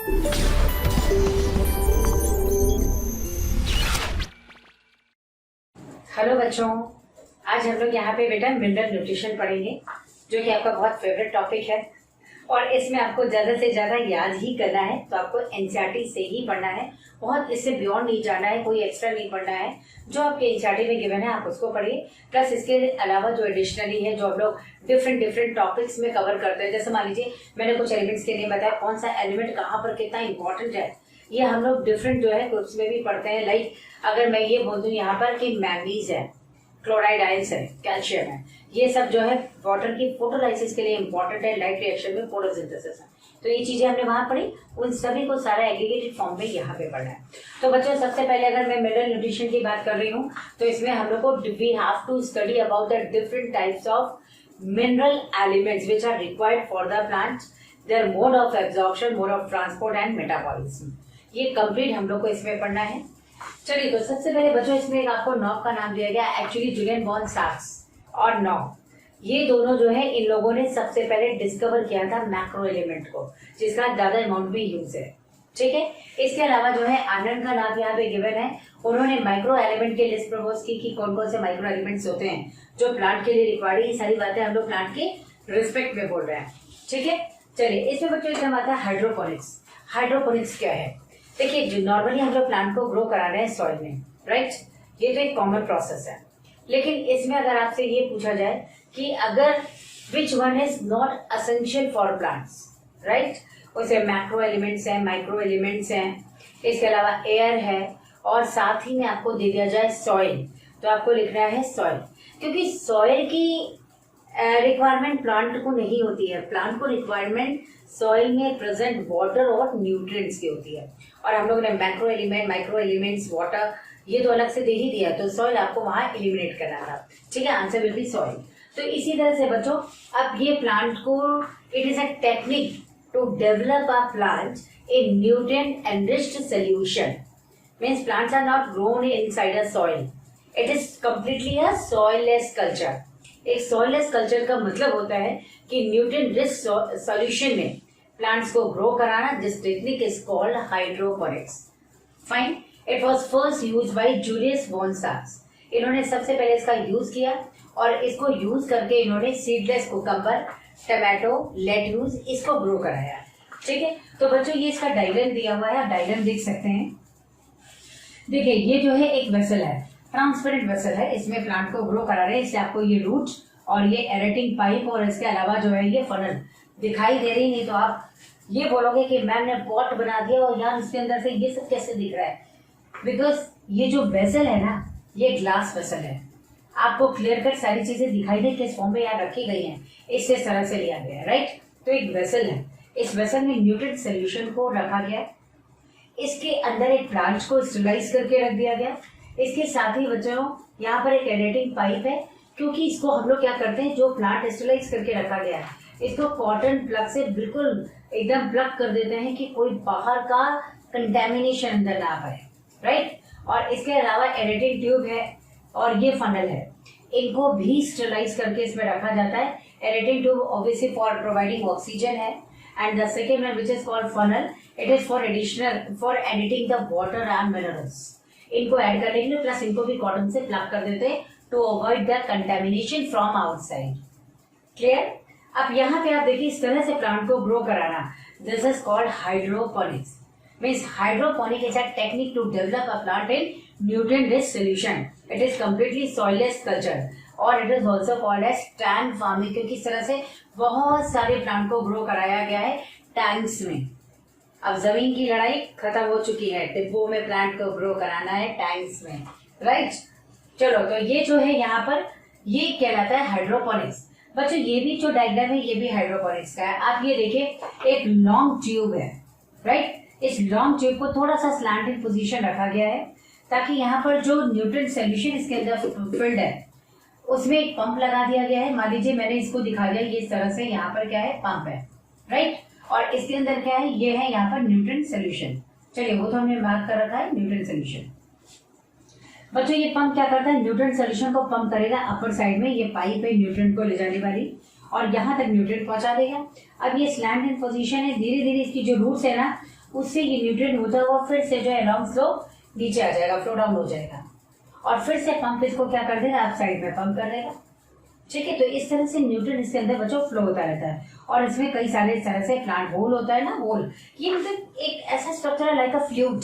Hello बच्चों, आज हम लोग यहाँ पे बेटा मिनरल न्यूट्रिशन पढ़ेंगे, जो कि आपका बहुत फेवरेट टॉपिक है और इसमें आपको ज्यादा से ज्यादा याद ही करना है। तो आपको एनसीईआरटी से ही पढ़ना है, बहुत इससे बियॉन्ड नहीं जाना है, कोई एक्स्ट्रा नहीं पढ़ना है। जो आपके एनसीईआरटी में गिवन है आप उसको पढ़िए, प्लस इसके अलावा जो एडिशनली है जो हम लोग डिफरेंट टॉपिक्स में कवर करते हैं। जैसे मान लीजिए मैंने कुछ एलिमेंट्स के लिए बताया, कौन सा एलिमेंट कहाँ पर कितना इंपॉर्टेंट है, ये हम लोग डिफरेंट जो है ग्रुप्स में भी पढ़ते हैं। लाइक अगर मैं ये बोल दूं यहाँ पर कि मैंगनीज है, क्लोराइड आयंस है, कैल्शियम है, ये सब जो है वाटर की फोटोलाइसिस के लिए इंपॉर्टेंट है, लाइट रिएक्शन में फोटोसिंथेसिस है। तो ये चीजें हमने वहां पढ़ी, उन सभी को सारा एग्रीगेटेड फॉर्म में यहाँ पे पढ़ना है। तो बच्चों सबसे पहले अगर मैं मिनरल न्यूट्रिशन की बात कर रही हूँ तो इसमें हम लोग को we have to study about the different types of mineral elements which are required for the plant, their mode of absorption, mode of transport and metabolism. ये कंप्लीट हम लोग को इसमें पढ़ना है। चलिए, तो सबसे पहले बच्चों इसमें एक आपको नॉब का नाम दिया गया, एक्चुअली जुलियन बॉर्न साक्स और नॉब, ये दोनों जो है इन लोगों ने सबसे पहले डिस्कवर किया था मैक्रो एलिमेंट को, जिसका ज्यादा अमाउंट में यूज है। ठीक है, इसके अलावा जो है आनंद का नाम यहाँ पे गिवन है, उन्होंने माइक्रो एलिमेंट की लिस्ट प्रपोज की कि कौन कौन से माइक्रो एलिमेंट्स होते हैं जो प्लांट के लिए रिक्वायर्ड है। ये सारी बातें हम लोग प्लांट के रिस्पेक्ट में बोल रहे हैं। ठीक है, चलिए इसमें बच्चों एक नाम आता है हाइड्रोपोनिक्स। हाइड्रोपोनिक्स क्या है? देखिए, जो नॉर्मली हम लोग प्लांट को ग्रो करा रहे हैं सॉइल में, राइट, ये तो एक कॉमन प्रोसेस है। लेकिन इसमें अगर आपसे ये पूछा जाए कि अगर which one is not essential for plants, right, उसमें मैक्रो एलिमेंट्स हैं, माइक्रो एलिमेंट्स हैं, इसके अलावा एयर है और साथ ही में आपको दे दिया जाए सॉइल, तो आपको लिखना है सॉइल, क्योंकि सॉइल की रिक्वायरमेंट प्लांट को नहीं होती है। प्लांट को रिक्वायरमेंट सॉइल में प्रेजेंट वाटर और न्यूट्रिएंट्स की होती है। और हम लोग ने macro element, micro elements, water ये तो अलग से दे ही दिया, तो सॉइल आपको वहां एलिमिनेट करना था। ठीक है, आंसर विल बी सॉइल। तो इसी तरह से बच्चों अब ये प्लांट को, it is a technique to develop a plant in nutrient enriched solution, means plants are not grown inside a soil, it is completely a soilless culture. एक soilless culture का मतलब होता है कि न्यूट्रिएंट रिच सॉल्यूशन में plants को grow कराना। This technique is called hydroponics. Fine, it was first used by Julius born socks. इन्होंने सबसे पहले इसका यूज किया और इसको यूज करके इन्होंने सीडलेस कुकम्बर, टमाटो, लेट्यूस इसको ग्रो कराया। ठीक है, तो बच्चों ये इसका डायग्राम दिया हुआ है, आप डायग्राम देख सकते हैं। देखिए, ये जो है एक वेसल है, ट्रांसपेरेंट वेसल है, इसमें प्लांट को ग्रो करा रहे हैं। इससे आपको ये रूट और ये एरेटिंग पाइप और इसके अलावा जो है ये फनल दिखाई दे रही, नहीं तो आप ये बोलोगे कि मैम ने पॉट बना दिया और यहाँ इसके अंदर से ये सब कैसे दिख रहा है। बिकॉज ये जो वेसल है ना, ये ग्लास वेसल है, आपको क्लियर कट सारी चीजें दिखाई दे किस फॉर्म में यहाँ रखी गई हैं, इससे सरल से लिया गया है, राइट। तो एक वेसल है, इस वेसल में न्यूट्रिएंट सोल्यूशन को रखा गया, इसके अंदर एक प्लांट को स्टेरिलाइज करके रख दिया गया। इसके साथ ही बच्चों यहाँ पर एक एरेटिंग पाइप है, क्योंकि इसको हम लोग क्या करते हैं, जो प्लांट स्टेरिलाइज करके रखा गया है इसको कॉटन प्लग से बिल्कुल एकदम प्लग कर देते हैं कि कोई बाहर का कंटेमिनेशन अंदर ना आए, राइट। और इसके अलावा एरेटिंग ट्यूब है और ये फनल है, इनको भी स्टेरिलाइज करके इसमें रखा जाता है। Aerating tube obviously for providing oxygen है, and the second one which is called funnel, it is for adding the water and minerals. इनको ऐड करने के लिए प्लस इनको भी कॉटन से प्लग कर देते हैं to avoid the contamination from outside. Clear? अब यहाँ पे आप देखिए, इस तरह से प्लांट को ग्रो कराना, this is called hydroponics. Means hydroponic is a technique to develop a plant in nutrient rich solution. It is completely soilless culture और it is also called as tank farming, क्योंकि इस तरह से बहुत सारे plant को grow कराया गया है टैंक्स में। अब जमीन की लड़ाई खत्म हो चुकी है, डिब्बों में प्लांट को ग्रो कराना है टैंक्स में, राइट। चलो, तो ये जो है यहाँ पर ये कहलाता है हाइड्रोपोनिक्स। बच्चों ये भी जो डायग्राम है ये भी हाइड्रोपोनिक्स का है। आप ये देखिए, एक लॉन्ग ट्यूब है, राइट। इस लॉन्ग ट्यूब को थोड़ा सा स्लैंटेड पोजीशन रखा गया है ताकि यहाँ पर जो न्यूट्रिएंट सॉल्यूशन इसके अंदर फिल्ड है उसमें एक पंप लगा दिया गया है। मान लीजिए मैंने इसको दिखा दिया, ये इस तरह से यहाँ पर क्या है, पंप है, राइट। और इसके अंदर क्या है, ये है यहाँ पर न्यूट्रिएंट सॉल्यूशन। चलिए, वो तो हमने मार्क कर रखा है, न्यूट्रिएंट सॉल्यूशन। बच्चों ये पंप क्या करता है, न्यूट्रिएंट सॉल्यूशन को पंप करेगा अपर साइड में, ये पाइप है न्यूट्रिएंट को ले जाने वाली और यहाँ तक न्यूट्रिएंट पहुंचा देगा। अब ये स्लैंट इन पोजीशन है, धीरे धीरे इसकी जो रूट्स है ना उससे ये न्यूट्रिएंट होता हुआ फिर से जो है लॉन्ग फ्लो नीचे आ जाएगा, फ्लो डाउन हो जाएगा और फिर से पंप इसको क्या कर देगा, आप साइड में पंप कर देगा। ठीक है, तो इस तरह से न्यूट्रिएंट इसके अंदर बच्चों फ्लो होता रहता है और इसमें कई सारे इस तरह से प्लांट होल होता है ना, होल, ये मतलब एक ऐसा स्ट्रक्चर है लाइक अ फ्लूट।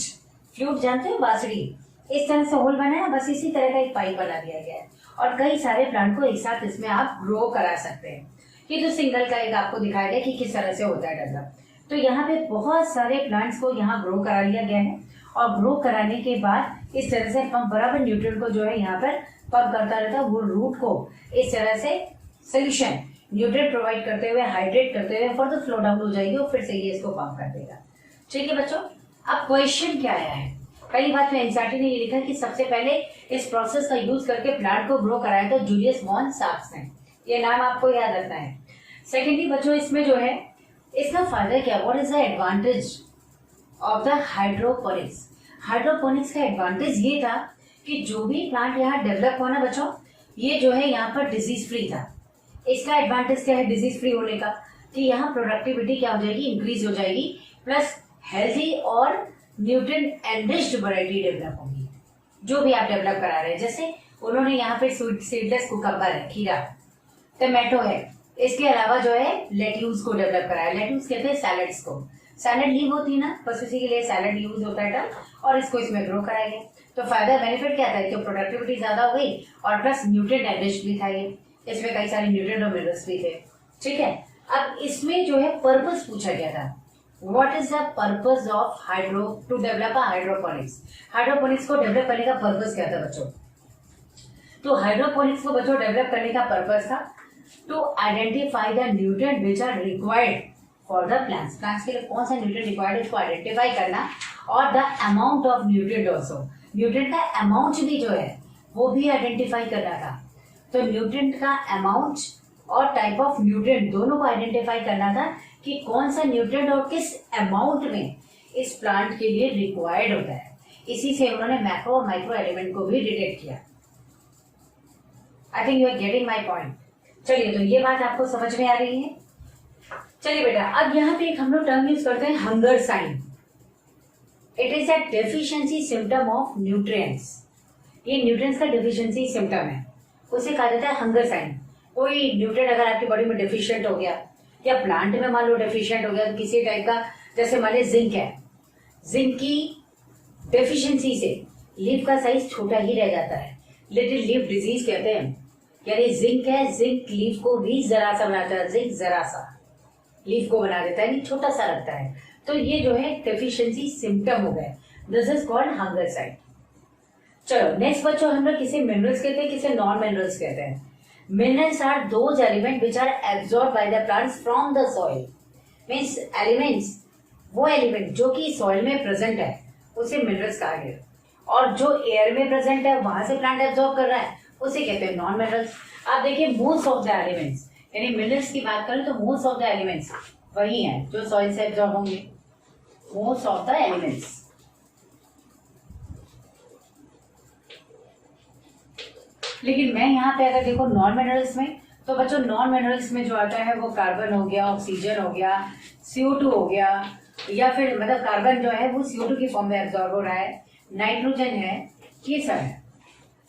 फ्लूट जानते हो, बांसुरी, इस तरह से होल बना है, बस इसी तरह का एक पाइप बना दिया गया है और कई सारे प्लांट को एक साथ इसमें आप ग्रो करा सकते हैं। ये तो सिंगल का एक आपको दिखाया गया कि किस तरह से होता है डेवलप। तो यहाँ पे बहुत सारे प्लांट्स को यहाँ ग्रो करा लिया गया है और ग्रो कराने के बाद इस तरह से पंप बराबर न्यूट्रिएंट को जो है यहाँ पर पंप करता रहता है, वो रूट को इस तरह से सोल्यूशन न्यूट्रिएंट प्रोवाइड करते हुए, हाइड्रेट करते हुए फॉर द फ्लो डाउन हो जाएगी और फिर से ये इसको पंप कर देगा। ठीक है बच्चों, अब क्वेश्चन क्या आया है, पहली बात में एनसीईआरटी ने ये लिखा कि सबसे पहले इस प्रोसेस का यूज करके प्लांट को ग्रो कराया था जूलियस वॉन साक्स ने, ये नाम आपको याद रखना है। सेकेंडली बच्चों, इसमें जो है इसका फायदा क्या, what is the advantage of the hydroponics. Hydroponics का एडवांटेज ये था कि जो भी प्लांट यहाँ डेवलप हुआ ना बच्चों, ये जो है यहाँ पर डिजीज फ्री था। इसका एडवांटेज क्या है डिजीज फ्री होने का, कि यहाँ प्रोडक्टिविटी क्या हो जाएगी, इंक्रीज हो जाएगी, प्लस हेल्थी और न्यूट्रिएंट एनरिच्ड वैरायटी डेवलप होगी जो भी आप डेवलप करा रहे हैं। जैसे उन्होंने यहाँ पे सीडलेस कुकम्बर है, खीरा, टमाटो है, इसके अलावा जो है लेट्यूस को डेवलप कराया। लेट्यूस कहते हैं सैलड्स को, सैलड लीव होती है ना, बस उसी के लिए सैलड यूज होता है और इसको इसमें ग्रो कराएंगे। तो फायदा बेनिफिट क्या था, तो प्रोडक्टिविटी ज्यादा हो गई और प्लस न्यूट्रिएंट एनरिच्ड भी था, ये इसमें कई सारे न्यूट्रिएंट और मिनरल्स भी थे। ठीक है, अब इसमें जो है पर्पस पूछा गया था, what is the purpose of to develop hydroponics. Hydroponics को डेवलप करने का पर्पस क्या था बच्चों, तो हाइड्रोपोनिक्स को बच्चों डेवलप करने का पर्पस था to identify the nutrient which are required for the plants. Plants के लिए कौन सा न्यूट्रिएंट रिक्वायर्ड है इसको आइडेंटिफाई करना और the amount of nutrient also, nutrient का अमाउंट भी जो है वो भी आइडेंटिफाई करना था। तो न्यूट्रिएंट का अमाउंट और टाइप ऑफ न्यूट्रिएंट दोनों को आइडेंटिफाई करना था कि कौन सा न्यूट्रिएंट और किस अमाउंट में इस प्लांट के लिए रिक्वायर्ड होता है। इसी से उन्होंने मैक्रो और माइक्रो एलिमेंट को भी डिटेक्ट किया। I think you are getting my point. चलिए, तो ये बात आपको समझ में आ रही है। चलिए बेटा, अब यहाँ पे एक हम लोग टर्म यूज करते हैं, hunger sign. It is a deficiency symptom of nutrients. ये न्यूट्रिएंट्स का डेफिशिएंसी सिम्टम है, उसे कहा जाता है हंगर साइन। कोई न्यूट्रिएंट अगर आपकी बॉडी में डेफिशिएंट हो गया या प्लांट में मान लो डेफिशिएंट हो गया, तो किसी टाइप का, जैसे मान लो जिंक है, जिंक की डेफिशिएंसी से लीफ का साइज छोटा ही रह जाता है, लिटिल लीफ डिजीज कहते हैं। यानी जिंक है, जिंक लीफ को भी जरा सा बनाता है, जिंक जरा सा लीफ को बना देता है, छोटा सा लगता है। तो ये जो है डेफिशिएंसी सिम्टम हो गए, this is called hunger sign. चलो नेक्स्ट बच्चों, हम लोग किसे मिनरल्स कहते हैं, किसे नॉन मिनरल्स कहते हैं। Minerals are those element which are absorb by the plants from the soil. Means elements, वो एलिमेंट जो कि सॉइल में प्रेजेंट है उसे मिनरल्स कहा गया, और जो एयर में प्रेजेंट है वहां से प्लांट एब्सॉर्ब कर रहा है उसे कहते हैं नॉन मिनरल्स। आप देखिए मोस्ट ऑफ द एलिमेंट्स, यानी मिनरल्स की बात करें तो मोस्ट ऑफ द एलिमेंट्स वही हैं जो सॉइल से एब्सॉर्ब होंगे, मोस्ट ऑफ द एलिमेंट्स। लेकिन मैं यहाँ पे अगर देखो नॉन मिनरल्स में, तो बच्चों नॉन मिनरल्स में जो आता है वो कार्बन हो गया, ऑक्सीजन हो गया, CO2 हो गया, या फिर मतलब कार्बन जो है वो CO2 की फॉर्म में एब्जॉर्ब हो रहा है, नाइट्रोजन है, ये सब है।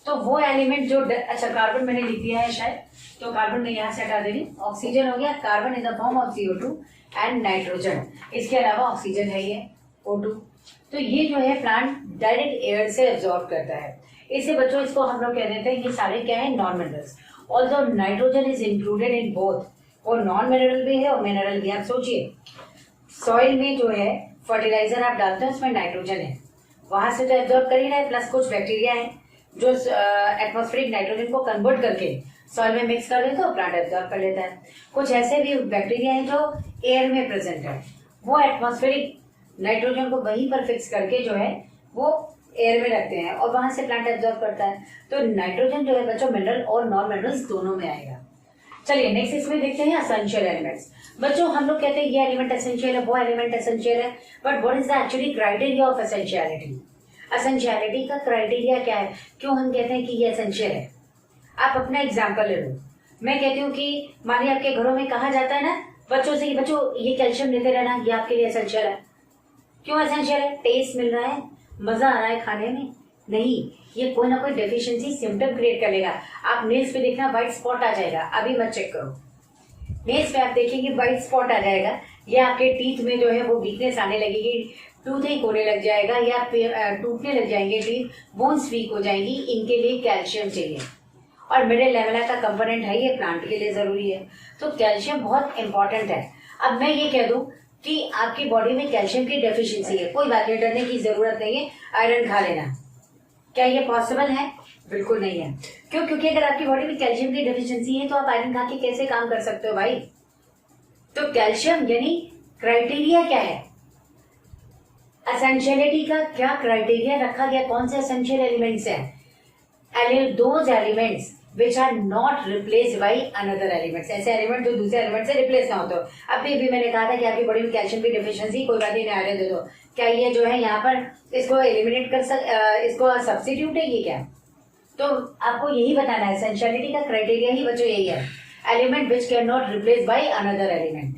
तो वो एलिमेंट जो अच्छा कार्बन मैंने लिख दिया है शायद, तो कार्बन में यहाँ से हटा देंगे, ऑक्सीजन हो गया, carbon in the form of CO2 and nitrogen, इसके अलावा ऑक्सीजन है ये O2। तो ये जो है प्लांट डायरेक्ट एयर से एब्जॉर्ब करता है, इसे बच्चों इसको हम लोग कह देते हैं ये सारे क्या है, non minerals. Also nitrogen is included in both, वो नॉन मिनरल भी है और मिनरल भी। आप सोचिए सॉइल में जो है फर्टिलाइजर आप डालते हैं उसमें नाइट्रोजन है, वहां से तो एब्जॉर्ब कर ही रहा है, प्लस कुछ बैक्टीरिया है जो एटमॉस्फेरिक नाइट्रोजन को कन्वर्ट करके सॉइल में मिक्स कर देते हैं, प्लांट एब्जॉर्ब कर लेता है। कुछ ऐसे भी बैक्टीरिया हैं जो एयर में प्रेजेंट है, वो एटमॉस्फेरिक नाइट्रोजन को वहीं पर फिक्स करके जो है वो एयर में रखते हैं और वहां से प्लांट एब्जॉर्ब करता है। तो नाइट्रोजन जो है बच्चों मिनरल और नॉन मिनरल्स दोनों में आएगा। चलिए नेक्स्ट इसमें देखते हैं एसेंशियल एलिमेंट्स। बच्चों हम लोग कहते हैं ये एलिमेंट एसेंशियल है, वो एलिमेंट एसेंशियल है, but what is the actually criteria of essentiality. Essentiality का क्राइटेरिया क्या है, क्यों हम कहते हैं कि ये एसेंशियल है। आप अपना एग्जाम्पल ले लो, मैं कहती हूँ कि मानिए आपके घरों में कहा जाता है ना बच्चों से कि बच्चों ये कैल्शियम लेते रहना, ये आपके लिए एसेंशियल है, क्यों एसेंशियल है? टेस्ट मिल रहा है, मजा आ रहा है खाने में? नहीं, ये कोई ना कोई डेफिशिएंसी सिम्टम क्रिएट कर लेगा। आप नेल्स पे देखना व्हाइट स्पॉट आ जाएगा, अभी मत चेक करो। नेल्स पे आप देखेंगे व्हाइट स्पॉट आ जाएगा, या आपके टीथ में जो है वो वीकनेस आने लगेगी, टूथिंग होने लग जाएगा, या टूटने लग जाएंगे टीथ, बोन्स वीक हो जाएंगी। इनके लिए कैल्शियम चाहिए, और मिडिल लेवल का कंपोनेंट है, ये प्लांट के लिए जरूरी है। तो कैल्शियम बहुत इंपॉर्टेंट है। अब मैं ये कह दूं कि आपकी बॉडी में कैल्शियम की डेफिशिएंसी है, कोई बात नहीं, डरने की जरूरत नहीं है, आयरन खा लेना। क्या ये पॉसिबल है? बिल्कुल नहीं है। क्यों? क्योंकि अगर आपकी बॉडी में कैल्शियम की डेफिशिएंसी है तो आप आयरन खा के कैसे काम कर सकते हो भाई? तो कैल्शियम यानी क्राइटेरिया क्या है? एसेंशियलिटी का क्या क्राइटेरिया रखा गया? कौन से एसेंशियल एलिमेंट्स हैं? Those elements which are not replaced by another elements, ऐसे एलिमेंट जो दूसरे एलिमेंट से रिप्लेस ना हो। तो अभी भी मैंने कहा था कि आपकी बॉडी में कैल्शियम की डेफिशिएंसी, कोई बात नहीं, आयरन दे दो। क्या ये जो है यहाँ पर इसको एलिमिनेट इसको सब्स्टिट्यूट है ये क्या? तो आपको यही बताना है, एसेंशियलिटी का क्राइटेरिया ही बच्चों यही है, element which can not replace by another element.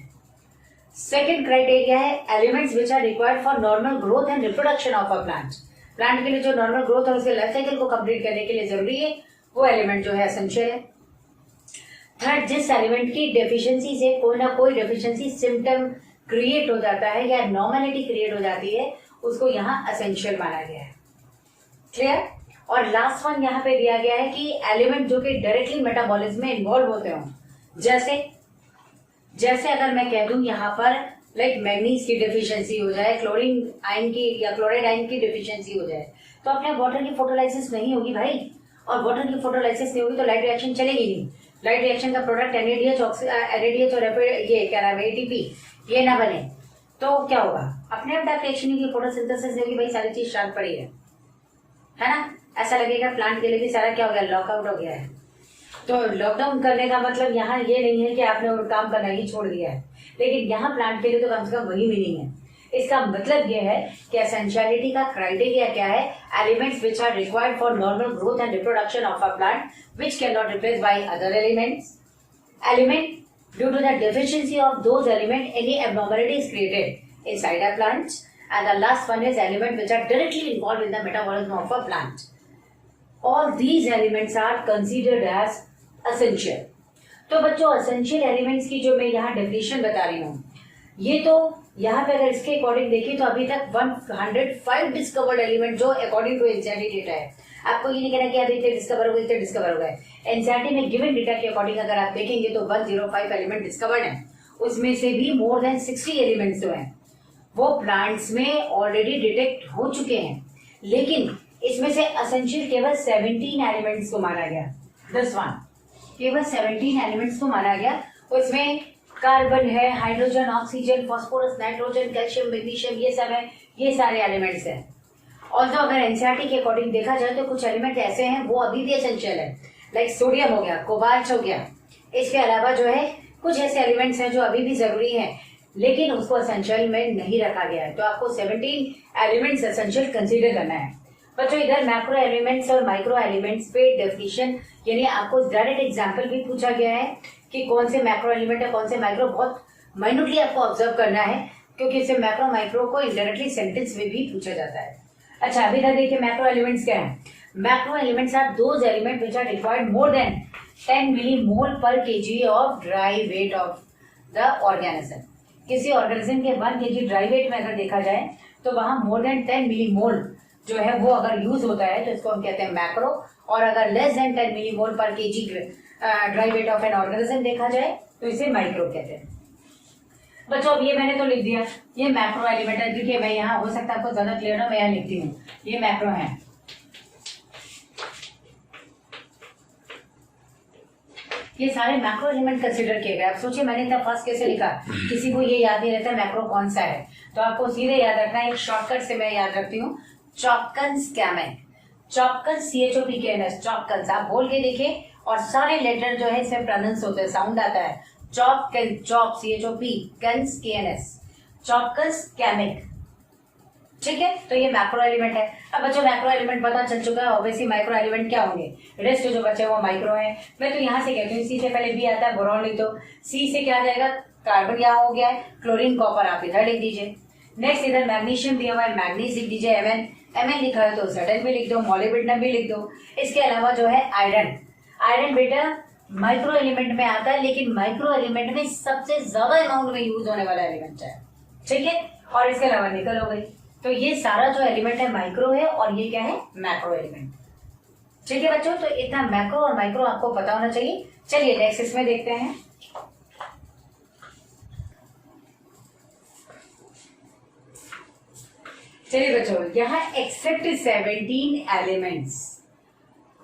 Second criteria है elements which are required for normal growth and reproduction of a plant. Plant के लिए जो नॉर्मल ग्रोथ है उसके लाइफ साइकिल को कंप्लीट करने के लिए जरूरी है, वो एलिमेंट जो है एसेंशियल है। थर्ड, जिस एलिमेंट की डेफिशिएंसी से कोई ना कोई डेफिशिएंसी सिम्टम क्रिएट हो जाता है या नॉर्मलिटी क्रिएट हो जाती है, उसको यहाँ एसेंशियल माना गया है। क्लियर? और लास्ट वन यहाँ पे दिया गया है कि एलिमेंट जो कि डायरेक्टली मेटाबॉलिज्म में इन्वॉल्व होते हो, जैसे अगर मैं कह दूं यहाँ पर लाइक मैग्नीज की डेफिशिएंसी हो जाए, क्लोरीन आयन की या क्लोराइड आयन की डेफिशिएंसी हो जाए, तो अपने वाटर की फोटोलाइसिस नहीं होगी भाई। और वाटर की फोटोलाइसिस नहीं होगी तो लाइट रिएक्शन चलेगी नहीं। लाइट रिएक्शन का प्रोडक्ट एनएडीएच और ये क्या नाम है एटीपी, ये ना बने तो क्या होगा? अपने आप डार्क रिएक्शन होगी, फोटोसिंथेसिस होगी, भाई सारी चीज शांत पड़ी है ना? ऐसा लगेगा प्लांट के लिए भी सारा क्या हो गया, लॉकआउट हो गया है। तो लॉकडाउन करने का मतलब यहाँ ये नहीं है कि आपने काम करना ही छोड़ दिया है, लेकिन यहाँ प्लांट के लिए तो कम से कम वही मीनिंग है। इसका मतलब ये है कि एसेंशियलिटी का क्राइटेरिया क्या है? Elements which are required for normal growth and reproduction of a plant which can not replace by other elements. Element due to the deficiency of those element any abnormality is created inside a plant. And the last one is element which are directly involve in the metabolism of a plant. All these elements are considered as essential। तो बच्चों essential elements की जो मैं यहाँ definition बता रही हूँ, ये तो यहाँ पे अगर इसके अकॉर्डिंग देखिए तो अभी तक 105 डिस्कवर्ड एलिमेंट जो अकॉर्डिंग टू एनसीईआरटी डेटा है। आपको ये नहीं कहना कि अभी इतने डिस्कवर हो गए, इतने डिस्कवर हो गए। एनसीईआरटी में गिवन डेटा के अकॉर्डिंग अगर आप देखेंगे तो 105 एलिमेंट डिस्कवर्ड है, उसमें से भी मोर देन 60 एलिमेंट्स जो है वो प्लांट्स में ऑलरेडी डिटेक्ट हो चुके हैं, लेकिन इसमें से एसेंशियल केवल 17 एलिमेंट्स को माना गया। दिस वन केवल 17 एलिमेंट्स को माना गया। उसमें कार्बन है, hydrogen, oxygen, phosphorus, nitrogen, calcium, magnesium, ये सब है, ये सारे एलिमेंट्स हैं। और तो अगर एनसीईआरटी के अकॉर्डिंग देखा जाए तो कुछ एलिमेंट ऐसे हैं वो अभी भी एसेंशियल है, लाइक सोडियम हो गया, कोबाल्ट हो गया। इसके अलावा जो है कुछ ऐसे एलिमेंट्स हैं जो अभी भी जरूरी हैं, लेकिन उसको एसेंशियल में नहीं रखा गया है। तो आपको 17 एलिमेंट्स एसेंशियल कंसीडर करना है। बच्चों इधर मैक्रो एलिमेंट्स और माइक्रो एलिमेंट्स पे डेफिनेशन यानी आपको डायरेक्ट एग्जांपल भी पूछा गया है कि कौन से मैक्रो एलिमेंट है कौन से माइक्रो, बहुत माइन्यूटली आपको ऑब्जर्व करना है क्योंकि इससे मैक्रो माइक्रो को इनडायरेक्टली सेंटेंस में भी पूछा जाता है। अच्छा अभी तक देखिए मैक्रो एलिमेंट्स क्या है। Macro elements are those element which are required more than 10 millimole per KG of dry weight of the organism. किसी ऑर्गेनिज्म के 1 केजी ड्राई वेट में अगर देखा जाए तो वहां मोर देन 10 मिलीमोल जो है वो अगर यूज होता है तो इसको हम कहते हैं मैक्रो, और अगर less than 10 millimole per KG dry weight of an organism देखा जाए तो इसे माइक्रो कहते हैं। बच्चों अब ये मैंने तो लिख दिया, ये मैक्रो एलिमेंट है। देखिए मैं यहाँ हो सकता है आपको ज्यादा क्लियर हो, मैं यहाँ लिखती हूँ, ये मैक्रो है। ये सारे मैक्रो एलिमेंट कंसीडर किए गए। आप सोचिए मैंने इतना फास्ट कैसे लिखा, किसी को ये याद नहीं रहता मैक्रो कौन सा है, तो आपको सीधे याद रखना है। एक शॉर्टकट से मैं याद रखती हूँ, चॉपकंस कैमेन, चॉपकंस CHOPKNS, चॉपकंस। आप बोल के देखिए और सारे लेटर जो है इसमें प्रोनाउंस होते हैं, साउंड आता है। Chop CHOP KNS, चॉपकंस कैमिक। ठीक है, तो ये मैक्रो एलिमेंट है। अब बच्चों मैक्रो एलिमेंट पता चल चुका है, ऑब्वियसली माइक्रो एलिमेंट क्या होंगे, रेस्ट जो बचे वो माइक्रो है। मैं तो यहाँ से कहती हूँ सी से पहले बी आता है, बोरॉन लिख दो। सी से क्या आ जाएगा, कार्बन यहाँ हो गया है, क्लोरीन कॉपर आप इधर लिख दीजिए। नेक्स्ट इधर मैग्नीशियम दिया हुआ है, मैग्नीज लिख दीजिए Mn, Mn लिखा है तो Zn भी लिख दो, मॉलिब्डेनम भी लिख दो। इसके अलावा जो है आयरन, आयरन बेटा माइक्रो एलिमेंट में आता है, लेकिन माइक्रो एलिमेंट में सबसे ज्यादा अमाउंट में यूज होने वाला एलिमेंट है, ठीक है। और इसके अलावा निकल हो गई। तो ये सारा जो एलिमेंट है माइक्रो है और ये क्या है, मैक्रो एलिमेंट, ठीक है बच्चों। तो इतना मैक्रो और माइक्रो आपको पता होना चाहिए। चलिए नेक्स्ट इसमें देखते हैं। चलिए बच्चों, यहाँ एक्सेप्ट 17 एलिमेंट्स,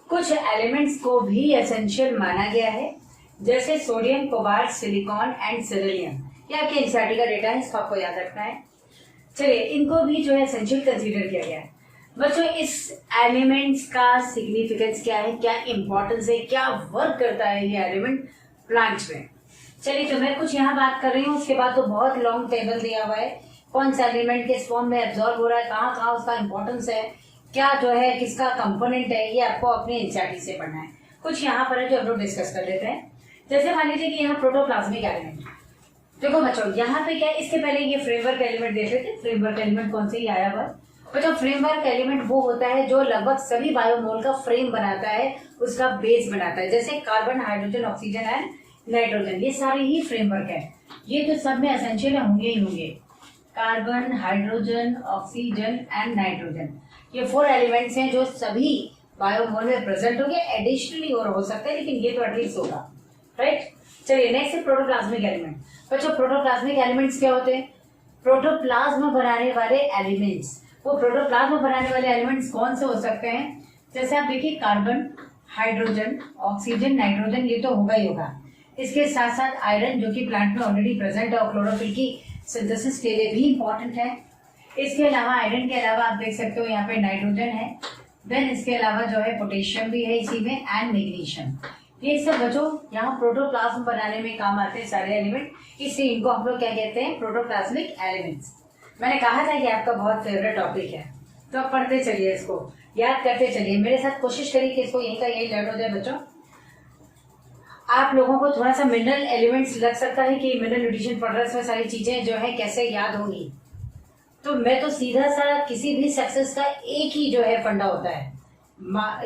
कुछ एलिमेंट्स को भी एसेंशियल माना गया है, जैसे sodium, cobalt, silicon and psyllium. ये आपके एनसीईआरटी का डेटा है, इसको आपको याद रखना है। चलिए इनको भी जो है एसेंशियल कंसीडर किया गया है। बच्चों इस एलिमेंट्स का सिग्निफिकेंस क्या है, क्या इंपॉर्टेंस है, क्या वर्क करता है ये एलिमेंट प्लांट्स में। चलिए तो मैं कुछ यहाँ बात कर रही हूँ, उसके बाद तो बहुत लॉन्ग टेबल दिया हुआ है, कौन सा एलिमेंट किस फॉर्म में एब्जॉर्ब हो रहा है, कहाँ कहाँ उसका इंपॉर्टेंस है, क्या जो है किसका कंपोनेंट है, ये आपको अपने एनसीईआरटी से पढ़ना है। कुछ यहाँ पर है जो हम लोग डिस्कस कर लेते हैं। जैसे मान लीजिए कि यहाँ प्रोटोप्लाज्मिक एलिमेंट, देखो बच्चों यहाँ पे क्या है, इसके पहले ये फ्रेमवर्क एलिमेंट देख लेते हैं। फ्रेमवर्क एलिमेंट कौन से ही आया हुआ बच्चों, फ्रेमवर्क एलिमेंट वो होता है जो लगभग सभी बायोमोल का फ्रेम बनाता है, उसका बेस बनाता है, जैसे carbon, hydrogen, oxygen and nitrogen, ये सारे ही फ्रेमवर्क है। ये तो सब में एसेंशियल होंगे ही होंगे, carbon, hydrogen, oxygen and nitrogen, ये 4 एलिमेंट्स हैं जो सभी बायोमोल में प्रेजेंट होंगे। एडिशनली और हो सकता है, लेकिन ये तो एटलीस्ट होगा, राइट। चलिए नेक्स्ट है प्रोटोप्लाज्मिक एलिमेंट। बच्चों प्रोटोप्लाज्मिक एलिमेंट्स क्या होते हैं, प्रोटोप्लाज्म बनाने वाले एलिमेंट्स। वो प्रोटोप्लाज्म बनाने वाले एलिमेंट्स कौन से हो सकते हैं, जैसे आप देखिए कार्बन, हाइड्रोजन, ऑक्सीजन, नाइट्रोजन, ये तो होगा ही होगा। इसके साथ साथ आयरन जो कि प्लांट में ऑलरेडी प्रेजेंट है और क्लोरोफिल की सिंथेसिस के लिए भी इंपॉर्टेंट है। इसके अलावा आयरन के अलावा आप देख सकते हो यहाँ पे नाइट्रोजन है, देन इसके अलावा जो है पोटेशियम भी है इसी में एंड मैग्नीशियम। ये सब बच्चों यहाँ प्रोटोप्लाज्म बनाने में काम आते हैं सारे एलिमेंट, इसलिए इनको हम लोग क्या कहते हैं, प्रोटोप्लाज्मिक एलिमेंट्स। मैंने कहा था कि आपका बहुत फेवरेट टॉपिक है, तो आप पढ़ते चलिए, इसको याद करते चलिए, मेरे साथ कोशिश करिए कि इसको यहीं का यही लर्न हो जाए। बच्चों आप लोगों को थोड़ा सा मिनरल एलिमेंट्स लग सकता है कि मिनरल न्यूट्रिशन पढ़ रहे हैं, इसमें सारी चीजें जो है कैसे याद होंगी। तो मैं तो सीधा सा किसी भी सक्सेस का एक ही जो है फंडा होता है,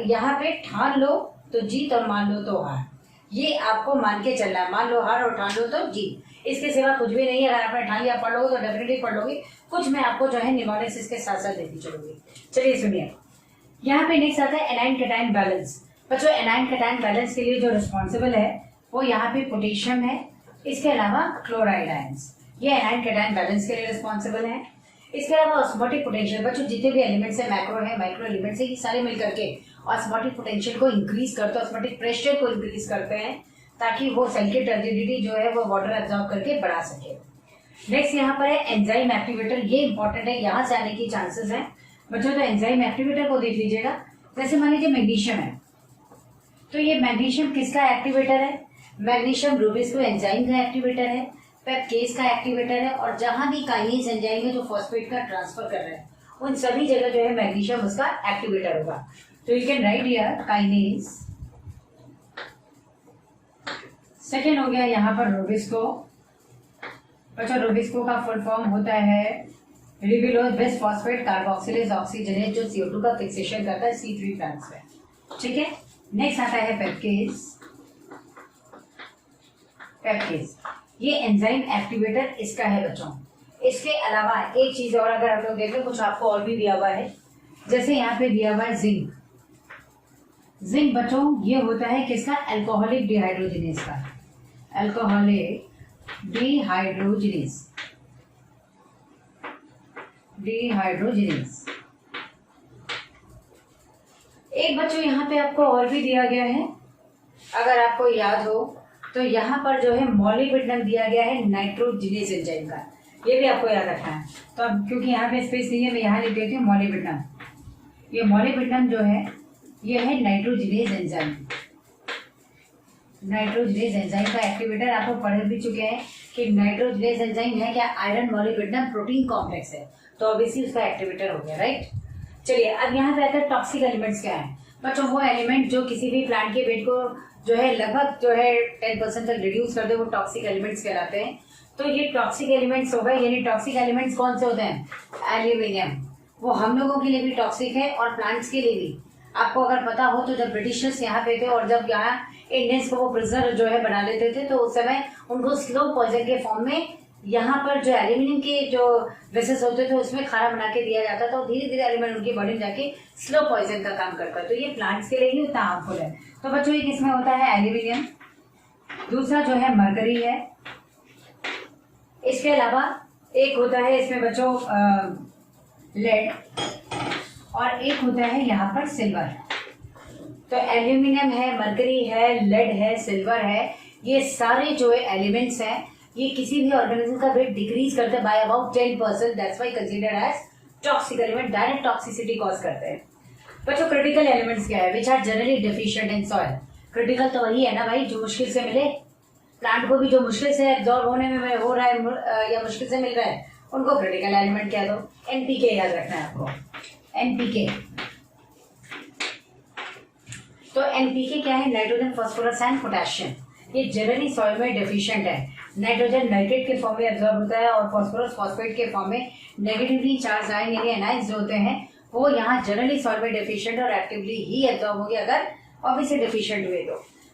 यहाँ पे ठान लो तो जीत और मान लो तो हार, ये आपको मान के चलना है। मान लो हार और ठान लो तो जीत, इसके सिवा कुछ भी नहीं है। अगर आपने ठान लिया पढ़ लोगे तो डेफिनेटली पढ़ लोगे, कुछ मैं आपको जो है निमोनिक्स इसके साथ साथ देती चलूंगी। चलिए सुनिए, यहाँ पे नेक्स्ट आता है एनाइन कैटाइन बैलेंस। बच्चों एनाइन कैटाइन बैलेंस के लिए जो रिस्पॉन्सिबल है वो यहाँ पे पोटेशियम है, इसके अलावा क्लोराइड आयंस, ये एनाइन कैटाइन बैलेंस के लिए रिस्पॉन्सिबल है। इसके अलावा ऑस्मोटिक पोटेंशियल, बच्चों जितने भी एलिमेंट्स है, मैक्रो है, माइक्रो एलिमेंट्स है, ये सारे मिल करके ऑस्मोटिक पोटेंशियल को इंक्रीज करते हैं, ऑस्मोटिक प्रेशर को इंक्रीज करते हैं, ताकि वो सेल की टर्जिडिटी जो है वो वाटर एब्जॉर्ब करके बढ़ा सके। नेक्स्ट यहाँ पर है एंजाइम एक्टिवेटर, ये इंपॉर्टेंट है, यहाँ से आने की चांसेस है बच्चों। तो एंजाइम एक्टिवेटर को देख लीजिएगा, जैसे मान लीजिए मैग्नीशियम है, तो ये मैग्नीशियम किसका एक्टिवेटर है, मैग्नीशियम रूबिस्को एंजाइम का एक्टिवेटर है, पेप्टेज का एक्टिवेटर है, और जहां भी काइनेज एंजाइम है जो फॉस्फेट का ट्रांसफर कर रहे हैं, उन सभी जगह जो है मैग्नीशियम उसका एक्टिवेटर होगा। तो you can write here kinase, second हो गया यहाँ पर रूबिस्को। अच्छा रूबिस्को का फुल फॉर्म होता है रिबिलोज बेस फॉस्फेट कार्बोक्सिलेज ऑक्सीजनेज, जो CO2 का फिक्सेशन करता है C3 प्लांट्स में, ठीक है। नेक्स्ट आता है पेप्टेज, पेप्टेज ये एंजाइम एक्टिवेटर इसका है बच्चों। इसके अलावा एक चीज और अगर हम लोग देखें, कुछ आपको और भी दिया हुआ है, जैसे यहाँ पे दिया हुआ है जिंक। जिंक बच्चों ये होता है किसका, अल्कोहलिक डिहाइड्रोजिनेज का, अल्कोहलिक डिहाइड्रोजिनेज, डिहाइड्रोजिनेज। एक बच्चों यहाँ पे आपको और भी दिया गया है, अगर आपको याद हो तो यहाँ पर जो है मॉलिब्डेनम दिया गया है नाइट्रोजिनेज एंजाइम का, ये भी आपको याद रखना है। तो अब क्योंकि यहाँ पे स्पेस नहीं है, मैं यहाँ लिख देती हूँ मॉलिब्डेनम। ये मॉलिब्डेनम जो है ये है नाइट्रोजिनेज एंजाइम, नाइट्रोजिनेज एंजाइम का एक्टिवेटर। आपको पढ़ भी चुके हैं कि नाइट्रोजिनेज एंजाइम है क्या, आयरन मॉलिब्डेनम प्रोटीन कॉम्प्लेक्स है, तो ऑब्वियसली उसका एक्टिवेटर हो गया, राइट। चलिए अब यहाँ पे आकर टॉक्सिक एलिमेंट्स क्या है बच्चों, वो एलिमेंट जो किसी भी प्लांट के वेट को जो है लगभग जो है 10% तक रिड्यूस कर दे, वो टॉक्सिक एलिमेंट्स कहलाते हैं। तो ये टॉक्सिक एलिमेंट्स हो गए, यानी टॉक्सिक एलिमेंट्स कौन से होते हैं? एल्यूमिनियम। वो हम लोगों के लिए भी टॉक्सिक है और प्लांट्स के लिए भी। आपको अगर पता हो तो जब ब्रिटिशर्स यहाँ पे थे और जब यहाँ इंडियंस को वो प्रिजनर जो है बना लेते थे, तो उस समय उनको स्लो पॉइजन के फॉर्म में यहाँ पर जो एल्यूमिनियम के जो वेसल्स होते थे उसमें खाना बना के दिया जाता था, और धीरे धीरे एलिमेंट उनकी बॉडी में जाके स्लो पॉइजन का काम करता है। तो ये प्लांट्स के लिए ही उतना हार्मफुल है। तो बच्चों एक इसमें होता है एल्यूमिनियम, दूसरा जो है मरकरी है। इसके अलावा एक होता है इसमें बच्चों लेड, और एक होता है यहाँ पर सिल्वर। तो एल्यूमिनियम है, मरकरी है, लेड है, सिल्वर है, ये सारे जो है एलिमेंट्स हैं, ये किसी भी ऑर्गेनिज्म का वेट डिक्रीज करते हैं by about 10%। That's why considered as toxic element, direct toxicity cause करते हैं। बच्चों क्रिटिकल एलिमेंट्स क्या है? Which are generally deficient in soil. Critical तो वही है ना भाई जो मुश्किल से मिले, प्लांट को भी जो मुश्किल से एब्जॉर्ब होने में हो रहा है या मुश्किल से मिल रहा है, उनको क्रिटिकल एलिमेंट कह दो। एनपीके याद रखना है आपको, एनपीके। तो एनपीके क्या है? Nitrogen, phosphorus and potassium. ये जनरली सॉइल में डेफिशिएंट है। नाइट्रोजन नाइट्रेट के फॉर्म में एब्जॉर्ब होता है और फास्फोरस फॉस्फेट के फॉर्म में नेगेटिवली चार्ज आयन यानी एनाइंस जो होते हैं वो यहाँ जनरली सॉइल में डेफिशिएंट और एक्टिवली ही एब्जॉर्ब होंगे अगर ऑब्वियसली डेफिशिएंट हुए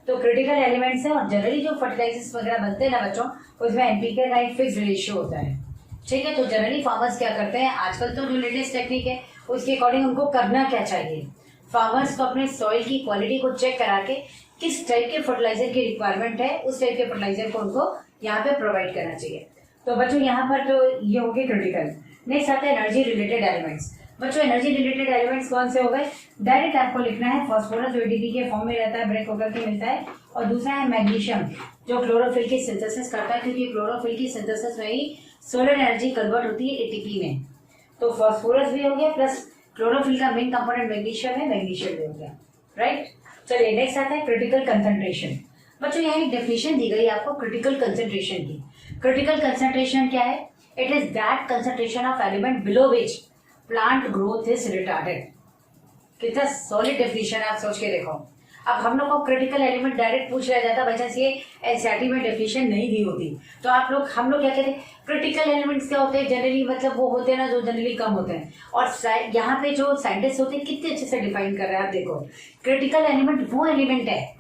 तो क्रिटिकल एलिमेंट्स है। और जनरली जो फर्टिलाइजर्स वगैरह बनते हैं ना बच्चों, उसमें एनपीके का एक फिक्स रेशियो होता है, ठीक है। तो जनरली फार्मर्स क्या करते हैं, आजकल तो जो लेटेस्ट टेक्निक है उसके अकॉर्डिंग उनको करना क्या चाहिए, फार्मर्स को अपने सॉइल की क्वालिटी को चेक करा के किस टाइप के फर्टिलाइजर की रिक्वायरमेंट है उस टाइप के फर्टिलाइजर को उनको यहाँ पे प्रोवाइड करना चाहिए। तो बच्चों यहाँ पर तो ये हो गए क्रिटिकल। नेक्स्ट आता है एनर्जी रिलेटेड एलिमेंट्स। बच्चों एनर्जी रिलेटेड एलिमेंट्स कौन से हो गए? डायरेक्ट आपको लिखना है फास्फोरस जो एटीपी के फॉर्म में रहता है, ब्रेक होकर के मिलता है, और दूसरा है मैग्नीशियम जो क्लोरोफिल की सिंथेसिस करता है, क्योंकि क्लोरोफिल की सिंथेसिस में ही सोलर एनर्जी कन्वर्ट होती है एटीपी में। तो फास्फोरस भी हो गया प्लस क्लोरोफिल का मेन कंपोनेंट मैग्नीशियम है, मैग्नीशियम भी हो गया, राइट। चलिए नेक्स्ट आता है क्रिटिकल कंसंट्रेशन। बच्चों यहाँ एक डेफिनेशन दी गई है आपको क्रिटिकल कंसंट्रेशन की। क्रिटिकल कंसंट्रेशन क्या है? It is that concentration of element below which plant growth is retarded. कितना सॉलिड डेफिनेशन है, आप सोच के देखो। अब हम लोग को क्रिटिकल एलिमेंट डायरेक्ट पूछ लिया जाता, बच्चा ये एनसीईआरटी में डेफिनेशन नहीं दी होती तो हम लोग क्या कहते हैं, क्रिटिकल एलिमेंट्स क्या होते हैं जनरली, मतलब वो होते हैं ना जो जनरली कम होते हैं। और यहाँ पे जो साइंटिस्ट होते हैं कितने अच्छे से डिफाइन कर रहे हैं, आप देखो क्रिटिकल एलिमेंट वो एलिमेंट है,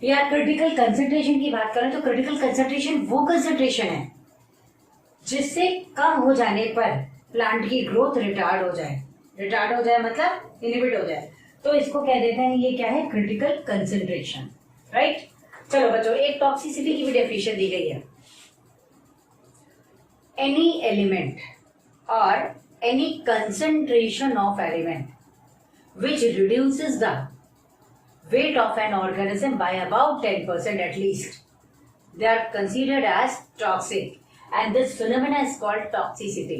या क्रिटिकल कंसंट्रेशन की बात करें तो क्रिटिकल कंसंट्रेशन वो कंसंट्रेशन है जिससे कम हो जाने पर प्लांट की ग्रोथ रिटार्ड हो जाए। रिटार्ड हो जाए मतलब इनहिबिट हो जाए, तो इसको कह देते हैं ये क्या है, क्रिटिकल कंसंट्रेशन, राइट। चलो बच्चों एक टॉक्सिसिटी की भी डेफिनेशन दी गई है। एनी एलिमेंट और any concentration of element which reduces the weight of an organism by about 10% at least. They are considered as toxic and this phenomena is called toxicity.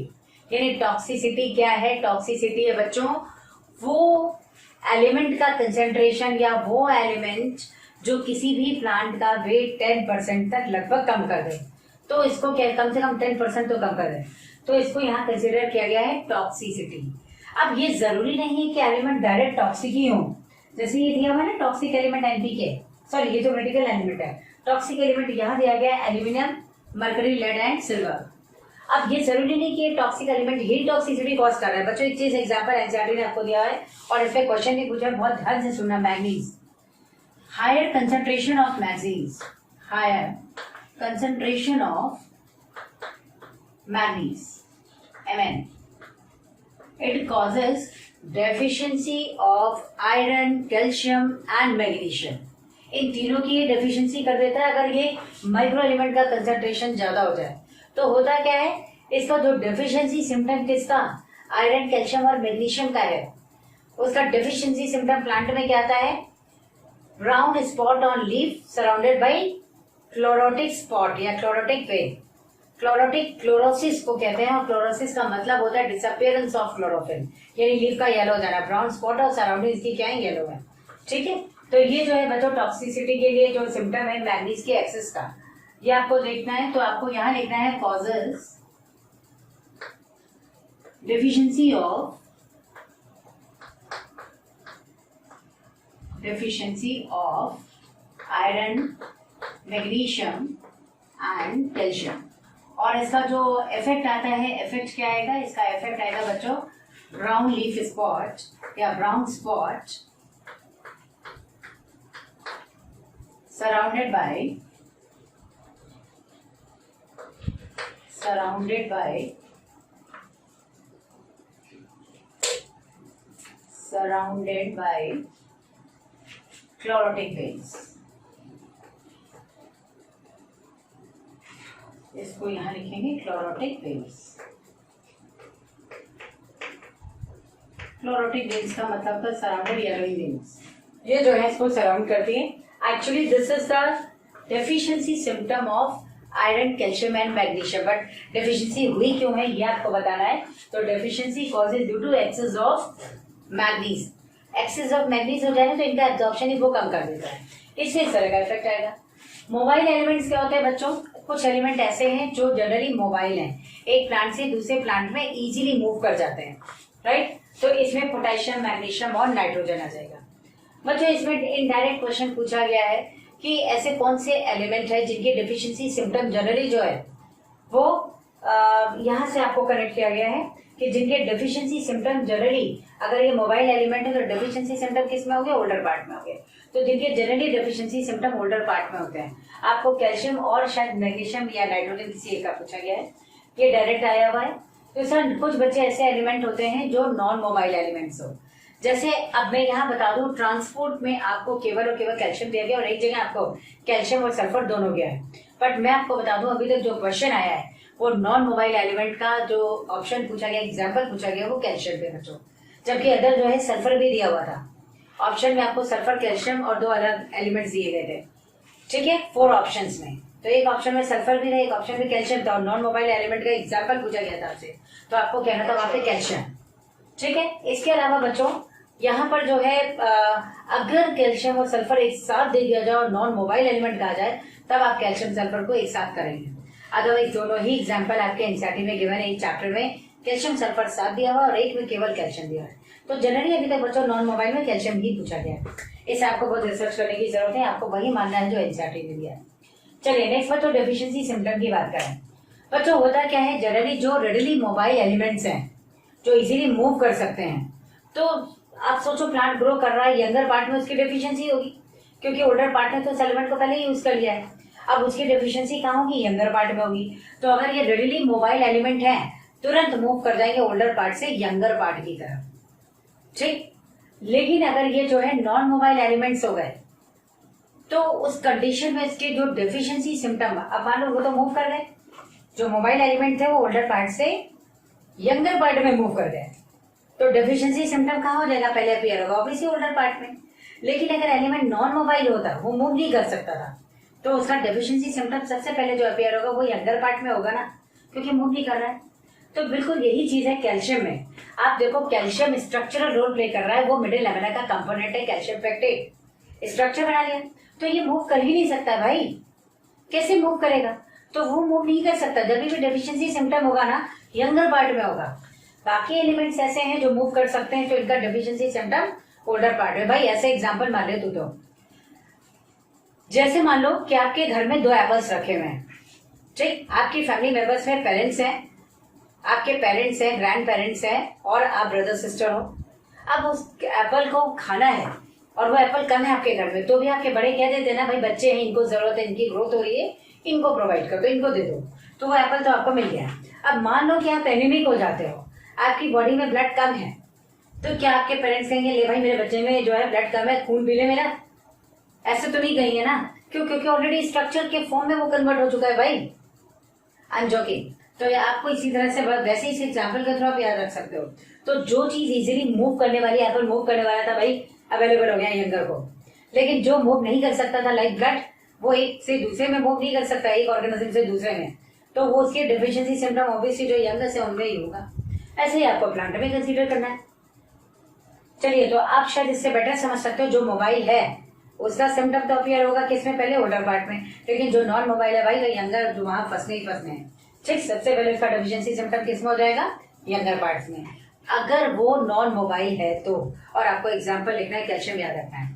यानी toxicity क्या है? Toxicity है बच्चों वो element का concentration या वो एलिमेंट जो किसी भी प्लांट का वेट 10% तक लगभग कम कर दे, तो इसको क्या कम से कम 10% तो कम कर दे, तो इसको यहाँ कंसिडर किया गया है टॉक्सिसिटी। अब ये जरूरी नहीं है कि एलिमेंट डायरेक्ट टॉक्सिक ही हो, जैसे ये दिया हुआ है ना टॉक्सिक एलिमेंट एनपीके, सॉरी ये जो क्रिटिकल एलिमेंट है टॉक्सिक एलिमेंट यहाँ दिया गया है aluminium, mercury, lead and silver. अब ये जरूरी नहीं कि ये टॉक्सिक एलिमेंट ही टॉक्सिसिटी कॉज कर रहा है। बच्चों एक चीज एग्जांपल एनसीईआरटी ने आपको दिया है और इस पे क्वेश्चन भी पूछा, बहुत ध्यान से सुनना। Manganese, higher concentration of manganese, higher concentration of manganese Mn, it causes deficiency of iron, calcium and magnesium। इन तीनों की ये डेफिशिएंसी कर देता है। अगर ये माइक्रो एलिमेंट का कंसंट्रेशन ज्यादा हो जाए तो होता क्या है, इसका जो डेफिशिएंसी सिम्टम किसका, आयरन, कैल्शियम और मैग्नीशियम का है, उसका डेफिशिएंसी सिम्टम प्लांट में क्या आता है, brown spot on leaf surrounded by chlorotic spot या क्लोरोटिक वेन। क्लोरोटिक क्लोरोसिस को कहते हैं और क्लोरोसिस का मतलब होता है डिसअपियरेंस ऑफ क्लोरोफिल, यानी लीफ का येलो हो जाना। ब्राउन स्पॉट और सराउंडिंग इसकी क्या है, येलो है, ठीक है। तो ये जो है बच्चों टॉक्सिसिटी के लिए जो सिम्टम है मैग्नीज के एक्सेस का, ये आपको देखना है। तो आपको यहाँ लिखना है causes deficiency of iron, magnesium and calcium. और इसका जो इफेक्ट आता है, इफेक्ट क्या आएगा, इसका इफेक्ट आएगा बच्चों ब्राउन लीफ स्पॉट या brown spot surrounded by chlorotic veins। इसको यहां लिखेंगे क्लोरोटिक वेन्स। क्लोरोटिक वेन्स का मतलब था सराउंडेड येलोइंग वेन्स, ये जो है इसको सराउंड करती है। Actually this is the deficiency symptom of iron, calcium and magnesium. But deficiency हुई क्यों है ये आपको बताना है। तो deficiency causes due to excess of manganese. Excess of manganese हो जाए तो इनका एब्जॉर्प्शन ही वो कम कर देता है, इससे इस तरह का इफेक्ट आएगा। मोबाइल एलिमेंट्स क्या होते हैं बच्चों, कुछ एलिमेंट ऐसे हैं जो जनरली मोबाइल हैं, एक प्लांट से दूसरे प्लांट में इजीली मूव कर जाते हैं, राइट। तो इसमें पोटेशियम, मैग्नीशियम और नाइट्रोजन आ जाएगा। बच्चों इसमें इनडायरेक्ट क्वेश्चन पूछा गया है कि ऐसे कौन से एलिमेंट है जिनके डेफिशिएंसी सिम्टम जनरली जो है वो यहाँ से आपको कनेक्ट किया गया है कि जिनके डेफिशिएंसी सिम्टम जनरली, अगर ये मोबाइल एलिमेंट है तो डेफिशिएंसी सिम्टम किस में हो गया, ओल्डर पार्ट में हो गया। तो जिनके generally deficiency symptom older part में होते हैं, आपको कैल्शियम और शायद मैग्नीशियम या नाइट्रोजन किसी एक का पूछा गया है, ये डायरेक्ट आया हुआ है। तो सर कुछ बच्चे ऐसे एलिमेंट होते हैं जो नॉन मोबाइल एलिमेंट्स हो, जैसे अब मैं यहाँ बता दूं ट्रांसपोर्ट में आपको केवल और केवल कैल्शियम दिया गया और एक जगह आपको कैल्शियम और सल्फर दोनों गया है। बट मैं आपको बता दूं अभी तक जो क्वेश्चन आया है वो नॉन मोबाइल एलिमेंट का जो ऑप्शन पूछा गया, एग्जाम्पल पूछा गया वो कैल्शियम पे बच्चों, जबकि अदर जो है सल्फर भी दिया हुआ था ऑप्शन में। आपको सल्फर, कैल्शियम और दो अलग एलिमेंट्स दिए गए थे, ठीक है, 4 ऑप्शंस में। तो एक ऑप्शन में सल्फर भी था, एक ऑप्शन में कैल्शियम था और नॉन मोबाइल एलिमेंट का एग्जाम्पल पूछा गया था आपसे, तो आपको कहना था वहां पे कैल्शियम, ठीक है। इसके अलावा बच्चों यहाँ पर जो है अगर कैल्शियम और सल्फर एक साथ दे दिया जाए और नॉन मोबाइल एलिमेंट कहा जाए तब आप कैल्शियम सल्फर को एक साथ करेंगे। अदरवाइज दोनों ही एग्जाम्पल आपके एनसीईआरटी में गिवन है, एक चैप्टर में कैल्शियम सल्फर साथ दिया हुआ और एक में केवल कैल्शियम दिया है। तो जनरली अभी तक बच्चों नॉन मोबाइल में कैल्शियम ही पूछा गया है, इसे आपको बहुत रिसर्च करने की जरूरत है, आपको वही मानना है जो एनसीईआरटी ने दिया है। चलिए नेक्स्ट बच्चों डेफिशिएंसी सिम्टम की बात करें। बच्चों होता क्या है, जनरली जो रेडिली मोबाइल एलिमेंट्स हैं जो इजीली मूव कर सकते हैं, तो आप सोचो प्लांट ग्रो कर रहा है, यंगर पार्ट में उसकी डेफिशिएंसी होगी क्योंकि ओल्डर पार्ट ने तो उस एलिमेंट को पहले ही यूज कर लिया है। अब उसकी डेफिशिएंसी कहाँ होगी, यंगर पार्ट में होगी। तो अगर ये रेडिली मोबाइल एलिमेंट है तुरंत मूव कर जाएंगे ओल्डर पार्ट से यंगर पार्ट की तरफ, ठीक। लेकिन अगर ये जो है नॉन मोबाइल एलिमेंट्स हो गए तो उस कंडीशन में इसके जो डेफिशिएंसी सिम्टम, अब मान लो वो तो मूव कर गए, जो मोबाइल एलिमेंट थे वो ओल्डर पार्ट से यंगर पार्ट में मूव कर गए, तो डेफिशिएंसी सिम्टम कहाँ हो जाएगा, पहले अपीयर होगा ऑब्वियसली ओल्डर पार्ट में। लेकिन अगर एलिमेंट नॉन मोबाइल होता, वो मूव नहीं कर सकता था, तो उसका डेफिशिएंसी सिम्टम सबसे पहले जो अपीयर होगा वो यंगर पार्ट में होगा ना, क्योंकि मूव नहीं कर रहा है। तो बिल्कुल यही चीज है कैल्शियम में। आप देखो कैल्शियम स्ट्रक्चरल रोल प्ले कर रहा है, वो मिडिल लेमिना का कंपोनेंट है, कैल्शियम पेक्टेट स्ट्रक्चर बना लिया, तो ये मूव कर ही नहीं सकता भाई, कैसे मूव करेगा, तो वो मूव नहीं कर सकता। जब भी डेफिशिएंसी सिम्टम होगा ना यंगर पार्ट में होगा। बाकी एलिमेंट्स ऐसे हैं जो मूव कर सकते हैं तो इनका डेफिशिएंसी सिम्टम ओल्डर पार्ट में। भाई ऐसे एग्जांपल मान ले तू, तो जैसे मान लो कि आपके घर में 2 एप्पल्स रखे हुए हैं, ठीक। आपकी फैमिली मेंबर्स में पेरेंट्स हैं, आपके पेरेंट्स हैं, ग्रैंड पेरेंट्स हैं और आप ब्रदर सिस्टर हो। अब उस एप्पल को खाना है और वो एप्पल कम है आपके घर में, तो भी आपके बड़े कह देते ना भाई बच्चे हैं, इनको जरूरत है, इनकी ग्रोथ हो रही है, इनको प्रोवाइड कर दो, इनको दे दो, तो वो एप्पल तो आपको मिल गया। अब मान लो कि आप एनीमिक हो जाते हो, आपकी बॉडी में ब्लड कम है, तो क्या आपके पेरेंट्स कहेंगे ले भाई मेरे बच्चे में जो है ब्लड कम है, खून पी ले मेरा, ऐसे तो नहीं कहेंगे ना, क्यों, क्योंकि ऑलरेडी स्ट्रक्चर के फॉर्म में वो कन्वर्ट हो चुका है भाई। I am joking. तो आपको इसी तरह से वैसे इस एग्जाम्पल के थ्रू आप याद रख सकते हो। तो जो चीज इजीली मूव करने वाली, एप्पल मूव करने वाला था भाई अवेलेबल हो गया यंगर को, लेकिन जो मूव नहीं कर सकता था लाइक ब्लड, वो एक से दूसरे में मूव नहीं कर सकता, एक ऑर्गेनिज्म से दूसरे में, तो वो उसके डेफिशिएंसी सिम्टम ऑब्वियसली जो यंगर से उनमें ही होगा। ऐसे ही आपको प्लांट में कंसीडर करना है। चलिए तो आप शायद इससे बेटर समझ सकते हो, जो मोबाइल है उसका सिम्टम तो अपीयर होगा किसमें, पहले ओल्डर पार्ट में, लेकिन जो नॉन मोबाइल है भाई तो यंगर जो वहां फंसने ही फंसने हैं, ठीक। सबसे पहले उसका डेफिशिएंसी सिम्टम किसमें हो जाएगा, यंगर पार्ट्स में, अगर वो नॉन मोबाइल है तो। और आपको एग्जाम्पल लिखना है, कैल्शियम याद रखना है।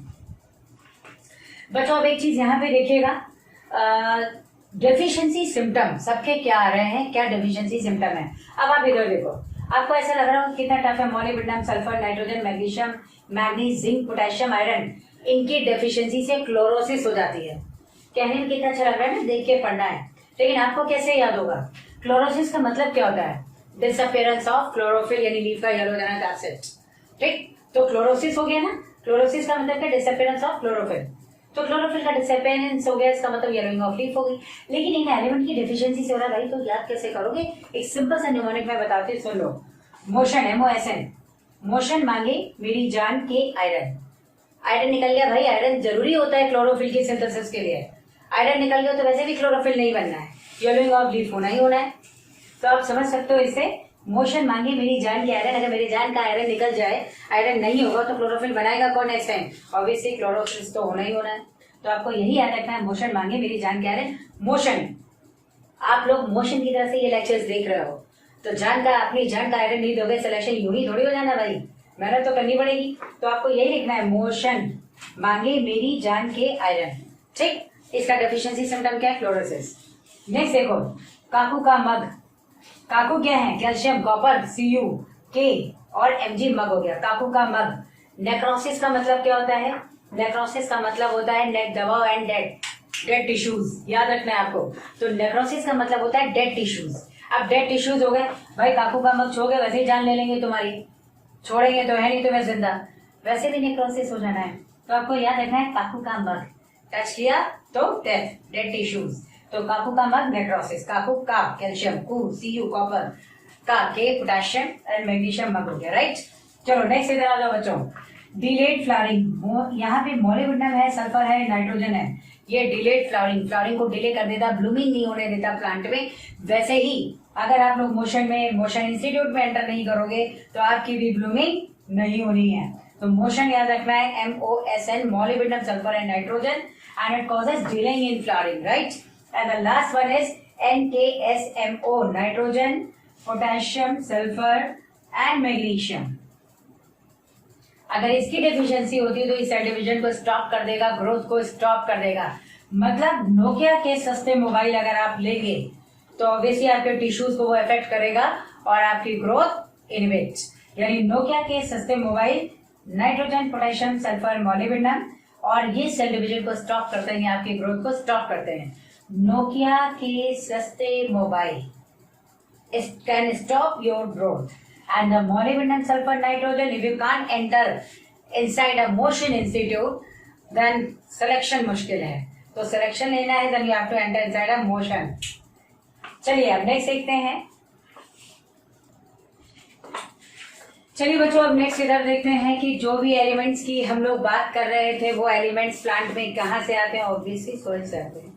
बच्चों अब एक चीज यहाँ पे देखिएगा, डेफिशिएंसी सिम्टम सबके क्या आ रहे हैं, क्या डेफिशिएंसी सिम्टम है। अब आप इधर देखो, आपको ऐसा लग रहा हो कितना टफ है। Molybdenum, sulphur, nitrogen, magnesium, manganese, zinc, potassium, iron, इनकी डेफिशिएंसी से क्लोरोसिस हो जाती है। कहने में कितना अच्छा लग रहा है ना, देख के पढ़ना है, लेकिन आपको कैसे याद होगा? क्लोरोसिस का मतलब क्या होता है? डिसअपियरेंस ऑफ क्लोरोफिल, यानी लीफ का येलोजेनिक एसिड। ठीक, तो क्लोरोसिस हो गया ना। क्लोरोसिस का मतलब क्या? Disappearance of chlorophyll. तो क्लोरोफिल का डिसअपियरेंस हो गया, इसका मतलब येलोइंग ऑफ लीफ हो गई। लेकिन इन एलिमेंट की डेफिशिएंसी से हो रहा है भाई, तो याद कैसे करोगे? एक सिंपल सा न्यूमोनिक में बताती हूँ, सुन लो। मोशन, MOSN, मोशन मांगे मेरी जान के आयरन। आयरन निकल गया भाई, आयरन जरूरी होता है क्लोरोफिल की सिंथेसिस के लिए। आयरन निकल गया तो वैसे भी क्लोरोफिल नहीं बनना है, येलोइंग ऑफ लीफ होना ही होना है। तो आप समझ सकते हो इससे, मोशन मांगे मेरी जान की आयरन, अगर मेरी जान का आयरन निकल जाए, आयरन नहीं होगा तो क्लोरोफिल बनाएगा कौन नेक्स्ट टाइम? ऑब्वियसली क्लोरोफिल तो होना ही होना है। तो आपको यही याद रखना है, मोशन मांगे मेरी जान की आयरन। मोशन, आप लोग मोशन की तरह से ये लेक्चर्स देख रहे हो, तो जान का, अपनी जान का आयरन नहीं दोगे, सिलेक्शन यूं ही थोड़ी हो जाना भाई, मेहनत तो करनी पड़ेगी। तो आपको यही लिखना है, मोशन मांगे मेरी जान के आयरन। ठीक, इसका डेफिशिएंसी सिम्टम क्या है? क्लोरोसिस। नेक्स्ट देखो, काकू का मग। काकू क्या है? कैल्शियम, कॉपर, Cu, K और Mg, मग हो गया काकू का मग। नेक्रोसिस का मतलब क्या होता है? नेक्रोसिस का मतलब होता है नेक दबाओ एंड डेड टिश्यूज, याद रखना है आपको। तो नेक्रोसिस का मतलब होता है डेड टिश्यूज। अब डेड टिश्यूज हो गए भाई, काकू का मग छोड़ गए, वैसे ही जान ले लेंगे तुम्हारी, छोड़ेंगे तो है नहीं तुम्हें जिंदा, वैसे भी नेक्रोसिस हो जाना है। तो आपको याद रखना है, काकू का मग टच किया तो डेथ, डेड टिश्यूज। तो काकू का मग नेक्रोसिस, काकू का कैल्शियम, Cu कॉपर, का के पोटेशियम एंड मैग्नीशियम, मग हो गया। राइट, चलो नेक्स्ट इधर आ जाओ बच्चों। डिलेड फ्लावरिंग, यहाँ पे मॉलिब्डेनम है, सल्फर है, नाइट्रोजन है। ये डिलेड फ्लावरिंग, फ्लावरिंग को डिले कर देता, ब्लूमिंग नहीं होने देता प्लांट में। वैसे ही अगर आप लोग मोशन इंस्टीट्यूट में एंटर नहीं करोगे तो आपकी भी ब्लूमिंग नहीं होनी है। तो मोशन याद रखना है, MOSN, molybdenum, sulphur and nitrogen, and it causes delay in flowering, right? And the last one is NKSMO, nitrogen, potassium, sulfur and magnesium. अगर इसकी डेफिशिएंसी होती है तो इस सेल डिवीजन को स्टॉप कर देगा, ग्रोथ को स्टॉप कर देगा। मतलब नोकिया के सस्ते मोबाइल अगर आप लेंगे तो ऑब्वियसली आपके टिश्यूज को वो इफेक्ट करेगा और आपकी ग्रोथ इनहिबिट। यानी नोकिया के सस्ते mobile nitrogen, potassium, sulphur, molybdenum, और ये सेल डिवीजन को स्टॉप करते हैं, आपकी ग्रोथ को स्टॉप करते हैं। नोकिया के सस्ते mobile can stop your growth, and the molybdenum, sulfur, nitrogen, if you can't enter inside a motion institute, then selection मुश्किल है। तो सिलेक्शन लेना है, then you have to enter inside a motion। चलिए अब नेक्स्ट देखते हैं। चलिए बच्चों, अब नेक्स्ट इधर देखते हैं कि जो भी एलिमेंट्स की हम लोग बात कर रहे थे, वो एलिमेंट्स प्लांट में कहाँ से आते हैं? ऑब्वियसली सोइल से आते हैं।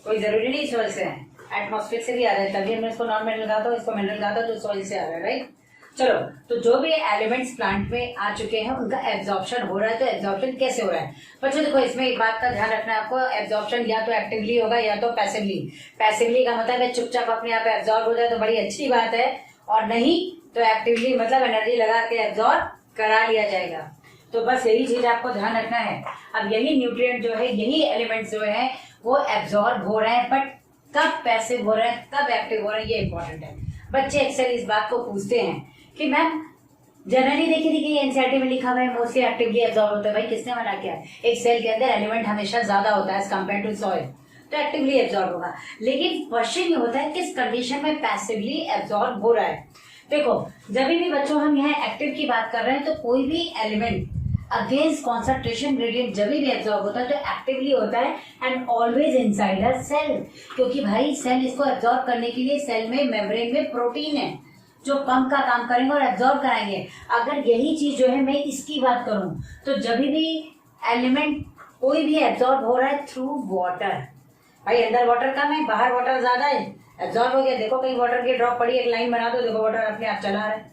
कोई जरूरी नहीं सोइल से है, एटमॉस्फेयर से भी आ रहे हैं, तभी हमने इसको नॉन मिनरल कहा था, इसको मिनरल कहा था, तो सोइल से आ रहा है। राइट, चलो, तो जो भी एलिमेंट्स प्लांट में आ चुके हैं उनका एब्जॉर्प्शन हो रहा है। तो एब्जॉर्प्शन कैसे हो रहा है बच्चों? देखो, इसमें एक बात का ध्यान रखना है आपको, एब्जॉर्प्शन या तो एक्टिवली होगा या तो पैसिवली। पैसिवली का मतलब है चुपचाप अपने आप एब्जॉर्ब हो जाए तो बड़ी अच्छी बात है, और नहीं तो एक्टिवली मतलब एनर्जी लगा के एब्जॉर्ब करा लिया जाएगा। तो बस यही चीज आपको ध्यान रखना है। अब यही न्यूट्रिएंट जो है, यही एलिमेंट्स जो है वो एब्जॉर्ब हो रहे हैं, बट कब पैसिव हो रहे हैं, कब एक्टिव हो रहे हैं, ये इंपॉर्टेंट है। बच्चे अक्सर इस बात को पूछते हैं कि मैम जनरली देखिए एनसीईआरटी में लिखा हुआ है मोस्टली एक्टिवली एब्जॉर्ब होता है। भाई किसने मना किया है? एक सेल के अंदर एलिमेंट हमेशा ज्यादा होता है एज कम्पेयर टू सॉइल, तो एक्टिवली एब्जॉर्ब होगा। लेकिन क्वेश्चन ये होता है किस कंडीशन में पैसिवली एब्जॉर्ब हो रहा है। देखो, जब भी बच्चों हम यहाँ एक्टिव की बात कर रहे हैं तो कोई भी एलिमेंट अगेंस्ट कॉन्सेंट्रेशन ग्रेडियंट जब भी एब्जॉर्ब होता है तो एक्टिवली होता है, and always inside a cell. क्योंकि भाई सेल इसको एब्जॉर्ब करने के लिए, सेल में मेम्ब्रेन में प्रोटीन है जो पंप का काम करेंगे और एब्जॉर्ब कराएंगे। अगर यही चीज जो है मैं इसकी बात करूं तो जब भी एलिमेंट कोई भी एब्जॉर्ब हो रहा है थ्रू वाटर, भाई अंदर वाटर कम है, बाहर वाटर ज्यादा है, एब्जॉर्ब हो गया। देखो कहीं वाटर की ड्रॉप पड़ी, एक लाइन बना दो, देखो वाटर अपने आप चला रहा है,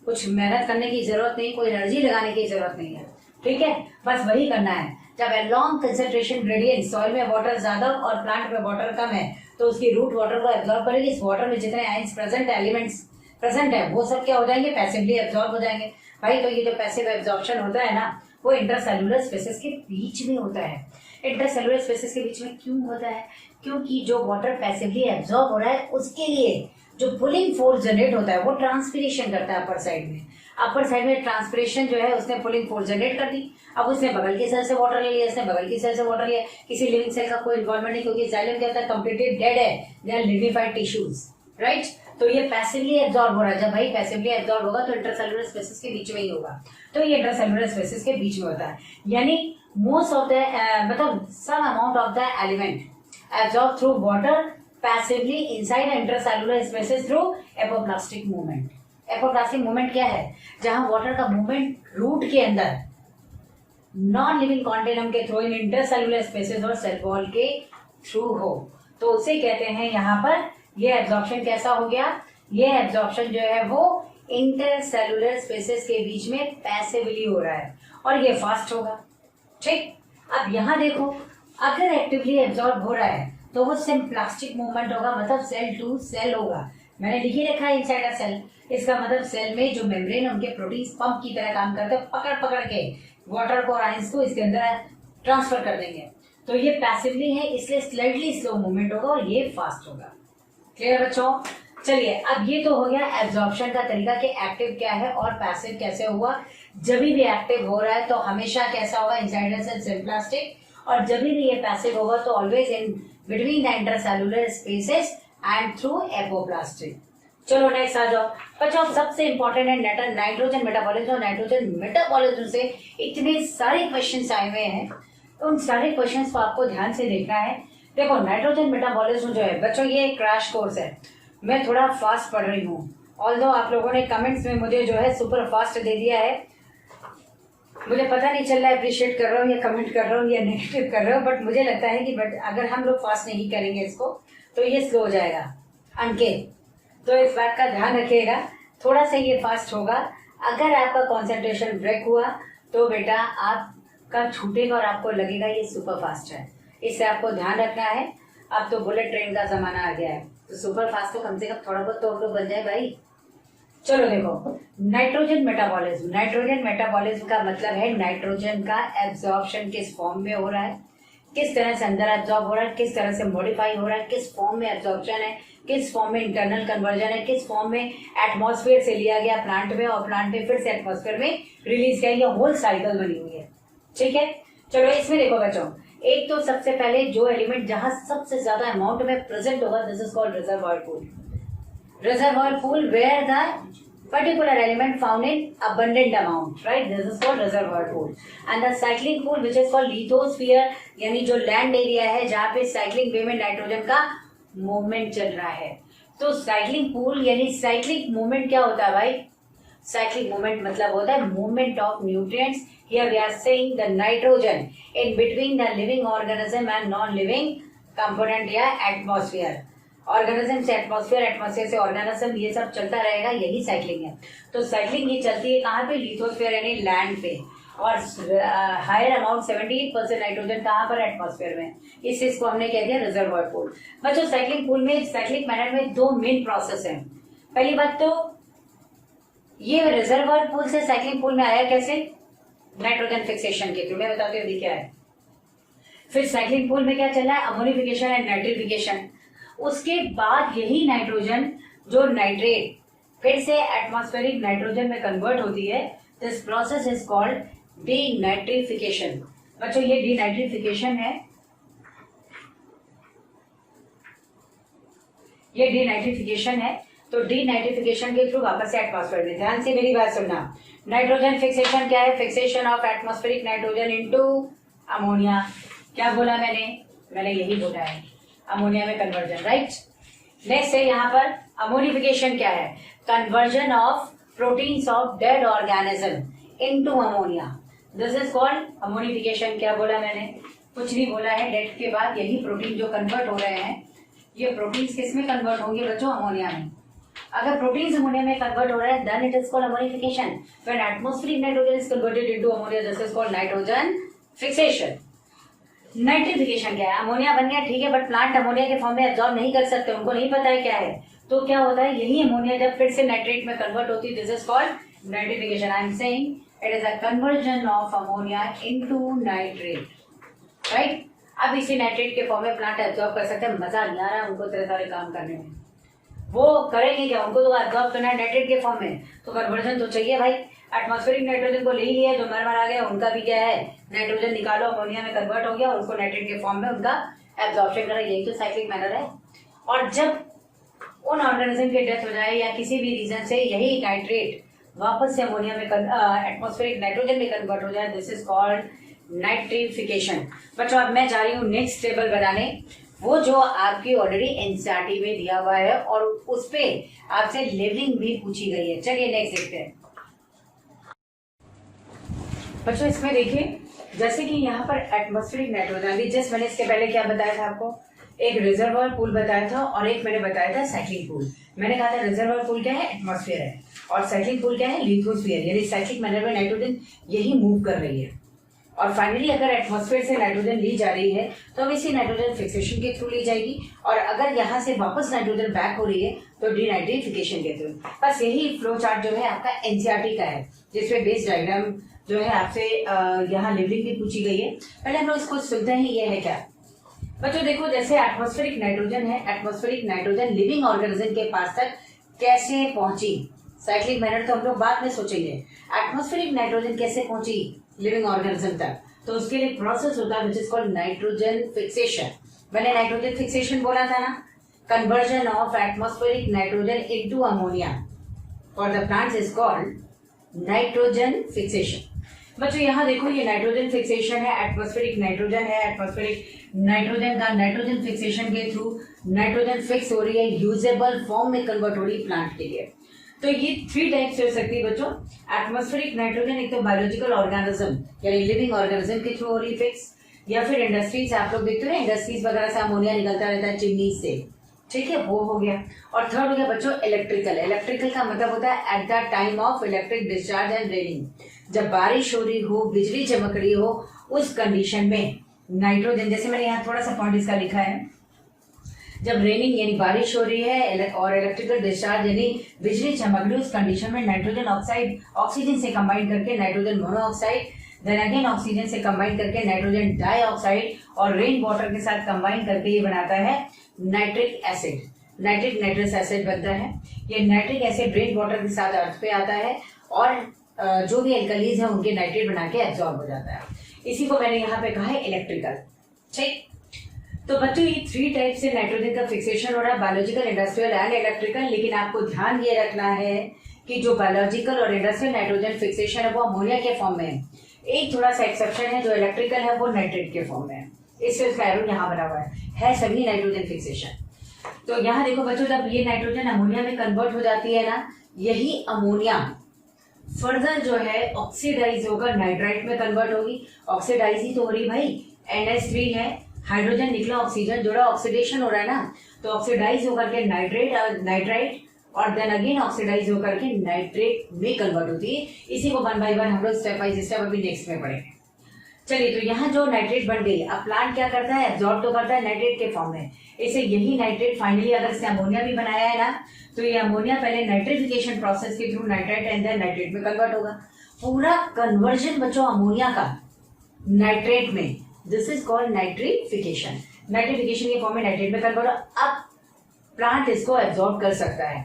कुछ मेहनत करने की जरूरत नहीं, कोई एनर्जी लगाने की जरूरत नहीं है। ठीक है, बस वही करना है। जब लॉन्ग कंसेंट्रेशन ग्रेडियंट, सॉइल में वाटर ज्यादा और प्लांट में वाटर कम है, तो उसकी रूट वाटर को एब्जॉर्ब करेगी। इस वाटर में जितने आयंस प्रेजेंट, एलिमेंट्स प्रेजेंट है, वो सब क्या हो जाएंगे? पैसिवली एब्जॉर्ब हो जाएंगे। भाई तो ये जो पैसिव एब्जॉर्प्शन होता है ना, वो इंटरसेल्युलर स्पेसेस के बीच में होता है। इंटरसेलुलर स्पेसेस के बीच में क्यों होता है? क्योंकि जो वाटर पैसिवली एब्जॉर्ब हो रहा है उसके लिए जो पुलिंग फोर्स जनरेट होता है वो ट्रांसपिरेशन करता है अपर साइड में। अपर साइड में ट्रांसपिरेशन जो है उसने पुलिंग फोर्स जनरेट कर दी। अब उसने बगल की सेल से वाटर ले लिया, इसने बगल की सेल से वाटर लिया। किसी लिविंग सेल का कोई इन्वॉल्वमेंट नहीं, क्योंकि जाइलम क्या होता है, कंप्लीटली डेड है, they are lignified tissues, right. तो ये पैसिवली एब्जॉर्ब हो रहा है। जब भाई पैसिवली एब्जॉर्ब होगा तो इंटरसेलुलर स्पेसेस के बीच में ही होगा। तो ये इंटरसेलुलर स्पेसेस के बीच में होता है, यानी मोस्ट ऑफ द मतलब some amount of the element absorb through water passively inside intercellular spaces through apoplastic movement. Apoplastic movement क्या है? जहां वाटर का मूवमेंट रूट के अंदर नॉन लिविंग कॉन्टेनम के थ्रू इन इंटरसेलुलर स्पेसेस और सेल वॉल के थ्रू हो, तो उसे कहते हैं यहाँ पर ये एब्जॉर्प्शन कैसा हो गया? ये एब्जॉर्प्शन जो है वो इंटरसेलुलर स्पेसेस के बीच में पैसिवली हो रहा है और ये फास्ट होगा, ठीक। अब यहाँ देखो, अगर एक्टिवली एब्जॉर्ब हो रहा है तो वो सिम्प्लास्टिक मूवमेंट होगा, मतलब सेल टू सेल होगा। मैंने लिख ही रखा है इनसाइड अ सेल। इसका मतलब सेल में जो मेम्ब्रेन है उनके प्रोटीन्स पंप की तरह काम करते हैं, पकड़ पकड़ के वाटर को और आयंस को इसके अंदर ट्रांसफर कर देंगे। तो ये पैसिवली है, इसलिए स्लाइटली स्लो मूवमेंट होगा और ये फास्ट होगा। क्लियर बच्चों? चलिए, अब ये तो हो गया एब्जॉर्प्शन का तरीका कि एक्टिव क्या है और पैसिव कैसे हुआ। जब भी एक्टिव हो रहा है तो हमेशा कैसा होगा? इनसाइड द सेल सिम्प्लास्टिक, और जब भी ये पैसिव होगा तो always in between the intercellular spaces and through apoplastic. चलो नेक्स्ट आ जाओ बच्चों। सबसे इंपॉर्टेंट है नाइट्रोजन मेटाबॉलिज्म। और नाइट्रोजन मेटाबॉलिज्म से इतने सारे क्वेश्चंस आए हुए हैं, तो उन सारे क्वेश्चंस को आपको ध्यान से देखना है। देखो, नाइट्रोजन मेटाबॉलिज्म जो है बच्चों, ये क्रैश कोर्स है। मैं थोड़ा फास्ट पढ़ रही हूँ, ऑल्दो आप लोगों ने कमेंट्स में मुझे जो है सुपर फास्ट दे दिया है। मुझे पता नहीं चल रहा है अप्रिशिएट कर रहा हूँ या कमेंट कर रहा हूँ या नेगेटिव कर रहा हूँ, बट मुझे लगता है कि अगर हम लोग फास्ट नहीं करेंगे इसको तो ये स्लो हो जाएगा। अंकित, तो इस बात का ध्यान रखिएगा, थोड़ा सा ये फास्ट होगा। अगर आपका कंसंट्रेशन ब्रेक हुआ तो बेटा आपका छूटेगा और आपको लगेगा ये सुपर फास्ट है। इससे आपको ध्यान रखना है। अब तो बुलेट ट्रेन का जमाना आ गया है, तो सुपर फास्ट तो कम से कम थोड़ा बहुत तो हम लोग बन जाए भाई। चलो देखो, नाइट्रोजन मेटाबॉलिज्म। नाइट्रोजन मेटाबॉलिज्म का मतलब है नाइट्रोजन का एब्जॉर्प्शन किस फॉर्म में हो रहा है, किस तरह से अंदर एब्जॉर्ब हो रहा है, किस तरह से मॉडिफाई हो रहा है, किस फॉर्म में एब्जॉर्प्शन है, किस फॉर्म में इंटरनल कन्वर्जन है, किस फॉर्म में एटमॉस्फेयर से लिया गया प्लांट में और प्लांट में फिर से एटमॉस्फेयर में रिलीज किया। ये होल साइकिल बनी हुई है, ठीक है। चलो इसमें देखो बच्चों, एक तो सबसे पहले जो एलिमेंट जहां सबसे ज्यादा अमाउंट में प्रेजेंट होगा, this is called reservoir pool. Reservoir pool where the particular element found in abundant amount, right? This is called reservoir pool. And the cycling pool which is called lithosphere, यानी जो land area है जहाँ पे cycling वे में nitrogen का movement चल रहा है। तो साइक्लिंग पूल यानी साइक्लिक मूवमेंट क्या होता है भाई? साइक्लिक मूवमेंट मतलब होता है movement of nutrients. Here we are saying the nitrogen in between the living organism and non living component या एटमॉस्फेयर। ऑर्गेनिज्म से एटमॉस्फेयर, एटमॉस्फेयर से ऑर्गेनिज्म, ये सब चलता रहेगा, यही साइक्लिंग है। तो साइक्लिंग ये चलती है कहाँ पे? लिथोस्फेयर यानी लैंड पे। और हायर अमाउंट 78% नाइट्रोजन कहाँ पर? एटमॉस्फेयर में। इसको हमने कह दिया रिजर्वॉयर पूल। बच्चों, साइक्लिंग पूल में, साइक्लिक मैनर में दो मेन प्रोसेस है। पहली बात तो ये रिजर्वॉयर पूल से साइक्लिंग पूल में आया कैसे? नाइट्रोजन फिक्सेशन के थ्रू। मैं बताती हूँ अभी क्या है। फिर साइक्लिंग पूल में क्या चल रहा है? Ammonification and nitrification. उसके बाद यही नाइट्रोजन जो नाइट्रेट फिर से एटमॉस्फेरिक नाइट्रोजन में कन्वर्ट होती है, this process is called denitrification. बच्चों, ये डीनाइट्रिफिकेशन है, ये डीनाइट्रिफिकेशन है। तो डीनाइट्रिफिकेशन के थ्रू वापस से एटमॉस्फेयर में। ध्यान से मेरी बात सुनना। नाइट्रोजन फिक्सेशन क्या है? Fixation of atmospheric nitrogen into ammonia. क्या बोला मैंने यही बोला है, अमोनिया में कन्वर्जन, राइट। नेक्स्ट है यहाँ पर अमोनिफिकेशन क्या है? Conversion of proteins of dead organism into ammonia, this is called ammonification. क्या बोला मैंने? कुछ नहीं बोला है। डेड के बाद यही प्रोटीन जो कन्वर्ट हो रहे हैं, ये प्रोटीन्स किस में कन्वर्ट होंगे बच्चों? अमोनिया में। अगर प्रोटीन्स अमोनिया में कन्वर्ट हो रहा है, then it is called ammonification. When atmospheric nitrogen is converted into ammonia, this is called nitrogen fixation. Nitrification क्या है? अमोनिया बन गया, ठीक है, बट प्लांट अमोनिया के फॉर्म में एब्जॉर्ब नहीं कर सकते, उनको नहीं पता है क्या है। तो क्या होता है? यही अमोनिया जब फिर से नाइट्रेट में कन्वर्ट होती है, this is called nitrification. I am saying it is a conversion of ammonia into nitrate, right. अब इसी नाइट्रेट के फॉर्म में प्लांट एब्जॉर्ब कर सकते हैं। मजा नहीं आ रहा है उनको इतने सारे काम करने में, वो करेंगे क्या? उनको तो एब्जॉर्ब करना है नाइट्रेट के फॉर्म में, तो कन्वर्जन तो चाहिए भाई। एटमॉस्फेरिक नाइट्रोजन को ले लिया, जो मर आ गया उनका भी क्या है, नाइट्रोजन निकालो, अमोनिया में कन्वर्ट हो गया और उसको नाइट्रेट के फॉर्म में उनका एब्जॉर्प्शन करा। यही तो साइक्लिक मैनर है। और जब उन ऑर्गेनिज्म की डेथ हो जाए या किसी भी रीजन से यही नाइट्रेट वापस से अमोनिया में एटमॉस्फेरिक नाइट्रोजन में कन्वर्ट हो जाए, दिस इज कॉल्ड नाइट्रिफिकेशन। बच्चों अब मैं जा रही हूँ नेक्स्ट टेबल बनाने, वो जो आपकी ऑलरेडी एनसीईआरटी में दिया हुआ है और उस पे आपसे लेवलिंग भी पूछी गई है। चलिए नेक्स्ट देखते हैं। बच्चों इसमें देखिए, जैसे कि यहाँ पर एटमॉस्फेरिक नाइट्रोजन, अभी जस्ट मैंने इसके पहले क्या बताया था आपको, एक रिजर्वायर पूल बताया था और एक मैंने बताया था साइक्लिक पूल। मैंने कहा था रिजर्वायर पूल क्या है, एटमॉस्फेयर है, और साइक्लिक पूल क्या है, लिथोस्फीयर, यानी साइक्लिक मैनर में नाइट्रोजन यही मूव कर रही है। और फाइनली अगर एटमॉस्फेयर से नाइट्रोजन ली जा रही है तो अब इसी नाइट्रोजन फिक्सेशन के थ्रू ली जाएगी, और अगर यहाँ से वापस नाइट्रोजन बैक हो रही है तो डीनाइट्रिफिकेशन के थ्रू। बस यही फ्लो चार्ट जो है आपका एनसीईआरटी का है, जिसमें बेस डायग्राम जो है आपसे यहाँ लेवलिंग भी पूछी गई है। पहले हम लोग इसको सुनते हैं, ये है क्या बच्चों। देखो जैसे एटमॉस्फेरिक नाइट्रोजन है, एटमॉस्फेरिक नाइट्रोजन लिविंग ऑर्गेनिज्म के पास तक कैसे पहुंची, साइक्लिक मैनर तो हम लोग बाद में सोचेंगे। एटमॉस्फेरिक नाइट्रोजन कैसे पहुंची लिविंग ऑर्गेनिज्म तक, तो उसके लिए प्रोसेस होता है which is called nitrogen fixation. मैंने नाइट्रोजन फिक्सेशन बोला था ना, conversion of atmospheric nitrogen into ammonia for the plants is called nitrogen fixation. बच्चों यहाँ देखो ये नाइट्रोजन फिक्सेशन है, एटमॉस्फेरिक नाइट्रोजन है, एटमॉस्फेरिक नाइट्रोजन का नाइट्रोजन फिक्सेशन के थ्रू नाइट्रोजन फिक्स हो रही है, यूजेबल फॉर्म में कन्वर्ट हो रही है प्लांट के लिए। तो ये 3 टाइप्स हो सकती है बच्चों। एटमॉस्फेरिक नाइट्रोजन एक तो बायोलॉजिकल ऑर्गेनिज्म यानी लिविंग ऑर्गेनिज्म के थ्रू हो रही फिक्स, या फिर इंडस्ट्रीज, आप लोग देखते हो ना इंडस्ट्रीज वगैरह से अमोनिया निकलता रहता है चिमनीज से, ठीक है, वो हो गया। और थर्ड हो गया बच्चों इलेक्ट्रिकल। इलेक्ट्रिकल का मतलब होता है at the time of electric discharge and raining, जब बारिश हो रही हो, बिजली चमक रही हो, उस कंडीशन में नाइट्रोजन, जैसे मैंने यहाँ थोड़ा सा पॉइंट इसका लिखा है, जब रेनिंग यानी बारिश हो रही है और इलेक्ट्रिकल डिस्चार्ज यानी बिजली चमक रही है, उस कंडीशन में नाइट्रोजन ऑक्साइड ऑक्सीजन से कंबाइन करके nitrogen monoxide, then again oxygen से कंबाइन करके नाइट्रोजन डाइऑक्साइड, और रेन वाटर के साथ कंबाइन करके ये बनाता है nitric acid, nitric nitrous acid बनता है। ये नाइट्रिक एसिड रेन वाटर के साथ अर्थ पे आता है और जो भी एल्कलीज है उनके नाइट्रेट बना के एब्जॉर्ब हो जाता है। इसी को मैंने यहाँ पे कहा है इलेक्ट्रिकल। ठीक, तो बच्चों ये 3 टाइप से नाइट्रोजन का फिक्सेशन हो रहा है, बायोलॉजिकल, इंडस्ट्रियल एंड इलेक्ट्रिकल। लेकिन आपको ध्यान ये रखना है कि जो बायोलॉजिकल और इंडस्ट्रियल नाइट्रोजन फिक्सेशन है वो अमोनिया के फॉर्म में है। एक थोड़ा सा एक्सेप्शन है, जो इलेक्ट्रिकल है वो नाइट्रेट के फॉर्म में है, इससे उसका एरो यहाँ बना हुआ है सभी नाइट्रोजन फिक्सेशन। तो यहाँ देखो बच्चों, जब ये नाइट्रोजन अमोनिया में कन्वर्ट हो जाती है ना, यही अमोनिया फर्दर जो है ऑक्सीडाइज होकर नाइट्राइट में कन्वर्ट होगी। ऑक्सीडाइज ही तो हो रही भाई, NH3 है, हाइड्रोजन निकला, ऑक्सीजन जुड़ा, ऑक्सीडेशन हो रहा है ना, तो ऑक्सीडाइज होकर के नाइट्राइट और देन अगेन ऑक्सीडाइज होकर के नाइट्रेट में कन्वर्ट होती है। इसी को 1 बाय 1 हम लोग स्टेप बाय स्टेप अभी नेक्स्ट में पढ़ेंगे। चलिए, तो यहाँ जो नाइट्रेट बन गई, अब प्लांट क्या करता है, एब्जॉर्ब तो करता है नाइट्रेट के फॉर्म में। इसे यही नाइट्रेट फाइनली अगर इसने अमोनिया भी बनाया है ना, तो ये अमोनिया पहले नाइट्रिफिकेशन प्रोसेस के through nitrate and then nitrate में कन्वर्ट होगा। पूरा कन्वर्जन बच्चों अमोनिया का नाइट्रेट में, this is called nitrification. Nitrification के फॉर्म में नाइट्रेट में कन्वर्ट। अब प्लांट इसको एब्जॉर्ब कर सकता है,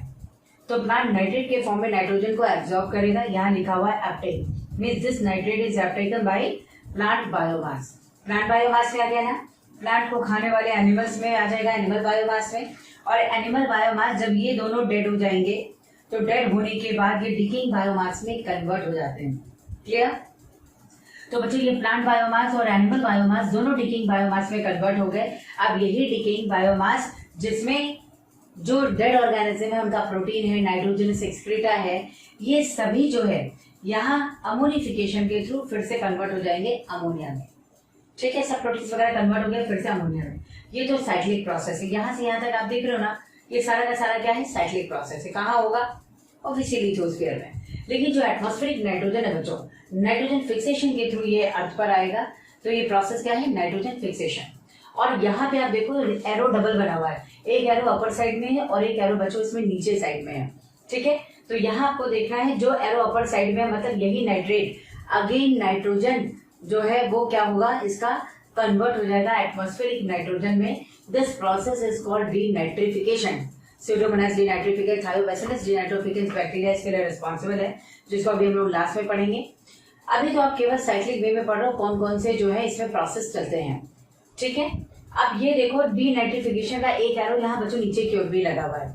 तो प्लांट नाइट्रेट के फॉर्म में नाइट्रोजन को एब्जॉर्ब करेगा। यहाँ लिखा हुआ है uptake, means this nitrate is uptaken by plant biomass. Plant biomass में आ गया ना, प्लांट को खाने वाले एनिमल्स में आ जाएगा, एनिमल बायोमास में। और एनिमल बायोमास जब ये दोनों डेड हो जाएंगे, तो डेड होने के बाद ये डिकेइंग बायोमास में कन्वर्ट हो जाते हैं। क्लियर? तो बच्चों ये प्लांट बायोमास और एनिमल बायोमास दोनों डिकेइंग बायोमास में कन्वर्ट हो गए। अब यही डिकेइंग बायोमास जिसमें जो डेड ऑर्गेनिज्म है उनका प्रोटीन है, नाइट्रोजनस एक्सक्रीटा है, ये सभी जो है यहाँ अमोनिफिकेशन के थ्रू फिर से कन्वर्ट हो जाएंगे अमोनिया में। ठीक है, सब प्रोटीन्स वगैरह कन्वर्ट हो गए फिर से अमोनिया में। ये तो साइक्लिक प्रोसेस है। यहाँ से यहाँ तक आप देख रहे हो ना, ये सारा का सारा क्या है, साइक्लिक प्रोसेस है। कहाँ होगा? ऑब्वियसली लिथोस्फीयर में। लेकिन जो एटमॉस्फेरिक नाइट्रोजन है बच्चों, नाइट्रोजन फिक्सेशन के थ्रू ये अर्थ पर आएगा। तो ये प्रोसेस क्या है, नाइट्रोजन फिक्सेशन। और यहाँ पे आप देखो एरो डबल बना हुआ है, एक एरो अपर साइड में है और एक एरो बच्चों इसमें नीचे साइड में है। ठीक है, तो यहाँ आपको देखना है जो एरो अपर साइड में है, मतलब यही नाइट्रेट, अगेन नाइट्रोजन जो है वो क्या होगा, इसका कन्वर्ट हो जाएगा एटमॉस्फेरिक नाइट्रोजन में। This process is called denitrification. Pseudomonas denitrificans, thiobacillus denitrificans bacteria इसके लिए रिस्पॉन्सिबल है, जिसको अभी हम लोग लास्ट में पढ़ेंगे। अभी तो आप केवल साइक्लिक वे में पढ़ रहे हो कौन कौन से जो है इसमें प्रोसेस चलते हैं, ठीक है। अब ये देखो डीनाइट्रिफिकेशन का एक एरो यहाँ बच्चों नीचे की ओर भी लगा हुआ है।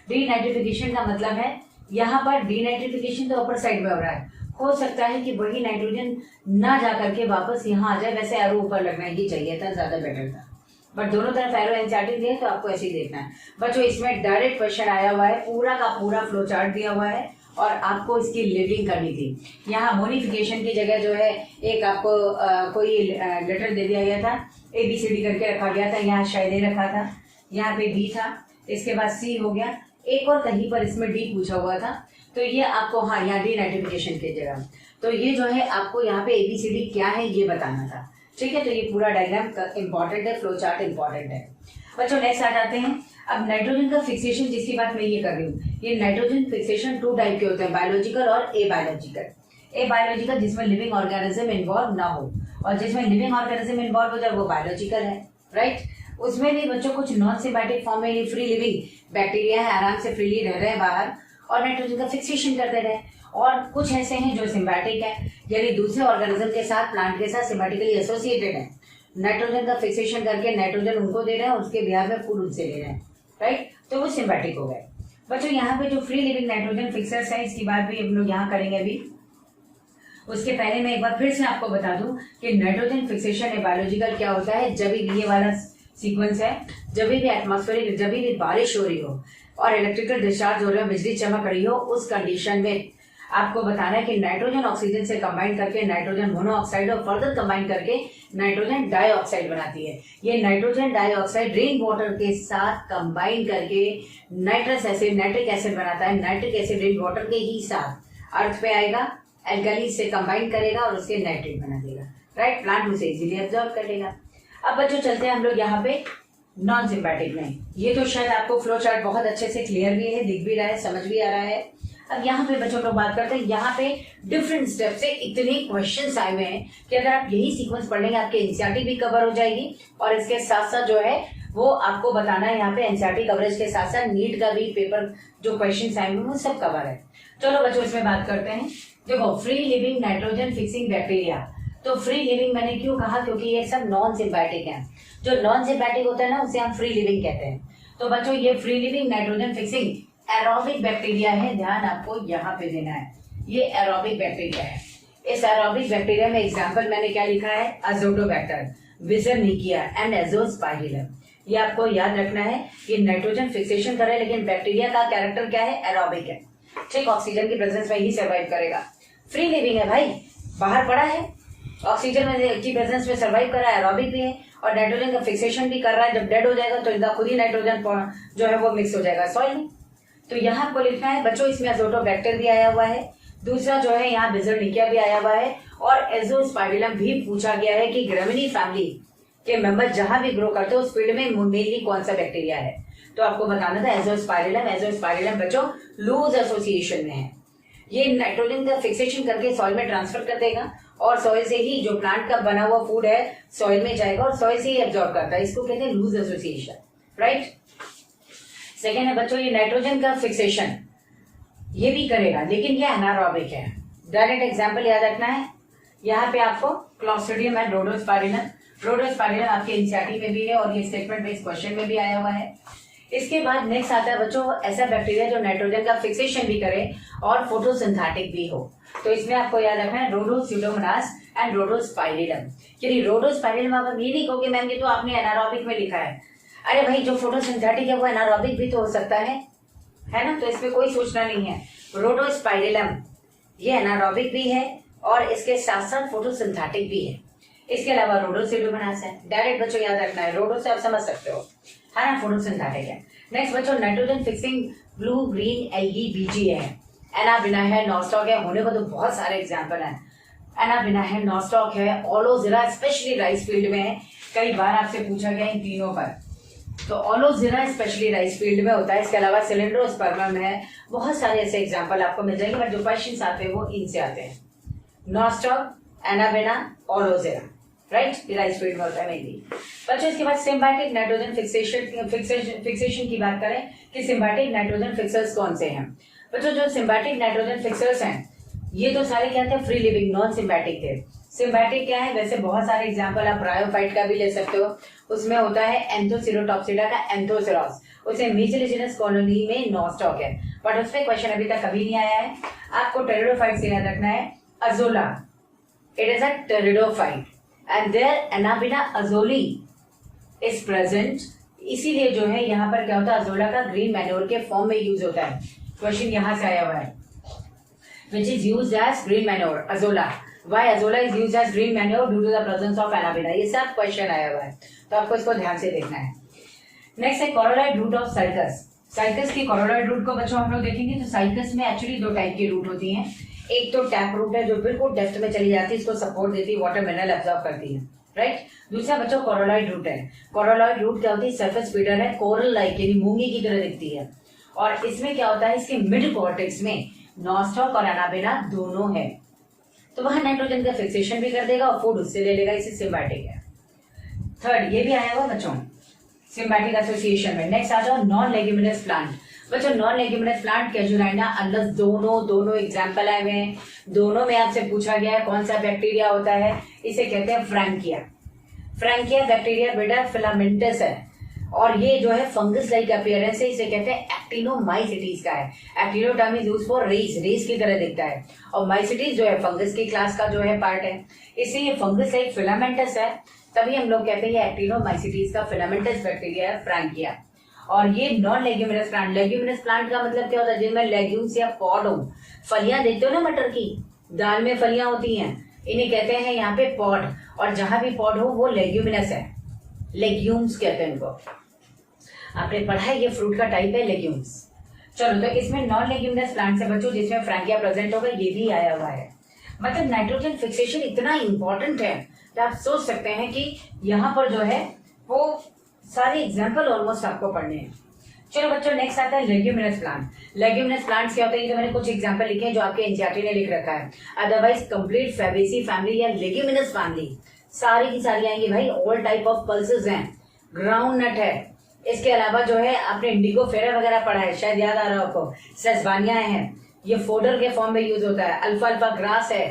डीनाइट्रिफिकेशन का मतलब है यहाँ पर डीनाइट्रिफिकेशन तो अपर साइड में हो रहा है, हो सकता है कि वही नाइट्रोजन ना जा करके वापस यहाँ आ जाए, वैसे एरो ऊपर लगना ही चाहिए था, ज्यादा बेटर था, बट दोनों तरफ एरो एनसीईआरटी दिए तो आपको ऐसे ही देखना है। बच्चों इसमें डायरेक्ट क्वेश्चन आया हुआ है, पूरा का पूरा फ्लो चार्ट दिया हुआ है और आपको इसकी लिविंग करनी थी। यहाँ मोनिफिकेशन की जगह जो है एक आपको कोई लेटर दे दिया गया था, ABCD करके रखा गया था, यहाँ शायद ए रखा था, यहाँ पे B था, इसके बाद C हो गया, एक और कहीं पर इसमें D पूछा हुआ था, तो ये आपको हाँ यहाँ डीनाइट्रिफिकेशन की जगह, तो ये जो है आपको यहाँ पे ABCD क्या है ये बताना था, ठीक है। तो ये पूरा डायग्राम इंपॉर्टेंट है, फ्लो चार्ट इंपॉर्टेंट है। बच्चों नेक्स्ट आ जाते हैं। अब नाइट्रोजन का फिक्सेशन जिसकी बात मैं ये कर रही हूँ, ये नाइट्रोजन फिक्सेशन 2 टाइप के होते हैं, बायोलॉजिकल और ए बायोलॉजिकल। ए बायोलॉजिकल जिसमें लिविंग ऑर्गेनिज्म इन्वॉल्व ना हो, और जिसमें लिविंग ऑर्गेनिज्म इन्वॉल्व हो जाए वो बायोलॉजिकल है, राइट। उसमें भी बच्चों कुछ नॉन सिम्बायोटिक फॉर्म में फ्री लिविंग बैक्टीरिया है, आराम से फ्रीली रह रहे हैं बाहर और नाइट्रोजन का फिक्सेशन करते रहे, और कुछ ऐसे हैं जो सिम्बायोटिक है, यानी दूसरे ऑर्गेनिज्म के साथ, प्लांट के साथ सिम्बायोटिकली एसोसिएटेड है, नाइट्रोजन का फिक्सेशन करके नाइट्रोजन उनको दे रहे हैं, उसके बिहार में फूड उनसे ले रहे हैं, राइट, तो वो सिम्बायोटिक हो गए। बच्चों यहाँ पे जो फ्री लिविंग नाइट्रोजन फिक्सर्स है इसकी बात भी हम लोग यहाँ करेंगे अभी। उसके पहले मैं एक बार फिर से आपको बता दूं कि नाइट्रोजन फिक्सेशन है बायोलॉजिकल क्या होता है। जब भी ये वाला सीक्वेंस है, जब भी एटमॉस्फेरिक, जब भी बारिश हो रही हो और इलेक्ट्रिकल डिस्चार्ज हो रहा है, बिजली चमक रही हो, उस कंडीशन में आपको बताना है कि नाइट्रोजन ऑक्सीजन से कंबाइन करके नाइट्रोजन मोनोऑक्साइड और फर्दर कंबाइन करके नाइट्रोजन डाइऑक्साइड बनाती है। ये नाइट्रोजन डाइऑक्साइड रेन वाटर के साथ कंबाइन करके नाइट्रस एसिड, नाइट्रिक एसिड बनाता है। नाइट्रिक एसिड रेन वाटर के ही साथ अर्थ पे आएगा, एल्कली से कंबाइन करेगा और उसके नाइट्रेट बना देगा, राइट। प्लांट उसे इजीली एब्जॉर्ब कर लेगा। अब बच्चों चलते हैं हम लोग यहाँ पे नॉन सिम्बायोटिक में। ये तो शायद आपको फ्लो चार्ट बहुत अच्छे से क्लियर भी है, दिख भी रहा है, समझ भी आ रहा है। अब यहाँ पे बच्चों लोग बात करते हैं, यहाँ पे डिफरेंट स्टेप से इतने क्वेश्चंस आए हुए हैं कि अगर आप यही सीक्वेंस पढ़ लेंगे आपके एनसीईआरटी भी कवर हो जाएगी, और इसके साथ साथ जो है वो आपको बताना है यहाँ पे एनसीईआरटी कवरेज के साथ साथ नीट का भी पेपर जो क्वेश्चन आए हुए वो सब कवर है। चलो बच्चों इसमें बात करते हैं। देखो free living nitrogen fixing bacteria, तो फ्री लिविंग मैंने क्यों कहा, क्योंकि ये सब नॉन सिम्बायोटिक है। जो नॉन सिम्बायोटिक होता है ना उसे हम फ्री लिविंग कहते हैं। तो बच्चों ये free living nitrogen fixing aerobic bacteria है, ध्यान आपको यहाँ पे देना है, ये एरोबिक बैक्टीरिया है। इस एरोबिक बैक्टीरिया में एग्जाम्पल मैंने क्या लिखा है, अजोटोबैक्टर, विजरनिकिया एंड एजोस्पाइरिलम। ये आपको याद रखना है, ये नाइट्रोजन फिक्सेशन करे, लेकिन बैक्टीरिया का कैरेक्टर क्या है, एरोबिक है, ठीक, ऑक्सीजन की प्रेजेंस में ही सर्वाइव करेगा। फ्री लिविंग है भाई, बाहर पड़ा है, ऑक्सीजन में की प्रेजेंस में सर्वाइव कर रहा है, एरोबिक भी है और नाइट्रोजन का फिक्सेशन भी कर रहा है। जब डेड हो जाएगा तो इनका खुद ही नाइट्रोजन जो है वो मिक्स हो जाएगा सॉइल में। तो यहाँ आपको लिखना है बच्चों, इसमें अजोटोबैक्टर भी आया हुआ है, दूसरा जो है यहाँ विजरनिकिया भी आया हुआ है, और एजोस्पाइरिलम भी पूछा गया है कि ग्रेमिनी फैमिली के मेंबर जहां भी ग्रो करते हैं उस फील्ड में मेनली कौन सा बैक्टीरिया है, तो आपको बताना था एजोस्पाइरिलम। एजोस्पाइरिलम बच्चों लूज एसोसिएशन में है, ये नाइट्रोजन का फिक्सेशन करके सॉइल में ट्रांसफर कर देगा और सॉइल से ही जो प्लांट का बना हुआ फूड है सॉइल में जाएगा और सॉइल से ही एब्जॉर्ब करता है, इसको कहते हैं लूज एसोसिएशन, राइट। सेकेंड है बच्चों ये नाइट्रोजन का फिक्सेशन ये भी करेगा, लेकिन ये एनारोबिक है। डायरेक्ट एग्जाम्पल याद रखना है, यहाँ पे आपको क्लॉस्ट्रिडियम एंड रोडोस्पाइरिलम, रोडोस्पाइरिलम आपके एनसीईआरटी में भी है और ये स्टेटमेंट बेस्ड क्वेश्चन में भी आया हुआ है। इसके बाद नेक्स्ट आता है बच्चों ऐसा बैक्टीरिया जो नाइट्रोजन का फिक्सेशन भी करे और फोटोसिंथेटिक भी हो, तो इसमें आपको याद रखना है रोडोस्यूडोमोनास एंड रोडोस्पाइरिलम। यदि रोडोस्पाइरिलम आप ये नहीं कहोगे मैम ये तो आपने एनारोबिक में लिखा है, अरे भाई जो फोटोसिंथेटिक है वो एनारोबिक भी तो हो सकता है ना, तो इसमें कोई सोचना नहीं है। रोडोस्पाइरिलम ये एनारोबिक भी है और इसके साथ साथ फोटोसिंथेटिक भी है। इसके अलावा रोडोस्यूडोमोनास है, डायरेक्ट बच्चों याद रखना है, रोडो से आप समझ सकते हो, है ना, फोटोसिंथेटिक है। नेक्स्ट बच्चों nitrogen fixing blue green algae BG है, एनाबिना है, नॉस्टॉक है, होने को तो बहुत सारे एग्जाम्पल हैं। एनाबिना है, नॉस्टॉक है, ओलोजिरा स्पेशली राइस फील्ड में है, कई बार आपसे पूछा गया इन तीनों पर, तो ओलोजिरा स्पेशली राइस फील्ड में होता है। इसके अलावा सिलेंड्रोस्पर्मम है, बहुत सारे ऐसे एग्जाम्पल आपको मिल जाएंगे, बट जो क्वेश्चन आते हैं वो इनसे आते हैं, नॉस्टॉक, एनाबिना, ओलोजिरा, राइट, ये राइस फील्ड में होता है मेनली। बच्चों इसके बाद सिम्बायोटिक नाइट्रोजन फिक्सेशन की बात करें कि सिम्बायोटिक नाइट्रोजन फिक्सर्स कौन से हैं। बच्चों जो सिम्बायोटिक नाइट्रोजन फिक्सर्स हैं ये तो सारे क्या थे, फ्री लिविंग, नॉन सिम्बायोटिक थे। सिम्बायोटिक क्या है, वैसे बहुत सारे एग्जांपल आप ब्रायोफाइट का भी ले सकते हो, उसमें होता है एंथोसिरोटॉक्सिडा का एंथोसिरोस, उसे मीजलिजिनस कॉलोनी में नॉस्टॉक है, बट उसमें क्वेश्चन अभी तक कभी नहीं आया है। आपको टेरिडोफाइट से याद रखना है azolla, it is a pteridophyte and there anabaena azollae is present, इसीलिए जो है यहाँ पर क्या होता है, अजोला का ग्रीन मैन्योर के फॉर्म में यूज होता है। क्वेश्चन यहाँ से आया हुआ है, which is used as green manure, azolla. Why azolla is used as green manure due to the presence of anabina? ये सब क्वेश्चन आया हुआ है, तो आपको इसको ध्यान से देखना है। नेक्स्ट है कॉरोलॉइड रूट ऑफ साइकस। साइकस की कॉरोलॉइड रूट को बच्चों हम लोग देखेंगे तो साइकस में एक्चुअली दो टाइप की रूट होती हैं। एक तो टैप रूट है जो बिल्कुल डेप्थ में चली जाती है, इसको सपोर्ट देती है, वाटर मिनरल एब्जॉर्ब करती है, राइट। दूसरा बच्चों कॉरोलॉइड रूट है। कॉरोलॉइड रूट क्या होती है, सरफेस फीडर है, कोरल लाइक यानी मूंगी की तरह दिखती है, और इसमें क्या होता है, इसके मिड कॉर्टेक्स में नॉस्टॉक और एनाबिना दोनों है, तो वह नाइट्रोजन का फिक्सेशन भी कर देगा और फूड उससे ले लेगा, इसे सिम्बायोटिक है। थर्ड ये भी आया हुआ बच्चों सिम्बायोटिक एसोसिएशन में। नेक्स्ट आ जाओ नॉन लेग्यूमिनस प्लांट। बच्चों नॉन लेग्यूमिनस प्लांट कैजुराइना, अनलस, दोनों एग्जाम्पल आए हुए हैं, दोनों में आपसे पूछा गया है कौन सा बैक्टीरिया होता है, इसे कहते हैं फ्रैंकिया। फ्रैंकिया बैक्टीरिया बेटा फिलामेंटस है, और ये जो है फंगस लाइक अपीयरेंस है, इसे कहते हैं एक्टिनोमाइसिटीज का है। Actino term is used for rays की तरह दिखता है, और माइसिटीज जो है फंगस की क्लास का जो है पार्ट है, इसलिए फंगस लाइक फिलामेंटस है, तभी हम लोग कहते हैं एक्टिनोमाइसिटीज का फिलामेंटस बैक्टीरिया है फ्रैंकिया। और ये non leguminous plant, leguminous plant का मतलब क्या होता है, जिनमें लेग्यूम्स या पॉड हो, फलियां देखते हो ना मटर की, दाल में फलियां होती हैं, इन्हें कहते हैं यहाँ पे पॉड, और जहां भी पॉड हो वो लेग्यूमिनस है, लेग्यूम्स कहते हैं इनको। आपने पढ़ा है ये फ्रूट का टाइप है लेग्यूम्स। चलो तो इसमें नॉन लेग्यूमिनस प्लांट से बच्चों जिसमें फ्रैंकिया प्रेजेंट होगा, ये भी आया हुआ है। मतलब नाइट्रोजन फिक्सेशन इतना इंपॉर्टेंट है कि आप सोच सकते हैं कि यहाँ पर जो है वो सारे एग्जाम्पल ऑलमोस्ट आपको पढ़ने हैं। चलो बच्चों नेक्स्ट आता है लेग्यूमिनस प्लांट। लेग्यूमिनस प्लांट्स क्या होते हैं, तो मैंने कुछ एग्जांपल लिखे हैं जो आपके एनसीईआरटी ने लिख रखा है। अदरवाइज कंप्लीट फैबेसी फैमिली या लेग्यूमिनस फैमिली सारी की सारी आएंगी भाई। ऑल टाइप ऑफ पल्सेस हैं, ग्राउंड नट है, इसके अलावा जो है आपने इंडिगो फेरा वगैरह पढ़ा है, शायद याद आ रहा हो आपको, सेसबानिया है, ये फोडर के फॉर्म में यूज होता है। अल्फा अल्फा ग्रास है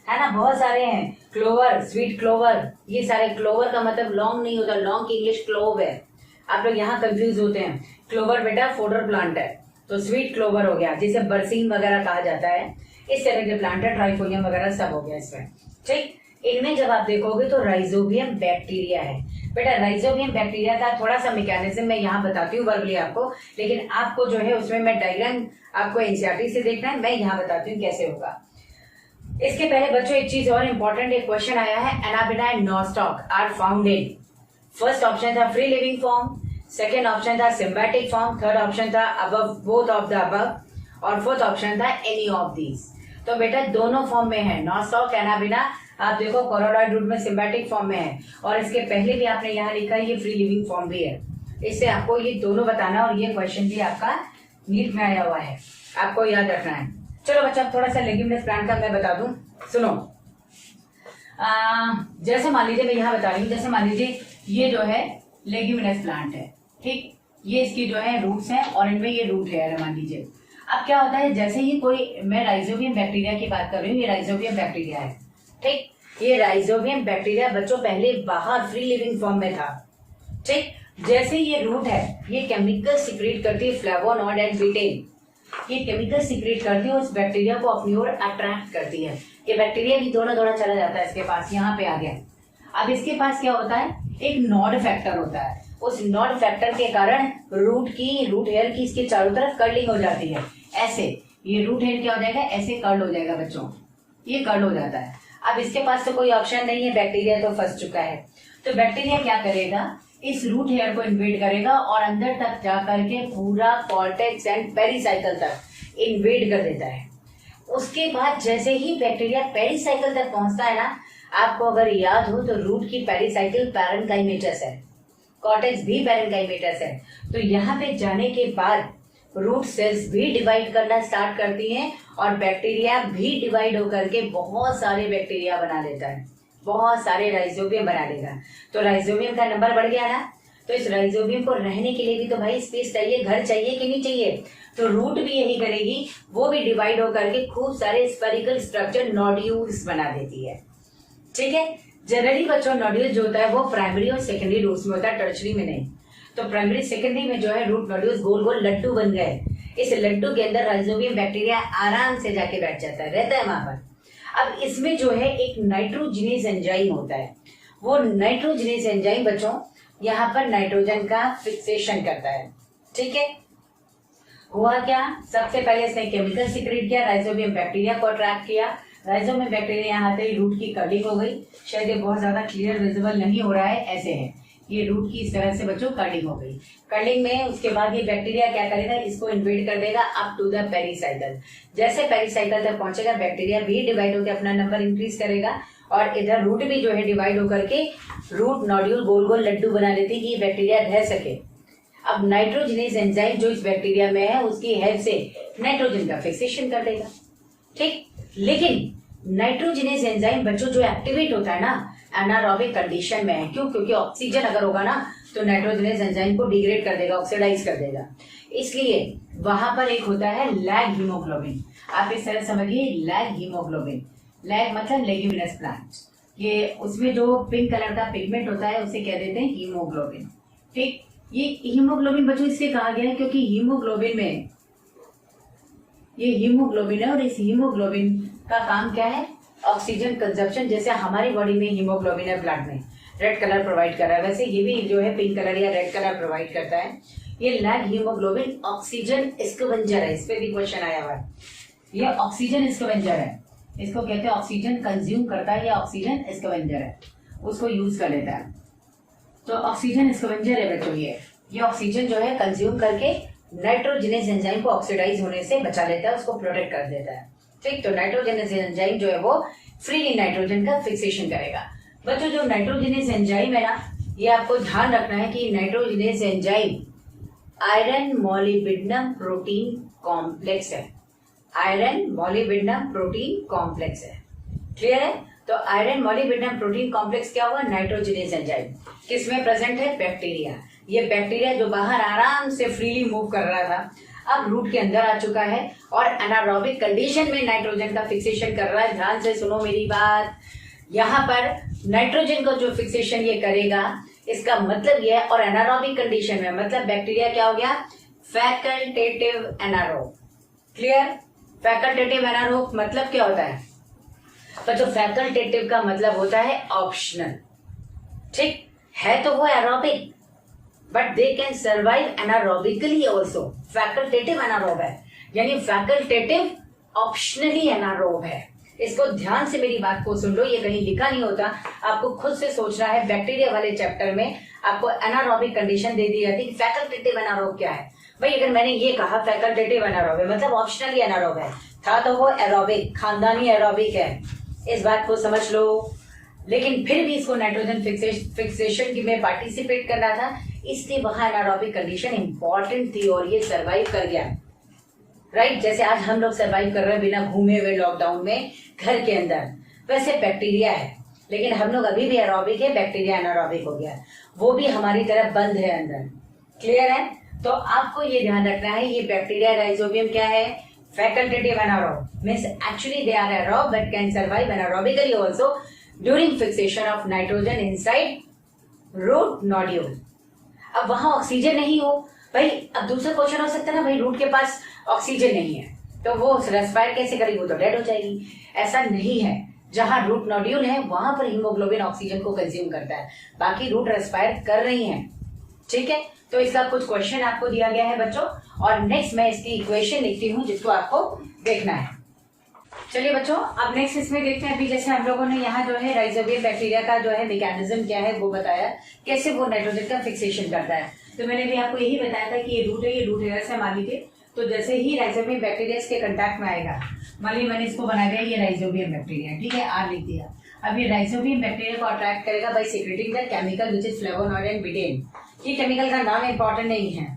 ना, बहुत सारे हैं। क्लोवर, स्वीट क्लोवर, ये सारे, क्लोवर का मतलब लॉन्ग नहीं होता, लॉन्ग की इंग्लिश क्लोव है, आप लोग यहाँ कंफ्यूज होते हैं। क्लोवर बेटा फोडर प्लांट है, तो स्वीट क्लोवर हो गया, जिसे बरसीन वगैरह कहा जाता है, इस तरह के प्लांट है, ट्राइफोलियम वगैरह सब हो गया इसमें, ठीक। इनमें जब आप देखोगे तो राइजोबियम बैक्टीरिया है बेटा। राइजोबियम बैक्टीरिया का थोड़ा सा मैकेनिज्म मैं यहाँ बताती हूँ वर्बली आपको, लेकिन आपको जो है उसमें मैं डायग्राम आपको एनसीईआरटी से देखना है, मैं यहाँ बताती हूँ कैसे होगा। इसके पहले बच्चों एक चीज और इम्पोर्टेंट, एक क्वेश्चन आया है, anabaena and nostoc are found in, first option था free living form, second option था सिम्बायोटिक फॉर्म, थर्ड ऑप्शन था above, both of the above, और फोर्थ ऑप्शन था एनी ऑफ दीज। तो बेटा दोनों फॉर्म में है, नॉस्टॉक एनाबिना, आप देखो कोरोलॉइड रूट में सिम्बायोटिक फॉर्म में है, और इसके पहले भी आपने यहाँ लिखा है ये फ्री लिविंग फॉर्म भी है। इससे आपको ये दोनों बताना, और ये क्वेश्चन भी आपका नीट में आया हुआ है, आपको याद रखना है। चलो बच्चा थोड़ा सा लेग्यूमिनस प्लांट का मैं बता दूं, सुनो। जैसे मान लीजिए मैं यहाँ बता रही हूँ, जैसे मान लीजिए ये जो है लेग्यूमिनस प्लांट है, ठीक, ये इसकी जो है रूट्स हैं और इनमें ये रूट है मान लीजिए। अब क्या होता है, जैसे ही कोई, मैं राइजोबियम बैक्टीरिया की बात कर रही हूँ, ये राइजोबियम बैक्टीरिया है, ठीक। ये राइजोबियम बैक्टीरिया बच्चों पहले बाहर फ्री लिविंग फॉर्म में था, ठीक। जैसे ये रूट है, ये केमिकल सिक्रेट करती है, फ्लेवोनॉइड एंड ब्यूटेन, ये केमिकल सिक्रेट करती है, उस बैक्टीरिया को अपनी ओर अट्रैक्ट करती है। ये बैक्टीरिया भी दौड़ा दौड़ा चला जाता है इसके पास, यहाँ पे आ गया। अब इसके पास क्या होता है, एक नॉड फैक्टर होता है, उस नॉड फैक्टर के कारण रूट हेयर की इसके चारों तरफ कर्लिंग हो जाती है, ऐसे ये रूट हेयर क्या हो जाएगा, ऐसे कर्ल हो जाएगा बच्चों, ये कर्ल हो जाता है। अब इसके पास तो कोई ऑप्शन नहीं है, बैक्टीरिया तो फंस चुका है, तो बैक्टीरिया क्या करेगा, इस रूट हेयर को इन्वेड करेगा और अंदर तक जा करके पूरा कॉर्टेक्स एंड पेरिसाइकल तक इन्वेड कर देता है। उसके बाद जैसे ही बैक्टीरिया पेरिसाइकल तक पहुंचता है ना, आपको अगर याद हो तो रूट की पेरिसाइकल पैरेन्काइमेटस है, कॉर्टेक्स भी पैरेन्काइमेटस है, तो यहाँ पे जाने के बाद रूट सेल्स भी डिवाइड करना स्टार्ट करती हैं और बैक्टीरिया भी डिवाइड होकर के बहुत सारे बैक्टीरिया बना लेता है, बहुत सारे राइजोबियम बना लेगा। तो राइजोबियम का नंबर बढ़ गया ना, तो इस राइजोबियम को रहने के लिए भी तो भाई स्पेस चाहिए, घर चाहिए कि नहीं चाहिए। तो रूट भी यही करेगी, वो भी डिवाइड होकर के खूब सारे स्फेरिकल स्ट्रक्चर नोड्यूल्स बना देती है। ठीक है, जनरली बच्चों नोड्यूल जो होता है वो प्राइमरी और सेकेंडरी रूट्स में होता है, टर्शरी में नहीं। तो प्राइमरी सेकेंडरी में जो है रूट नोड्यूल्स गोल गोल लड्डू बन गए। इस लड्डू के अंदर राइजोबियम बैक्टीरिया आराम से जाके बैठ जाता है, रहता है वहां पर। अब इसमें जो है एक नाइट्रोजिनेज एंजाइम होता है, वो नाइट्रोजिनेज एंजाइम बच्चों यहाँ पर नाइट्रोजन का फिक्सेशन करता है। ठीक है, हुआ क्या, सबसे पहले इसने केमिकल सिक्रेट किया, राइजोबियम बैक्टीरिया को अट्रैक्ट किया। राइजोबियम बैक्टीरिया यहाँ आते ही रूट की कर्लिंग हो गई। शायद ये बहुत ज्यादा क्लियर विजिबल नहीं हो रहा है, ऐसे है ये रूट की इस तरह से बच्चों कर्लिंग हो गई। कर्लिंग में उसके बाद ये बैक्टीरिया क्या करेगा, इसको इन्वेड कर देगा अप टू द पेरिसाइकल। जैसे पेरिसाइकल तक पहुंचेगा बैक्टीरिया भी डिवाइड होकर अपना नंबर इंक्रीज करेगा, और इधर रूट भी जो है डिवाइड होकर के रूट नोड्यूल गोल गोल लड्डू बना लेती है कि बैक्टीरिया रह सके। अब नाइट्रोजिनेज एंजाइम जो इस बैक्टीरिया में है उसकी हेल्प से नाइट्रोजन का फिक्सेशन कर देगा। ठीक, लेकिन नाइट्रोजिनेज एंजाइम बच्चों जो एक्टिवेट होता है ना एनारोबिक कंडीशन में है। क्यों? क्योंकि ऑक्सीजन अगर होगा ना तो नाइट्रोजिनेज एंजाइम को डिग्रेड कर देगा, ऑक्सीडाइज कर देगा। इसलिए वहां पर एक होता है लैग हीमोग्लोबिन। आप इस तरह समझिए, लैग हीमोग्लोबिन, लैग मतलब लेग्यूमिनस प्लांट, ये उसमें जो पिंक कलर का पिगमेंट होता है उसे कह देते हैं हीमोग्लोबिन। ठीक, ये हीमोग्लोबिन बच्चों इसलिए कहा गया है क्योंकि हीमोग्लोबिन में ये हीमोग्लोबिन है, और इस हीमोग्लोबिन का काम क्या है, ऑक्सीजन कंजप्शन। जैसे हमारी बॉडी में हीमोग्लोबिन है ब्लड में, रेड कलर प्रोवाइड कर रहा है, वैसे ये भी जो है पिंक कलर या रेड कलर प्रोवाइड करता है। ये लैग हीमोग्लोबिन ऑक्सीजन स्कवेंजर है, इस पे भी क्वेश्चन आया हुआ है। ये ऑक्सीजन स्कवेंजर है, इसको कहते हैं ऑक्सीजन कंज्यूम करता है या ऑक्सीजन स्कवेंजर है, उसको यूज कर लेता है। तो ऑक्सीजन स्कवेंजर है बच्चों, ये ऑक्सीजन जो है कंज्यूम करके नाइट्रोजिनेज एंजाइम को ऑक्सीडाइज होने से बचा लेता है, उसको प्रोटेक्ट कर देता है। ठीक, तो नाइट्रोजिनेज एंजाइम जो है वो फ्रीली नाइट्रोजन का फिक्सेशन करेगा। बच्चों जो नाइट्रोजिनेज एंजाइम है ना, ये आपको ध्यान रखना है कि nitrogenase enzyme iron molybdenum protein complex है, आयरन मॉलिब्डेनम प्रोटीन कॉम्प्लेक्स है। क्लियर है? तो आयरन मॉलिब्डेनम प्रोटीन कॉम्प्लेक्स क्या हुआ, नाइट्रोजिनेज एंजाइम। किसमें प्रेजेंट है, बैक्टीरिया। ये बैक्टीरिया जो बाहर आराम से फ्रीली मूव कर रहा था, अब रूट के अंदर आ चुका है और एनारोबिक कंडीशन में नाइट्रोजन का फिक्सेशन कर रहा है। ध्यान से सुनो मेरी बात, यहाँ पर नाइट्रोजन को जो फिक्सेशन ये करेगा इसका मतलब ये है, और एनारोबिक कंडीशन में मतलब बैक्टीरिया क्या हो गया, facultative anaerobe. Clear? Facultative anaerobe मतलब क्या होता है, पर जो फैकल्टेटिव का मतलब होता है ऑप्शनल। ठीक है, तो वो aerobic but they can survive anaerobically also. Facultative anaerobe है, यानी फैकल्टेटिव ऑप्शनली एनारोब है। इसको ध्यान से मेरी बात को सुन लो, ये कहीं लिखा नहीं होता, आपको खुद से सोचना है। बैक्टीरिया वाले चैप्टर में आपको एनारोबिक कंडीशन दे दी जाती है। फैकल्टेटिव एनारोब क्या है भाई, अगर मैंने ये कहा फैकल्टेटिव एनारोब है मतलब ऑप्शनली एनारोब है, था तो वो एरोबिक, खानदानी एरोबिक है, इस बात को समझ लो। लेकिन फिर भी इसको नाइट्रोजन फिक्सेशन में पार्टिसिपेट करना था, इसलिए वहां एनारोबिक कंडीशन इंपॉर्टेंट थी और ये सरवाइव कर गया। राइट, जैसे आज हम लोग सरवाइव कर रहे हैं बिना घूमे हुए लॉकडाउन में घर के अंदर, वैसे बैक्टीरिया है, लेकिन हम लोग अभी भी एरोबिक है, बैक्टीरिया एनारोबिक हो गया, वो भी हमारी तरफ बंद है अंदर। क्लियर है? तो आपको ये ध्यान रखना है, ये बैक्टीरिया राइजोबियम क्या है, facultative anaerobe, means actually they are aerobe but can survive anaerobically also during fixation of nitrogen inside root nodule. अब वहां ऑक्सीजन नहीं हो भाई, अब दूसरा क्वेश्चन हो सकता है ना भाई, रूट के पास ऑक्सीजन नहीं है तो वो रेस्पायर कैसे करेगी, वो तो डेड हो जाएगी। ऐसा नहीं है, जहां रूट नोड्यूल है वहां पर हीमोग्लोबिन ऑक्सीजन को कंज्यूम करता है, बाकी रूट रेस्पायर कर रही हैं। ठीक है, तो इसका कुछ क्वेश्चन आपको दिया गया है बच्चों, और नेक्स्ट मैं इसकी इक्वेशन लिखती हूँ जिसको आपको देखना है। चलिए बच्चों, अब नेक्स्ट इसमें देखते हैं। अभी जैसे हम लोगों ने यहाँ जो है राइजोबियम बैक्टीरिया का जो है मैकेनिज्म क्या है वो बताया, कैसे वो नाइट्रोजन का फिक्सेशन करता है। तो मैंने भी आपको यही बताया था कि ये रूट है, ये रूट है, ऐसे मान लीजिए। तो जैसे ही राइजोबियम बैक्टीरिया इसके कंटैक्ट में आएगा, मान लीजिए मैंने इसको बना दिया ये राइजोबियम बैक्टीरिया, ठीक है, आर लिख दिया। अब ये राइजोबियम बैक्टीरिया को अट्रैक्ट करेगा by secreting the chemical which is flavonoid and betaine. ये केमिकल का नाम इंपॉर्टेंट नहीं है,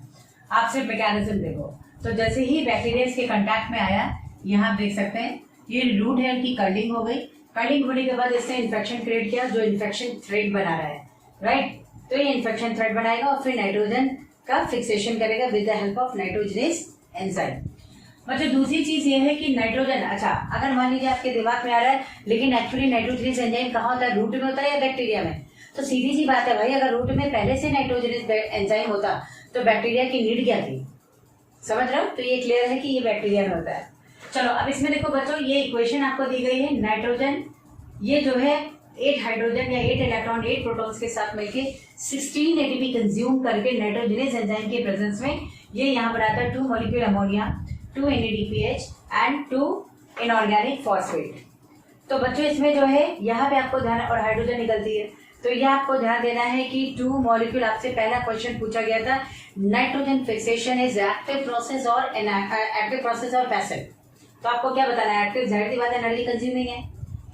आप सिर्फ मैकेनिज्म देखो। तो जैसे ही बैक्टीरिया इसके कंटैक्ट में आया, यहाँ देख सकते हैं ये रूट है की कर्लिंग हो गई, बाइंडिंग होने के बाद इसने इन्फेक्शन क्रिएट किया जो इन्फेक्शन थ्रेड बना रहा है, राइट। तो ये इन्फेक्शन थ्रेड बनाएगा और फिर नाइट्रोजन का फिक्सेशन करेगा with the help of nitrogenase enzyme. मतलब दूसरी चीज ये है कि नाइट्रोजन, अच्छा अगर मान लीजिए आपके दिमाग में आ रहा है लेकिन एक्चुअली नाइट्रोजनेस एंजाइम कहाँ होता है, रूट में होता है या बैक्टीरिया में, तो सीधी सी बात है भाई, अगर रूट में पहले से नाइट्रोजनेस एंजाइम होता तो बैक्टीरिया की नीड क्या थी, समझ रहे हो। तो ये क्लियर है कि ये बैक्टीरिया में होता है। चलो अब इसमें देखो बच्चों, ये इक्वेशन आपको दी गई है, नाइट्रोजन ये जो है 8 हाइड्रोजन या 8 इलेक्ट्रॉन 8 प्रोटॉन्स के साथ मिलके 16 एटीपी कंज्यूम करके नाइट्रोजनेस एंजाइम के प्रेजेंस में ये यहाँ बनाता है 2 molecule ammonia, 2 NADPH and 2 inorganic phosphate. तो बच्चों इसमें जो है यहाँ पे आपको ध्यान, और हाइड्रोजन निकलती है, तो यह आपको ध्यान देना है कि 2 मॉलिक्यूल, आपसे पहला क्वेश्चन पूछा गया था nitrogen fixation is active process और पैसिव। तो आपको क्या बताना है, एक्टिव जाहिर सी बात एनर्जी कंज्यूमिंग है,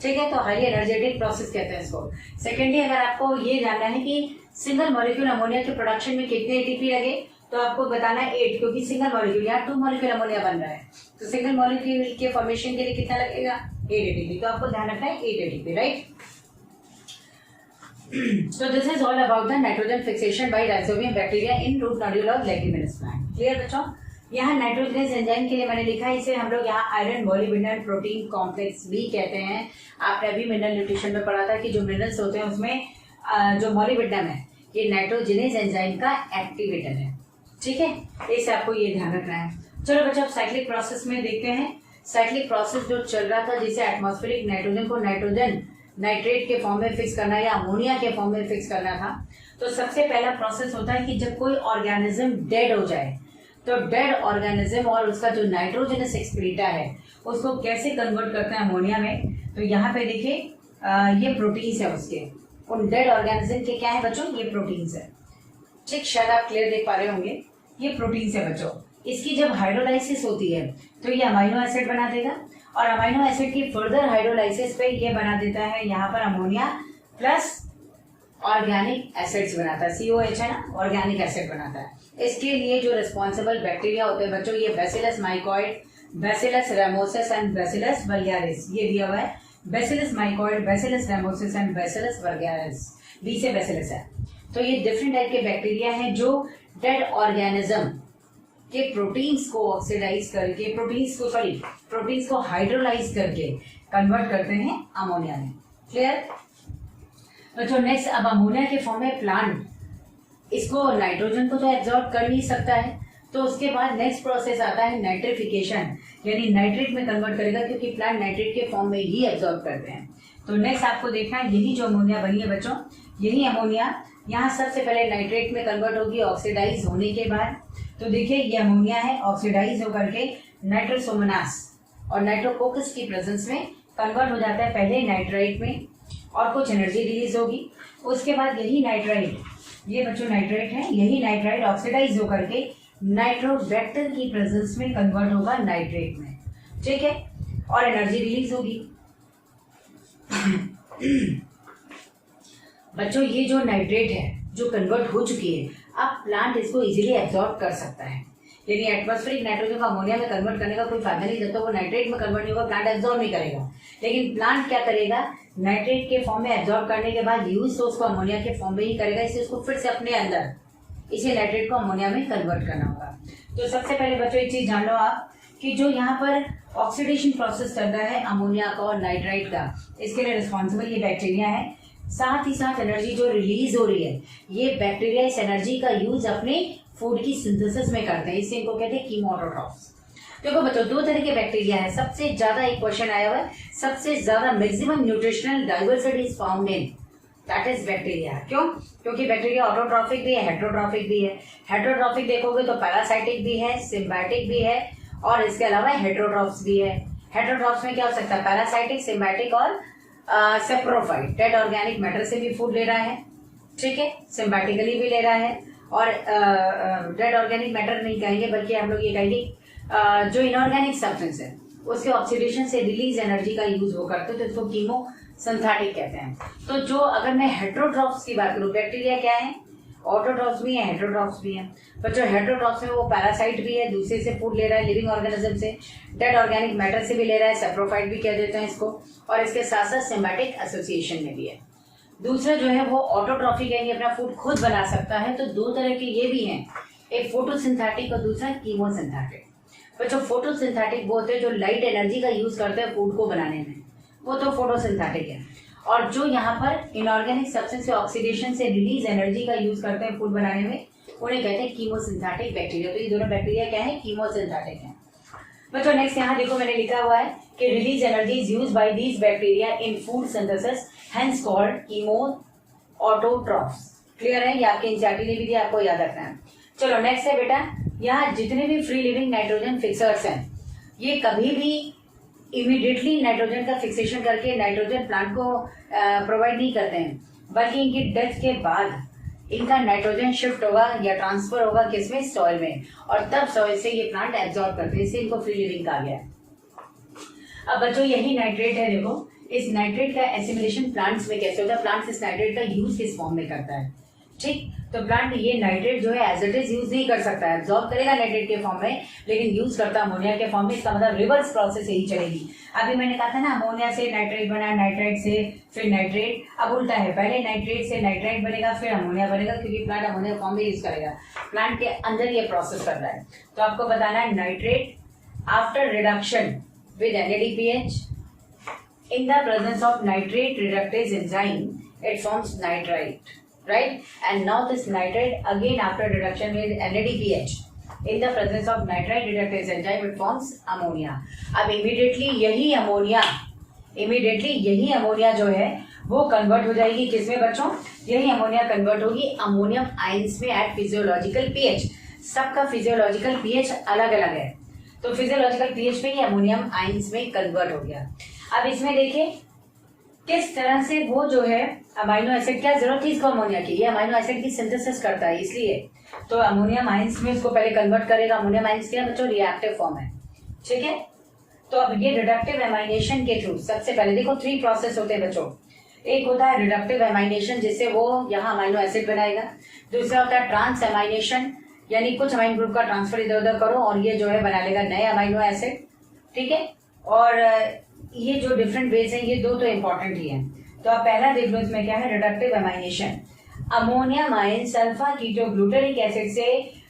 ठीक है, तो हाईली एनर्जेटिक प्रोसेस कहते हैं इसको। सेकेंडली अगर आपको ये जानना है कि सिंगल मॉलिक्यूल अमोनिया के प्रोडक्शन में कितने एटीपी लगे, तो आपको बताना है 8, क्योंकि सिंगल मॉलिक्यूल यहाँ 2 मॉलिक्यूल अमोनिया बन रहा है, तो सिंगल मॉलिक्यूल के फॉर्मेशन के लिए कितना लगेगा, 8 एटीपी। तो आपको ध्यान रखना है 8 ATP, right. So this is all about the nitrogen fixation by rhizobium bacteria in root nodule of Leguminous plant. Clear बच्चों। यहाँ नाइट्रोजनेस एंजाइम के लिए मैंने लिखा है, इसे हम लोग यहाँ आयरन मॉलिब्डेनम प्रोटीन कॉम्प्लेक्स भी कहते हैं। आपने अभी मिनरल न्यूट्रिशन में पढ़ा था कि जो मिनरल्स होते हैं उसमें जो मॉलिब्डेनम है ये नाइट्रोजनेस एंजाइम का एक्टिवेटर है, ठीक है, इसे आपको ये ध्यान रखना है। चलो बच्चों अब साइक्लिक प्रोसेस में देखते हैं। साइक्लिक प्रोसेस जो चल रहा था जिसे एटमॉस्फेरिक नाइट्रोजन को नाइट्रोजन नाइट्रेट के फॉर्म में फिक्स करना या अमोनिया के फॉर्म में फिक्स करना था, तो सबसे पहला प्रोसेस होता है कि जब कोई ऑर्गेनिज्म डेड हो जाए तो डेड ऑर्गेनिज्म और उसका जो नाइट्रोजनस एक्सक्रीटा है उसको कैसे कन्वर्ट करते हैं अमोनिया में। तो यहाँ पे देखिए ये प्रोटीन्स है उसके, उन डेड ऑर्गेनिज्म के क्या है बच्चों, ये प्रोटीन्स है, ठीक, शायद आप क्लियर देख पा रहे होंगे, ये प्रोटीन्स है बच्चों। इसकी जब हाइड्रोलाइसिस होती है तो ये अमाइनो एसिड बना देगा और अमाइनो एसिड की फर्दर हाइड्रोलाइसिस पे ये बना देता है यहाँ पर अमोनिया प्लस ऑर्गेनिक एसिड्स बनाता है, COH है ना, ऑर्गेनिक एसिड बनाता है। इसके लिए जो रिस्पॉन्सिबल बैक्टीरिया होते हैं बच्चों, ये bacillus mycoides, bacillus ramosus and bacillus vulgaris, ये दिया हुआ है, bacillus mycoides, bacillus ramosus and bacillus vulgaris, B से बैसिलस है। तो ये डिफरेंट टाइप के बैक्टीरिया हैं जो डेड ऑर्गेनिज्म के प्रोटीन्स को ऑक्सीडाइज करके, प्रोटीन्स को हाइड्रोलाइज करके कन्वर्ट करते हैं अमोनिया में, क्लियर। तो नेक्स्ट अब अमोनिया के फॉर्म में प्लांट इसको नाइट्रोजन को तो एब्जॉर्ब कर नहीं सकता है, तो उसके बाद नेक्स्ट प्रोसेस आता है नाइट्रिफिकेशन, यानी नाइट्रेट में कन्वर्ट करेगा, क्योंकि प्लांट नाइट्रेट के फॉर्म में ही एब्जॉर्ब करते हैं। तो नेक्स्ट आपको देखना है यही जो अमोनिया बनी है बच्चों, यही अमोनिया यहाँ सबसे पहले नाइट्रेट में कन्वर्ट होगी ऑक्सीडाइज होने के बाद। तो देखिए ये अमोनिया है, ऑक्सीडाइज होकर के नाइट्रोसोमोनास और नाइट्रोकोकस की प्रेजेंस में कन्वर्ट हो जाता है पहले नाइट्राइट में और कुछ एनर्जी रिलीज होगी। उसके बाद यही नाइट्राइट, ये बच्चों नाइट्राइट है, यही नाइट्राइट ऑक्सीडाइज होकर के नाइट्रोबैक्टर की प्रेजेंस में कन्वर्ट होगा नाइट्रेट में, ठीक है, और एनर्जी रिलीज होगी। बच्चों ये जो नाइट्रेट है जो कन्वर्ट हो चुकी है, अब प्लांट इसको इजीली एब्जॉर्ब कर सकता है, यानी एटमॉस्फेरिक नाइट्रोजन को अमोनिया में कन्वर्ट करने का कोई फायदा नहीं, जब तक वो नाइट्रेट में कन्वर्ट नहीं होगा प्लांट एब्जॉर्ब नहीं करेगा। लेकिन प्लांट क्या करेगा, नाइट्रेट के फॉर्म में एब्जॉर्ब करने के बाद यूज तो उसको अमोनिया के फॉर्म में ही करेगा, इससे उसको फिर से अपने अंदर इसे नाइट्रेट को अमोनिया में कन्वर्ट करना होगा। तो सबसे पहले बच्चों एक चीज जान लो आप कि जो यहाँ पर ऑक्सीडेशन प्रोसेस चल रहा है अमोनिया का और नाइट्राइट का, इसके लिए रिस्पॉन्सिबल ये बैक्टीरिया है। साथ ही साथ एनर्जी जो रिलीज हो रही है, ये बैक्टीरिया इस एनर्जी का यूज अपने फूड की सिंथेसिस में करते हैं, इससे इनको कहते हैं कीमोऑटोट्रॉफ्स। देखो बच्चों दो तरह के बैक्टीरिया है, सबसे ज्यादा एक क्वेश्चन आया हुआ है, सबसे ज्यादा maximum nutritional diversity is found in that is bacteria. क्यों? क्योंकि बैक्टीरिया ऑटोट्रॉफिक भी है, हेट्रोट्रॉफिक भी है। हेट्रोट्रॉफिक देखोगे तो पैरासाइटिक भी है, सिम्बायोटिक भी है और इसके अलावा हेट्रोट्रॉफ्स भी है। हेट्रोट्रॉफ्स में क्या हो सकता है, पैरासाइटिक, सिम्बायोटिक और सेप्रोफाइट, डेड ऑर्गेनिक मैटर से भी फूड ले रहा है, ठीक है, सिम्बायोटिकली भी ले रहा है और डेड ऑर्गेनिक मैटर नहीं कहेंगे बल्कि हम लोग ये कहेंगे जो इनऑर्गेनिक सब्सटेंस है उसके ऑक्सीडेशन से रिलीज एनर्जी का यूज वो करते हैं, तो इसको कीमो सिंथेटिक कहते हैं। तो जो अगर मैं हेट्रोट्रॉफ्स की बात करूं, बैक्टीरिया क्या है, ऑटोट्रॉफ्स भी हैं, हेटरोट्रॉफ्स भी हैं। बच्चों हेटरोट्रॉफ्स में वो पैरासाइट भी है, दूसरे से फूड ले रहा है, लिविंग ऑर्गेनिज्म से, डेड ऑर्गेनिक मैटर से भी ले रहा है, सेप्रोफाइट भी कह देते हैं इसको, और इसके साथ साथ सिम्बायोटिक एसोसिएशन में भी है। दूसरा जो है वो ऑटोट्रॉफिक है, ये अपना फूड खुद बना सकता है। तो दो तरह के ये भी हैं, एक फोटोसिंथेटिक और दूसरा कीमोसिंथेटिक। बच्चों फोटोसिंथेटिक वो होते हैं जो लाइट एनर्जी का यूज करते हैं फूड को बनाने में, वो तो फोटोसिंथेटिक है। और जो यहाँ पर इनऑर्गेनिक सब्सटेंस से ऑक्सीडेशन से रिलीज एनर्जी का यूज करते हैं फूड बनाने में, उन्हें कहते हैं कीमोसिंथेटिक बैक्टीरिया। तो ये दोनों बैक्टीरिया क्या है, कीमोसिंथेटिक है। बच्चों नेक्स्ट यहाँ देखो मैंने लिखा हुआ है कि release energy is used by these bacteria in food synthesis, hence called chemo autotrophs. Clear है, ये आपके एनसीईआरटी ने भी दिया, आपको याद रखना है। चलो नेक्स्ट है बेटा, यहाँ जितने भी फ्री लिविंग नाइट्रोजन फिक्सर्स हैं, ये कभी भी इमीडिएटली नाइट्रोजन का फिक्सेशन करके नाइट्रोजन प्लांट को प्रोवाइड नहीं करते हैं, बल्कि इनकी डेथ के बाद इनका नाइट्रोजन शिफ्ट होगा या ट्रांसफर होगा किसमें, सॉइल में, और तब सॉइल से ये प्लांट एब्जॉर्ब करते हैं, इससे इनको फ्री लिविंग कहा गया है। अब बच्चों यही नाइट्रेट है, देखो इस नाइट्रेट का एसिमिलेशन प्लांट्स में कैसे होता है, प्लांट्स इस नाइट्रेट का यूज किस फॉर्म में करता है। ठीक, तो प्लांट ये नाइट्रेट जो है एज इट इज यूज नहीं कर सकता है, एब्जॉर्ब करेगा नाइट्रेट के फॉर्म में, लेकिन यूज करता अमोनिया के फॉर्म में। इसका मतलब रिवर्स प्रोसेस यही चलेगी। अभी मैंने कहा था ना अमोनिया से नाइट्रेट बना, नाइट्रेट से फिर नाइट्रेट, अब उल्टा है, पहले नाइट्रेट से नाइट्रेट बनेगा फिर अमोनिया बनेगा, क्योंकि प्लांट अमोनिया फॉर्म में यूज करेगा, प्लांट के अंदर ये प्रोसेस कर रहा है। तो आपको बताना है nitrate after reduction with NADPH in the presence of nitrate reductase enzyme it forms nitrite, right? And now this nitrate again after reduction with NADPH in the presence of nitrite reductase enzyme it forms ammonia. अब immediately यही ammonia जो है वो convert हो जाएगी किसमें बच्चों, यही अमोनिया कन्वर्ट होगी अमोनियम आयंस में एट फिजियोलॉजिकल पीएच। सबका फिजियोलॉजिकल पीएच अलग अलग है, तो फिजियोलॉजिकल पीएच पे ही अमोनियम आयंस में कन्वर्ट हो गया। अब इसमें देखिए किस तरह से वो जो है अमाइनो एसिड, क्या जरूरत थी इसको अमोनिया की, ये अमाइनो एसिड की सिंथेसिस करता है, इसलिए तो अमोनियम आयंस में इसको पहले कन्वर्ट करेगा। अमोनियम आयंस क्या बच्चों, रिएक्टिव फॉर्म है, ठीक है। तो अब ये रिडक्टिव एमाइनेशन के थ्रू सबसे पहले देखो 3 प्रोसेस होते हैं बच्चों। एक होता है रिडक्टिव एमाइनेशन जिससे वो यहाँ अमाइनो एसिड बनाएगा, दूसरा होता है ट्रांस एमाइनेशन, यानी कुछ अमाइनो ग्रुप का ट्रांसफर इधर उधर करो और ये जो है बना लेगा नए अमाइनो एसिड, ठीक है। और ये जो डिफरेंट वेज हैं ये 2 तो इंपॉर्टेंट ही हैं। तो आप पहला देख लो इसमें क्या है, reductive amination. Ammonium ions alpha ketoglutaric acid से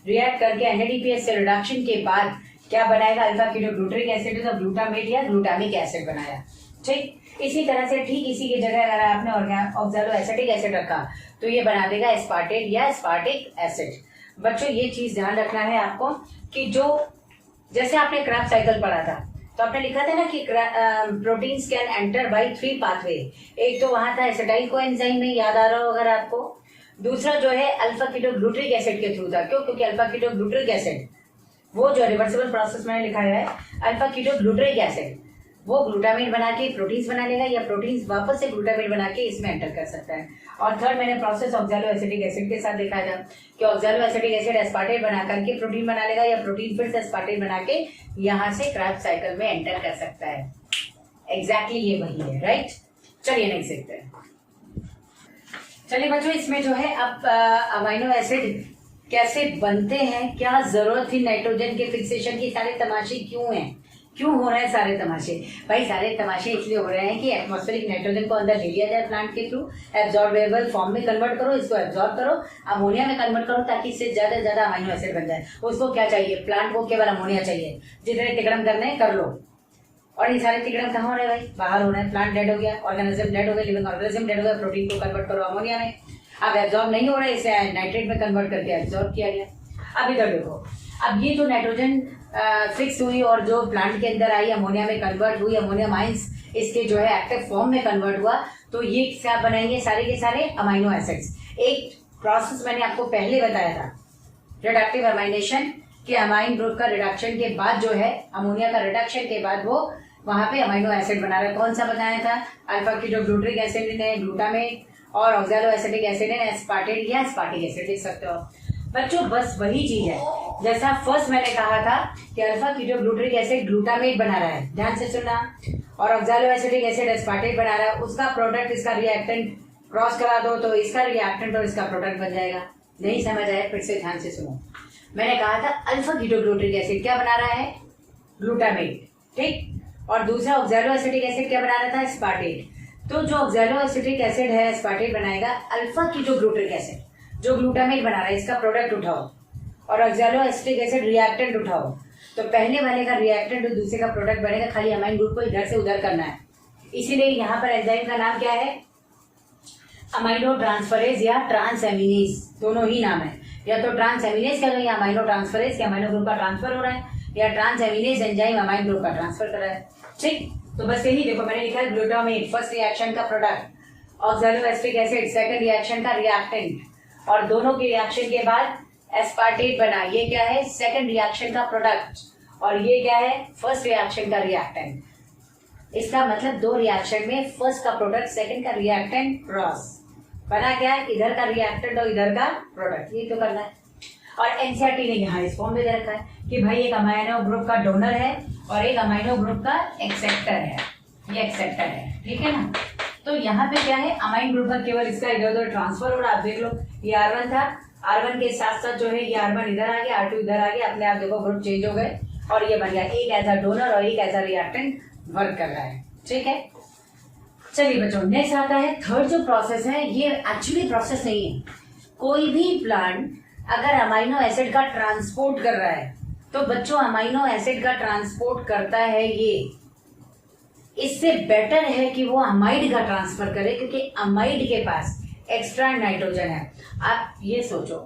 रिएक्ट करके NADPH से रिडक्शन के बाद क्या बनाएगा, अल्फा कीटोग्लूटरिक एसिड तो ग्लूटामेट या ग्लूटामिक एसिड बनाया, ठीक। इसी तरह से ठीक इसी की जगह अगर आपने ऑक्सैलो एसिटिक एसिड रखा तो ये बना देगा एस्पार्टेट या एस्पार्टिक एसिड। बच्चों ये चीज ध्यान रखना है आपको कि जो जैसे आपने क्राफ्ट साइकिल पढ़ा था तो आपने लिखा था ना कि proteins can enter bye 3 pathway. एक तो वहां था एसिटाइल कोएंजाइम में, याद आ रहा हो अगर आपको। दूसरा जो है अल्फा कीटोग्लूटरिक एसिड के थ्रू था, क्यों, क्योंकि अल्फा कीटोग्लूटरिक एसिड वो जो रिवर्सिबल प्रोसेस मैंने लिखा है, अल्फा कीटोग्लूटरिक एसिड वो ग्लूटामेट बना के प्रोटीन्स बना लेगा या प्रोटीन्स वापस से ग्लूटामेट बना के इसमें एंटर कर सकता है। और थर्ड मैंने प्रोसेस ऑक्सैलो एसिटिक एसिड के साथ देखा था कि ऑक्सैलो एसिटिक एसिड एस्पार्टेट बना करके प्रोटीन बना लेगा या प्रोटीन फिर से एस्पार्टेट बना के यहाँ से क्राफ्ट साइकिल में एंटर कर सकता है। एग्जैक्टली ये वही है, राइट। चलिए नेक्स्ट देखते हैं। चलिए बच्चों इसमें जो है अब अमाइनो एसिड कैसे बनते हैं, क्या जरूरत थी नाइट्रोजन के फिक्सेशन की, सारे तमाशे क्यों हैं, क्यों हो रहे हैं सारे तमाशे। भाई सारे तमाशे इसलिए हो रहे हैं कि एटमॉस्फेरिक नाइट्रोजन को अंदर ले लिया जाए प्लांट के थ्रू, एब्जॉर्बेबल फॉर्म में कन्वर्ट करो, इसको एब्जॉर्ब करो, अमोनिया में कन्वर्ट करो ताकि इससे ज्यादा से ज्यादा अमाइनो एसिड बन जाए। उसको क्या चाहिए, प्लांट को केवल अमोनिया चाहिए, जितने तिकड़म करने कर लो। और ये सारे तिकड़म कहाँ हो रहे हैं भाई, बाहर हो रहे हैं। प्लांट डेड हो गया, ऑर्गेनिज्म डेड हो गया, लिविंग ऑर्गेनिज्म डेड हो गया, प्रोटीन को कन्वर्ट करो अमोनिया में। अब एब्जॉर्ब नहीं हो रहा है, इसे नाइट्रेट में कन्वर्ट करके एब्जॉर्ब किया गया। अब इधर देखो, अब ये जो नाइट्रोजन फिक्स हुई और जो प्लांट के अंदर आई अमोनिया में कन्वर्ट हुई, अमोनियम आयंस इसके जो है एक्टिव फॉर्म में कन्वर्ट हुआ, तो ये क्या बनाएंगे, सारे के सारे अमाइनो एसिड्स। एक प्रोसेस मैंने आपको पहले बताया था रिडक्टिव एमाइनेशन, कि अमाइन ग्रुप का रिडक्शन के बाद जो है अमोनिया का रिडक्शन के बाद वो वहां पे अमाइनो एसिड बना रहा है। कौन सा बनाया था, अल्फा कीटोग्लूटरिक एसिड ने ग्लूटामेट और ऑक्सैलो एसिटिक एसिड ने एस्पार्टेट या एस्पार्टिक एसिड लिख सकते हो बच्चों। बस वही चीज है जैसा फर्स्ट मैंने कहा था कि अल्फा कीटोग्लूटरिक एसिड ग्लूटामेट बना रहा है, ध्यान से सुनना, और ऑक्सैलो एसिटिक एसिड एस्पार्टेट बना रहा है। उसका प्रोडक्ट इसका रिएक्टेंट क्रॉस करा दो तो इसका रिएक्टेंट और इसका प्रोडक्ट बन जाएगा, नहीं समझ आया फिर से ध्यान से सुनो। मैंने कहा था अल्फा कीटोग्लूटामिक एसिड क्या बना रहा है, ग्लूटामेट, ठीक। और दूसरा ऑक्सैलो एसिटिक एसिड क्या बना रहा था, एस्पार्टेट। तो जो ऑक्सैलो एसिटिक एसिड है एस्पार्टेट बनाएगा अल्फा कीटोग्लूटामिक एसिड, जो ग्लूटामेट बना रहा है इसका प्रोडक्ट उठाओ, और ऑक्सैलो एसिटिक एसिड रिएक्टेंट उठाओ। तो पहले वाले का रिएक्टेंट और दूसरे का प्रोडक्ट बनेगा, खाली अमाइन ग्रुप को इधर से उधर करना है। इसीलिए यहाँ पर एंजाइम का नाम क्या है, अमाइनो ट्रांसफरेज या ट्रांस एमिनेज, दोनों ही नाम है। या तो ट्रांस एमिनेज का या अमाइनो ट्रांसफरेज के अमाइनो ग्रुप का ट्रांसफर हो रहा है, या ट्रांस एमिनेज एंजाइम अमाइन ग्रुप का ट्रांसफर कर रहा है, ठीक। तो बस यही देखो मैंने लिखा है ग्लूटामेट फर्स्ट रिएक्शन का product, oxalo acetic acid second reaction का रिएक्टेंट, और दोनों के रिएक्शन के बाद एस्पार्टेट बना, ये क्या है सेकंड रिएक्शन का प्रोडक्ट, और ये क्या है फर्स्ट रिएक्शन का रिएक्टेंट। इसका मतलब दो रिएक्शन में फर्स्ट का प्रोडक्ट सेकंड का रिएक्टेंट क्रॉस बना, क्या है इधर का रिएक्टेंट और इधर का प्रोडक्ट, ये तो करना है। और एनसीईआरटी ने यहाँ इस फॉर्म में दे रखा है कि भाई एक अमाइनो ग्रुप का डोनर है और एक अमाइनो ग्रुप का एक्सेप्टर है, ये एक्सेप्टर है, ठीक है ना। तो यहाँ पे क्या है अमाइन ग्रुप का केवल इसका इधर उधर ट्रांसफर हो रहा है। आप देख लो ये R1 था, R1 के साथ साथ जो है ये R1 इधर आ गया, R2 इधर आ गया, अपने आप देखो ग्रुप चेंज हो गए और ये बन गया एक एज अ डोनर और एक एज अ रिएक्टेंट वर्क कर रहा है, ठीक है। चलिए बच्चों नेक्स्ट आता है थर्ड जो प्रोसेस है, ये एक्चुअली प्रोसेस नहीं है। कोई भी प्लांट अगर अमाइनो एसिड का ट्रांसपोर्ट कर रहा है तो बच्चों अमाइनो एसिड का ट्रांसपोर्ट करता है ये, इससे बेटर है कि वो अमाइड का ट्रांसफर करे, क्योंकि अमाइड के पास एक्स्ट्रा नाइट्रोजन है। आप ये सोचो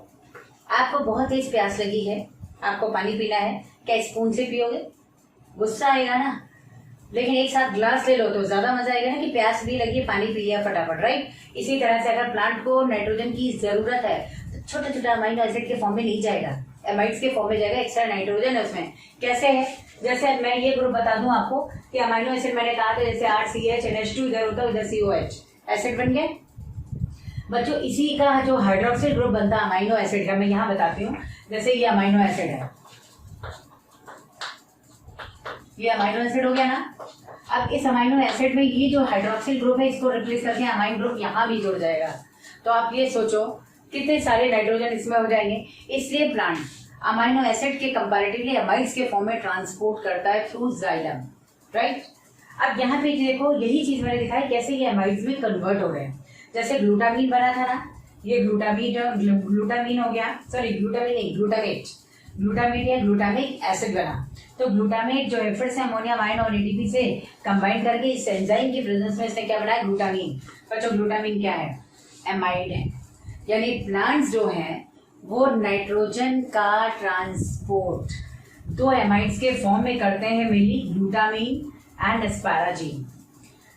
आपको बहुत तेज प्यास लगी है, आपको पानी पीना है, क्या स्पून से पियोगे, गुस्सा आएगा ना, लेकिन एक साथ ग्लास ले लो तो ज्यादा मजा आएगा ना कि प्यास भी लगी पानी पी लिया फटाफट, राइट। इसी तरह से अगर प्लांट को नाइट्रोजन की जरूरत है तो छोटा छोटा अमाइनो एसिड के फॉर्म में नहीं जाएगा, एमाइड्स के फॉर्म में जाएगा, एक्स्ट्रा नाइट्रोजन है उसमें। कैसे है, जैसे मैं ये ग्रुप बता दूं आपको कि अमाइनो एसिड मैंने कहा था जैसे RCH NH2 इधर होता है, इधर COH एसिड बन गया बच्चों। इसी का जो हाइड्रोक्सिल ग्रुप बनता है अमाइनो एसिड का, मैं यहाँ बताती हूँ। जैसे ये अमाइनो एसिड है, ये अमाइनो एसिड हो गया ना। अब इस अमाइनो एसिड में ये जो हाइड्रोक्सिल ग्रुप है इसको रिप्लेस करके अमाइन ग्रुप यहाँ भी जुड़ जाएगा। तो आप ये सोचो कितने सारे नाइट्रोजन इसमें हो जाएंगे। इसलिए प्लांट अमाइनो एसिड के कंपैरेटिवली अमाइड्स के फॉर्म में ट्रांसपोर्ट करता है थ्रू जाइलम, राइट। अब यहाँ पे देखो यही चीज मैंने दिखाई कैसे ये अमाइड्स में कन्वर्ट हो रहे हैं। जैसे ग्लूटामीन बना था ना, ये ग्लूटामीन हो गया, सॉरी ग्लूटामीन नहीं ग्लूटामेट या ग्लूटामिक एसिड बना। तो ग्लूटामेट जो है फिर से अमोनियम आयन और एटीपी से कंबाइन करके इस एंजाइम की प्रेजेंस में इसने क्या बनाया, ग्लूटामीन। बच्चों ग्लूटामीन क्या है, एमाइड है। यानी प्लांट्स जो हैं वो नाइट्रोजन का ट्रांसपोर्ट दो एमाइड्स के फॉर्म में करते हैं, mainly glutamine and asparagine.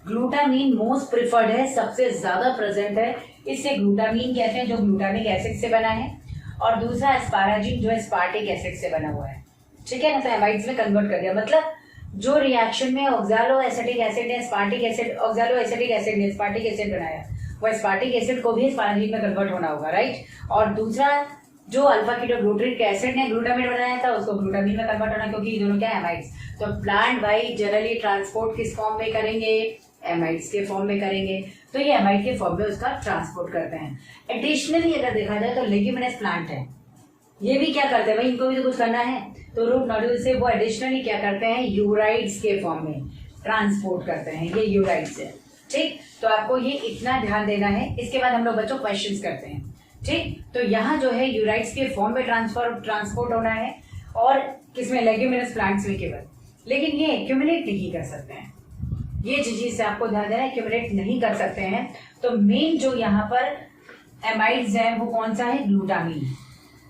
Glutamine most preferred है, सबसे ज्यादा प्रेजेंट है, इससे ग्लूटामीन कहते हैं जो ग्लूटामिक एसिड से बना है, और दूसरा एस्पाराजीन जो स्पार्टिक एसिड से बना हुआ है, ठीक है ना। तो एमाइड्स में कन्वर्ट कर दिया, मतलब जो रिएक्शन में ऑक्सैलो एसिटिक एसिड ने स्पार्टिक एसिड, ऑक्सैलो एसिटिक एसिड ने स्पार्टिक एसिड बनाया, वो स्पार्टिक एसिड को भी एस्पाराजीन में कन्वर्ट होना होगा, राइट। और दूसरा जो अल्फा कीटोग्लूटामिक एसिड ने ग्लूटामेट बनाया था उसको ग्लूटामीन में कन्वर्ट होना, क्योंकि ये दोनों क्या है, एमाइड्स। तो प्लांट भाई जनरली ट्रांसपोर्ट किस फॉर्म में करेंगे, एमाइड्स के फॉर्म में करेंगे। तो ये एमाइड के फॉर्म में उसका ट्रांसपोर्ट करते हैं। एडिशनली अगर देखा जाए तो लेग्यूमिनस प्लांट है, ये भी क्या करते हैं भाई, इनको भी तो कुछ करना है, तो रूट नोड्यूल से वो एडिशनली क्या करते हैं, यूराइड्स के फॉर्म में ट्रांसपोर्ट करते हैं, ये यूराइड्स है, ठीक। तो आपको ये इतना ध्यान देना है। इसके बाद हम लोग बच्चों क्वेश्चंस करते हैं, ठीक। तो यहाँ जो है यूराइड्स के फॉर्म में ट्रांसपोर्ट होना है, और किसमें, लेग्यूमिनस प्लांट्स में केवल। लेकिन ये एक्यूमुलेट नहीं कर सकते हैं, ये चीज से आपको ध्यान देना है, एक्यूमुलेट नहीं कर सकते हैं। तो मेन जो यहाँ पर एमाइड्स है वो कौन सा है, ग्लूटामीन।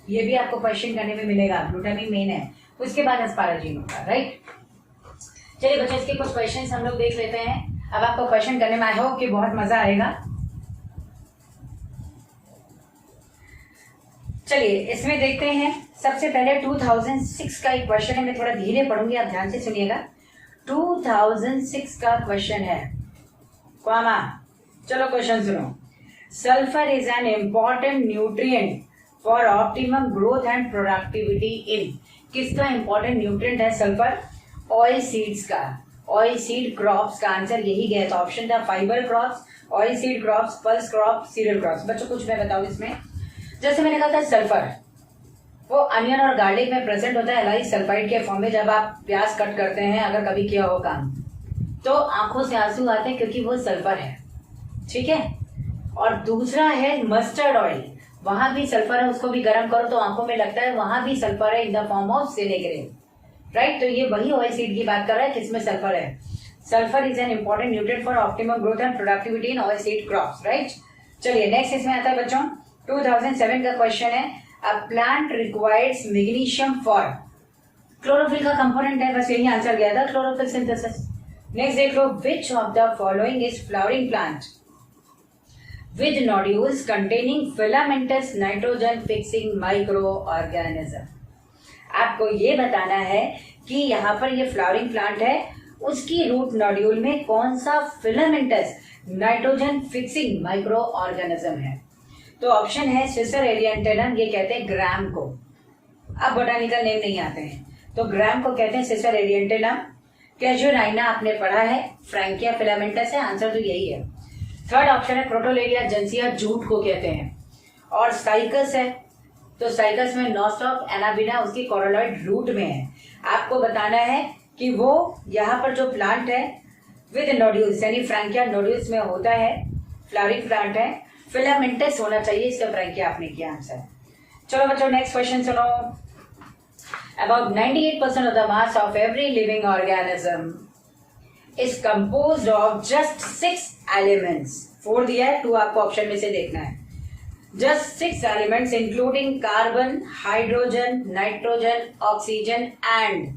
ये भी आपको क्वेश्चन करने में मिलेगा, ग्लूटामीन मेन है, उसके बाद एस्पाराजीन होगा, राइट। चलिए बच्चों इसके कुछ क्वेश्चंस हम लोग देख लेते हैं। अब आपको क्वेश्चन करने में आई होप कि बहुत मजा आएगा। चलिए इसमें देखते हैं। सबसे पहले 2006 का एक क्वेश्चन है, मैं थोड़ा धीरे पढ़ूंगी, आप ध्यान से सुनिएगा। 2006 का क्वेश्चन है क्वामा, चलो क्वेश्चन सुनो। Sulphur is an important nutrient for optimum growth and productivity in, किसका इंपॉर्टेंट न्यूट्रिएंट है सल्फर, ऑयल सीड्स का, ऑयल सीड क्रॉप्स का आंसर यही गया था। ऑप्शन था fibre crops, oil seed crops, pulse crop, cereal crops. बच्चों कुछ मैं बताऊं इसमें, जैसे मैंने कहा था सल्फर, वो अनियन और गार्लिक में प्रेजेंट होता है एलाइल सल्फाइड के फॉर्म में। जब आप प्याज कट करते हैं, अगर कभी किया हो काम, तो आंखों से आंसू आते हैं क्योंकि वो सल्फर है, ठीक है। और दूसरा है मस्टर्ड ऑयल, वहां भी सल्फर है, उसको भी गर्म करो तो आंखों में लगता है, वहां भी सल्फर है in the form of sinigrin, right. तो ये वही ऑयल सीड की बात कर रहा है किसमें सल्फर है। Sulphur is an important nutrient for optimum growth and productivity in oil seed crops, right. चलिए नेक्स्ट इसमें आता है बच्चों 2007 का क्वेश्चन है, a plant requires magnesium for, chlorophyll का कंपोनेंट है, बस यही आंसर गया था, क्लोरोफिल सिंथेसिस। नेक्स्ट देख लो, which of the following is flowering plant with nodules containing filamentous nitrogen fixing microorganism। आपको ये बताना है कि यहाँ पर ये फ्लावरिंग प्लांट है, उसकी रूट नोड्यूल में कौन सा filamentous nitrogen fixing micro organism है। तो ऑप्शन है सिसर एरिएंटेनम, ये कहते हैं ग्राम को, अब बोटानिकल नेम नहीं आते हैं, तो ग्राम को कहते हैं सिसर एरिएंटेनम। कैजुराइना आपने पढ़ा है, फ्रैंकिया फिलामेंटस है, आंसर तो यही है। थर्ड ऑप्शन है क्रोटोलेरिया जेंसिया, जूट को कहते हैं। और साइकस है, तो साइकस में नॉस्टॉक एनाबिना उसकी कोरोलॉइड रूट में है। आपको बताना है कि वो यहाँ पर जो प्लांट है विद नोड्यूल्स यानी फ्रैंकिया नोड्यूल्स में होता है, फ्लावरिंग प्लांट है, फिलामेंटस होना चाहिए, इसका फ्रैंकिया आपने किया आंसर। चलो बच्चों नेक्स्ट क्वेश्चन सुनो। About 98% of the mass of every living organism is composed of just 6 elements। 4 दिया है, 2 आपको ऑप्शन में से देखना है। just 6 elements including carbon, hydrogen, nitrogen, oxygen and,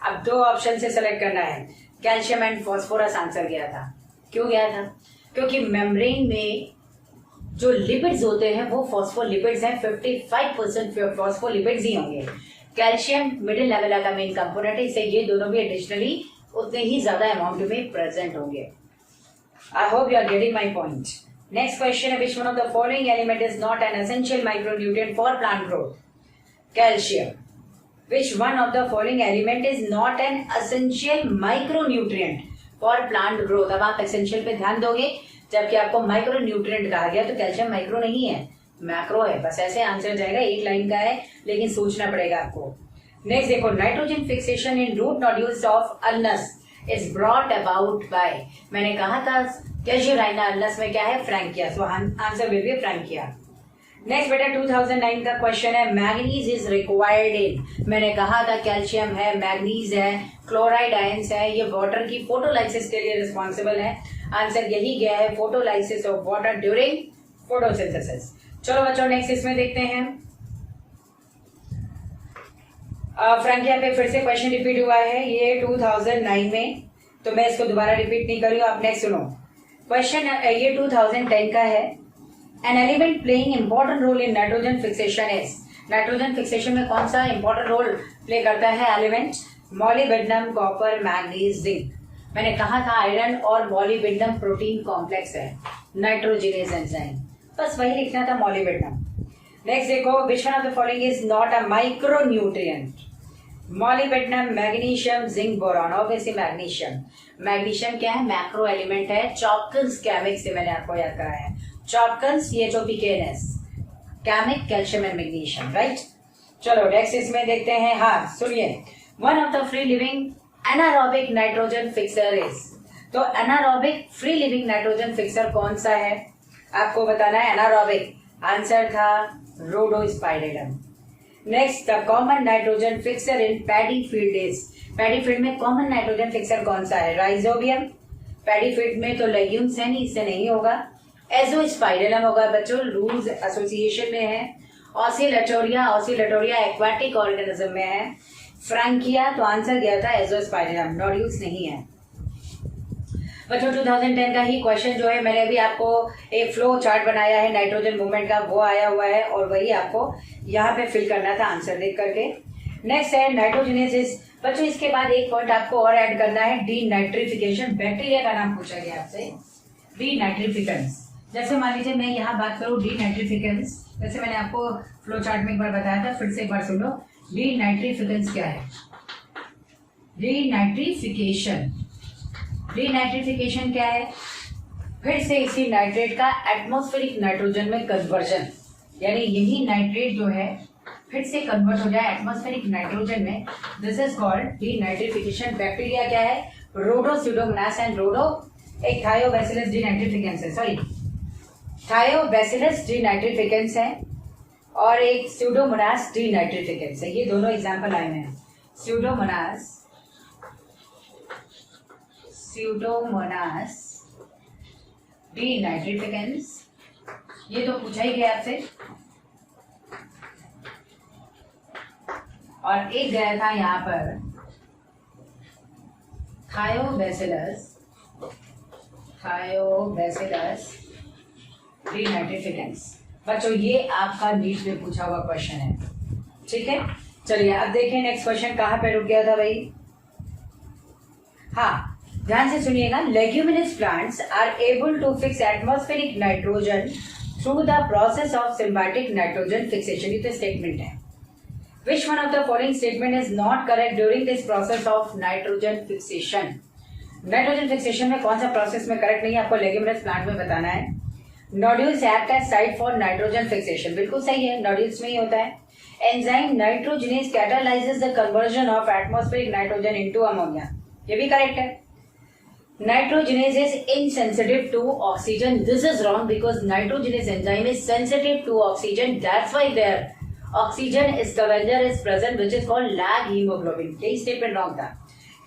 अब 2 ऑप्शन से सेलेक्ट करना है, कैल्शियम एंड फॉस्फोरस आंसर गया था। क्यों गया था? क्योंकि मेम्ब्रेन में जो लिपिड्स होते हैं वो फॉस्फोलिपिड्स हैं, 55% फॉस्फोलिपिड्स ही होंगे। कैल्शियम मिडिल लेवल का मेन कंपोनेंट है, इससे ये दोनों भी एडिशनली उतने ही ज्यादा अमाउंट में प्रेजेंट होंगे। I hope you are getting my point. Next question है, which one of the following element is not an essential micronutrient for plant growth? Calcium. Which one of the following element is not an essential micronutrient for plant growth? अब आप essential पे ध्यान दोगे, जबकि आपको micronutrient कहा गया, तो कैल्शियम माइक्रो नहीं है, मैक्रो है। बस ऐसे आंसर जाएगा, एक लाइन का है लेकिन सोचना पड़ेगा आपको। नेक्स्ट देखो, nitrogen fixation in root nodules of alnus is brought about by, मैंने कहा था कैजुराइना अल्नस में क्या है, frankia, so answer will be frankia. Next बेटा 2009 का क्वेश्चन है, मैग्नीज इज रिक्वायर्ड इन, मैंने कहा था कैल्शियम है, मैग्नीज है, क्लोराइड आयंस है, ये वाटर की फोटोलाइसिस के लिए रिस्पॉन्सिबल है। आंसर यही गया है, photolysis of water during photosynthesis. चलो बच्चों नेक्स्ट इसमें देखते हैं, फ्रैंकिया पे फिर से क्वेश्चन रिपीट हुआ है, ये 2009 में, तो मैं इसको दोबारा रिपीट नहीं करूँ, आप नेक्स्ट सुनो। क्वेश्चन ये 2010 का है, an element playing important role in nitrogen fixation is, nitrogen fixation में कौन सा इंपॉर्टेंट रोल प्ले करता है element? Molybdenum, copper, manganese, zinc. मैंने कहा था आयरन और मॉलिब्डेनम प्रोटीन कॉम्प्लेक्स है, नाइट्रोजिनेज एंजाइम, बस वही लिखना था मॉलिब्डेनम। नेक्स्ट देखो, which one of the following is not a micronutrient? Molybdenum, magnesium, zinc, boron. Obviously magnesium. Magnesium क्या है? मैक्रो एलिमेंट है, चॉपकन्स कैमिक से मैंने आपको याद कराया है, चॉपकन्स CHOPKNS, कैमिक, कैल्शियम एंड मैग्नीशियम, राइट। चलो नेक्स्ट इसमें देखते हैं, हाँ सुनिए, one of the free living anaerobic nitrogen fixer is, तो anaerobic free living nitrogen fixer कौन सा है आपको बताना है। एनारोबिक आंसर था rhodospirillum. Next, the common nitrogen fixer in paddy field is, paddy field में कॉमन नाइट्रोजन फिक्सर कौन सा है? राइजोबियम। पैडी फील्ड में तो लेग्यूम्स है नहीं, इससे नहीं होगा। एजोस्पाइरलम होगा बच्चों, रूल्स एसोसिएशन में है। ऑसिलेटोरिया, ऑसिलेटोरिया एक्वाटिक ऑर्गेनिज्म में है। फ्रैंकिया, तो आंसर गया था एजोस्पाइरलम, नोड्यूल्स नहीं है। बच्चों 2010 का ही क्वेश्चन जो है, मैंने अभी आपको एक फ्लो चार्ट बनाया है नाइट्रोजन मूवमेंट का, वो आया हुआ है और वही आपको यहाँ पे फिल करना था आंसर देख करके। नेक्स्ट है नाइट्रोजनेसिस। बच्चों इसके बाद एक पॉइंट आपको और ऐड करना है, डीनाइट्रिफिकेशन। बैक्टीरिया का नाम पूछा गया आपसे, डीनाइट्रिफिकेंस। जैसे मान लीजिए मैं यहाँ बात करूँ डीनाइट्रिफिकेंस, जैसे मैंने आपको फ्लो चार्ट में एक बार बताया था, फिर से एक बार सुन लो। डीनाइट्रिफिकेंस क्या है? डीनाइट्रिफिकेशन, डीनाइट्रिफिकेशन क्या है? फिर से इसी नाइट्रेट का एटमॉस्फेरिक नाइट्रोजन में कन्वर्जन, यानी यही नाइट्रेट जो है फिर से कन्वर्ट हो जाए एटमॉस्फेरिक नाइट्रोजन में, this is called denitrification. Bacteria क्या है? रोडोस्यूडोमोनास एंड एक थायोबैसिलस डीनाइट्रिफिकेंस है, सॉरी थायोबैसिलस डीनाइट्रिफिकेंस है और एक स्यूडोमोनास डीनाइट्रिफिकेंस है। ये दोनों एग्जांपल आए हैं, स्यूडोमोनास डीनाइट्रिफिकेंस, ये तो पूछा ही गया आपसे। और एक गया था यहाँ पर थायोबैसिलस डीनाइट्रिफिकेंस। बच्चों ये आपका नीट में पूछा हुआ क्वेश्चन है, ठीक है। चलिए अब देखिए नेक्स्ट क्वेश्चन कहाँ पे रुक गया था भाई। हाँ ध्यान से सुनिएगा, leguminous plants are able to fix atmospheric nitrogen through the process of symbiotic nitrogen fixation. ये तो स्टेटमेंट है। Which one of the following statement is not correct during this process of nitrogen fixation? Nitrogen fixation में कौन सा process में correct नहीं है, आपको लेग्यूमिनस प्लांट में बताना है। Nodules act as site for nitrogen fixation, बिल्कुल सही है, नोड्यूल्स में ही होता है। Enzyme nitrogenase catalyses the conversion of atmospheric nitrogen into ammonia, ये भी करेक्ट है। Nitrogenase is insensitive to oxygen. This is wrong because nitrogenase enzyme is sensitive to oxygen. That's why their oxygen scavenger is present, which is called lag hemoglobin. यही statement wrong था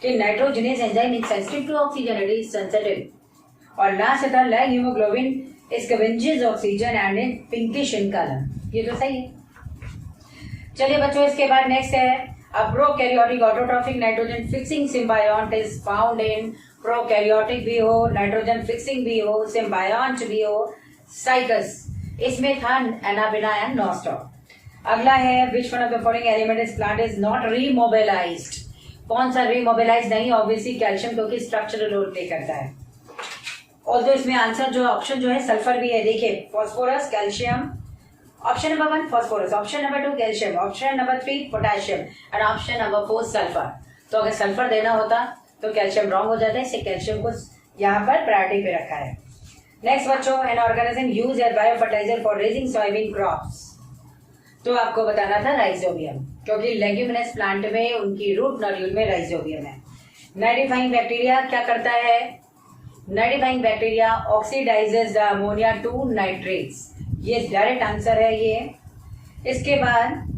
कि nitrogenase enzyme is sensitive to oxygen, it is sensitive. और last था lag hemoglobin scavenges oxygen and in pinkish in color. ये तो सही है। चलिए बच्चों इसके बाद नेक्स्ट है, a prokaryotic autotrophic nitrogen fixing symbiont is found in prokaryotic भी हो, नाइट्रोजन फिक्सिंग भी हो, सिम्बायोंट भी हो, साइकस। इसमें था एनाबिना एंड नॉस्टॉक। अगला है which one of the following element is plant is not remobilised. कौन सा रीमोबिलाइज नहीं? ऑब्वियसली कैल्शियम, क्योंकि स्ट्रक्चरल रोल प्ले करता है। और जो इसमें आंसर जो ऑप्शन जो है सल्फर भी है, देखिए phosphorus, calcium, option number 1 phosphorus, option number 2 calcium, option number 3 potassium and option number 4 sulphur. तो अगर सल्फर देना होता तो कैल्शियम रॉन्ग हो जाता है, इससे कैल्शियम को यहाँ पर प्रायोरिटी पे रखा है। नेक्स्ट बच्चों, an organism use as bio fertiliser for raising soybean crops. तो आपको बताना था राइजोबियम, क्योंकि लेग्यूमिनस प्लांट में उनकी रूट नोड्यूल में राइजोबियम है। नाइट्रीफाइंग बैक्टीरिया क्या करता है? Nitrifying bacteria oxidises the ammonia to nitrates, ये डायरेक्ट आंसर है ये। इसके बाद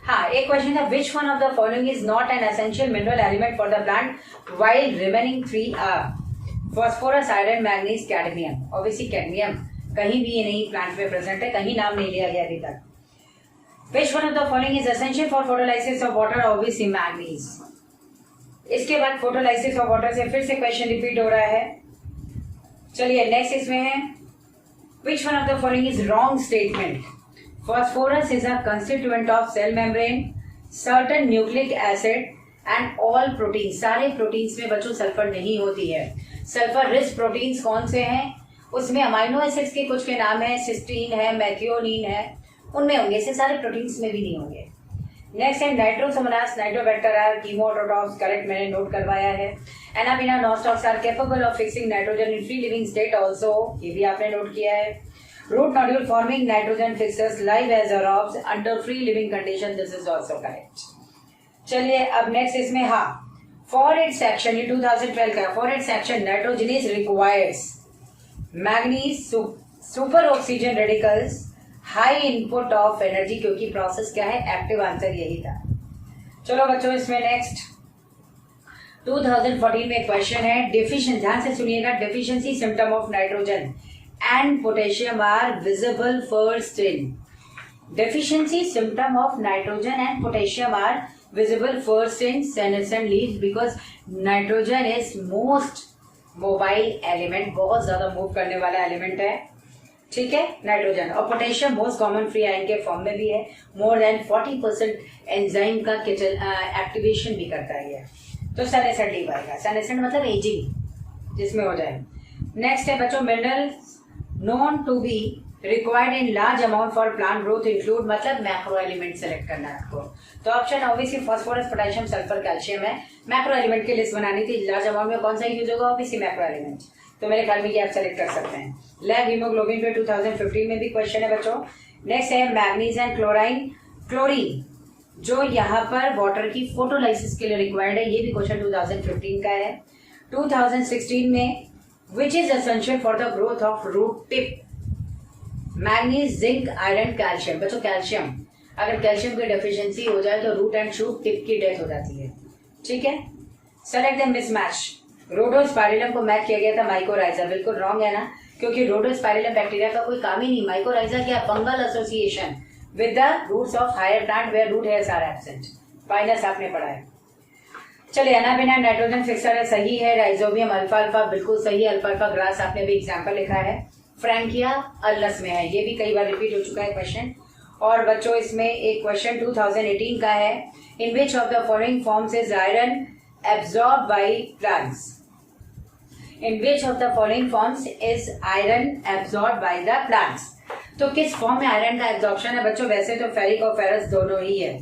हाँ एक क्वेश्चन था, which one of the following is not an essential mineral element for the plant while remaining 3 are? Phosphorus, iron, manganese, cadmium. Obviously cadmium कहीं भी ये नहीं प्लांट में प्रेजेंट है, कहीं नाम नहीं लिया गया अभी तक। विच one of the following is essential for photolysis of water? Obviously manganese. इसके बाद फोटोलाइसिस ऑफ वाटर से फिर से क्वेश्चन रिपीट हो रहा है। चलिए नेक्स्ट इसमें है, which one of the following is wrong statement? Phosphorus is a constituent of cell membrane, certain nucleic acid and all proteins. सारे प्रोटीन्स में बच्चों सल्फर नहीं होती है। सल्फर रिच प्रोटीन्स कौन से हैं? उसमें अमाइनो एसिड्स के कुछ के नाम है, सिस्टीन है, मैथियोनिन है, उनमें होंगे, से सारे प्रोटीन्स में भी नहीं होंगे। नेक्स्ट है nitrosomonas, nitrobacter are chemoautotrophs, correct मैंने नोट करवाया है। Anabaena nostocs are capable of fixing nitrogen in free living state also, ये भी आपने नोट किया है। Root nodule forming nitrogen fixes live as aerobes under free living condition. This is also correct. चलिए अब नेक्स्ट इसमें हाँ, for its action, ये 2012 का, for its action nitrogenase requires manganese, super oxygen radicals, high input of energy, क्योंकि process क्या है? Active answer यही था। चलो बच्चों इसमें नेक्स्ट 2014 में क्वेश्चन है, डेफिशिएंसी, ध्यान से सुनिएगा, deficiency symptom of nitrogen and potassium are visible first in. Deficiency symptom of nitrogen and potassium are visible first in senescent leaves because nitrogen is most mobile element, बहुत ज्यादा move करने वाला element है, ठीक है नाइट्रोजन। और potassium most common free ion के form में भी है, मोर देन 40% एंजाइम का एक्टिवेशन भी करता है। तो सेनेसेंट लीव आएगा, सेनेसेंट मतलब एजिंग जिसमें हो जाए। नेक्स्ट है बच्चों, minerals known to be required in large amount for plant growth include, मतलब मैक्रो एलिमेंट सेलेक्ट करना है आपको। तो option obviously phosphorus, potassium, sulphur, calcium है। मैक्रो एलिमेंट की लिस्ट बनानी थी, लार्ज अमाउंट में कौन सा यूज होगा? Obviously macro element. तो मेरे ख्याल में ये आप सेलेक्ट कर सकते हैं। लैब हीमोग्लोबिन पे 2015 में भी क्वेश्चन है बच्चों। नेक्स्ट है मैग्नीज एंड क्लोरीन जो यहाँ पर वाटर की फोटोलाइसिस के लिए रिक्वायर्ड है, ये भी क्वेश्चन 2015 का है। 2016 में which is essential for the growth of root tip, manganese, zinc, iron, calcium. बच्चों कैल्शियम, अगर कैल्शियम की डेफिशिएंसी हो जाए तो रूट एंड शूट टिप की डेथ हो जाती है। ठीक है, सेलेक्ट द मिसमैच। रोडोस्पाइरिलम को मैच किया गया था माइकोराइजा, बिल्कुल रॉन्ग है ना, क्योंकि रोडोस्पाइरिलम बैक्टीरिया का कोई काम ही नहीं। माइकोराइजा क्या, fungal association with the roots of higher plant where root hairs are absent. Minus आपने पढ़ा है। चलिए, अनाबिना नाइट्रोजन फिक्सर है, सही है। राइजोबियम अल्फा अल्फा बिल्कुल सही है। अल्फा अल्फा ग्रास आपने भी एग्जाम्पल लिखा है। फ्रैंकिया अल्लस में है, ये भी कई बार रिपीट हो चुका है क्वेश्चन। और बच्चों इसमें एक क्वेश्चन 2018 का है, in which of the following forms is iron absorb by plants. In which of the following forms is iron absorb by the plants. तो किस फॉर्म में आयरन का एब्जॉर्प्शन है बच्चों? वैसे तो फेरिक और फेरस दोनों ही है,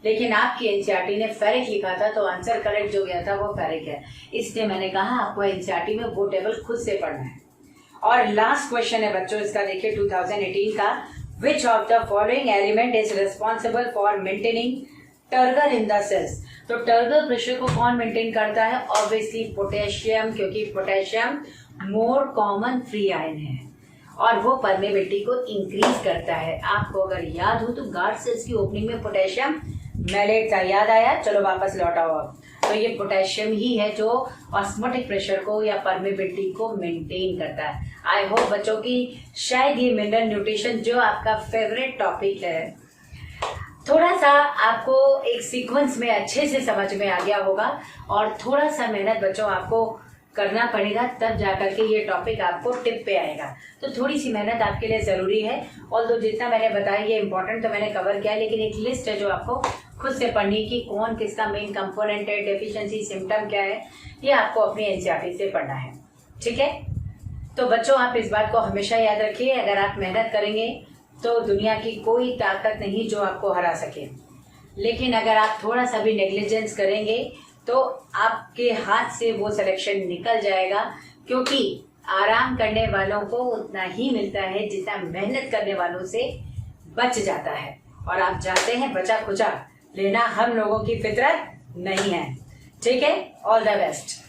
लेकिन आपकी एनसीईआरटी ने फेरिक लिखा था तो आंसर करेक्ट जो गया था वो फेरिक है। इसलिए मैंने कहा आपको एनसीईआरटी में वो टेबल खुद से पढ़ना है। और लास्ट क्वेश्चन है बच्चों इसका, देखिए 2018 का, which of the following element is responsible for maintaining turgor in the cells. तो टर्गर प्रेशर को कौन मेंटेन करता है? ऑब्वियसली पोटेशियम, क्योंकि potassium more common free ion है और वो परमेबिलिटी को इंक्रीज करता है। आपको अगर याद हो तो गार्ड सेल्स की ओपनिंग में पोटेशियम मैलेट था, याद आया? चलो वापस लौटाओ अब। तो ये पोटेशियम ही है जो ऑस्मोटिक प्रेशर को या परमेबिलिटी को मेंटेन करता है। आई होप बच्चों की शायद ये मिनरल न्यूट्रिशन जो आपका फेवरेट टॉपिक है थोड़ा सा आपको एक सीक्वेंस में अच्छे से समझ में आ गया होगा, और थोड़ा सा मेहनत बच्चों आपको करना पड़ेगा, तब जाकर के ये टॉपिक आपको टिप पे आएगा। तो थोड़ी सी मेहनत आपके लिए जरूरी है। और जो जितना मैंने बताया ये इंपॉर्टेंट तो मैंने कवर किया है, लेकिन एक लिस्ट है जो आपको खुद से पढ़नी की, कौन किसका मेन कंपोनेंट है, डेफिशिएंसी सिम्टम क्या है, ये आपको अपनी एनसीईआरटी से पढ़ना है। ठीक है, तो बच्चों आप इस बात को हमेशा याद रखिए, अगर आप मेहनत करेंगे तो दुनिया की कोई ताकत नहीं जो आपको हरा सके, लेकिन अगर आप थोड़ा सा भी नेग्लिजेंस करेंगे तो आपके हाथ से वो सिलेक्शन निकल जाएगा, क्योंकि आराम करने वालों को उतना ही मिलता है जितना मेहनत करने वालों से बच जाता है। और आप जाते हैं बचा खुचा लेना, हम लोगों की फितरत नहीं है। ठीक है, ऑल द बेस्ट।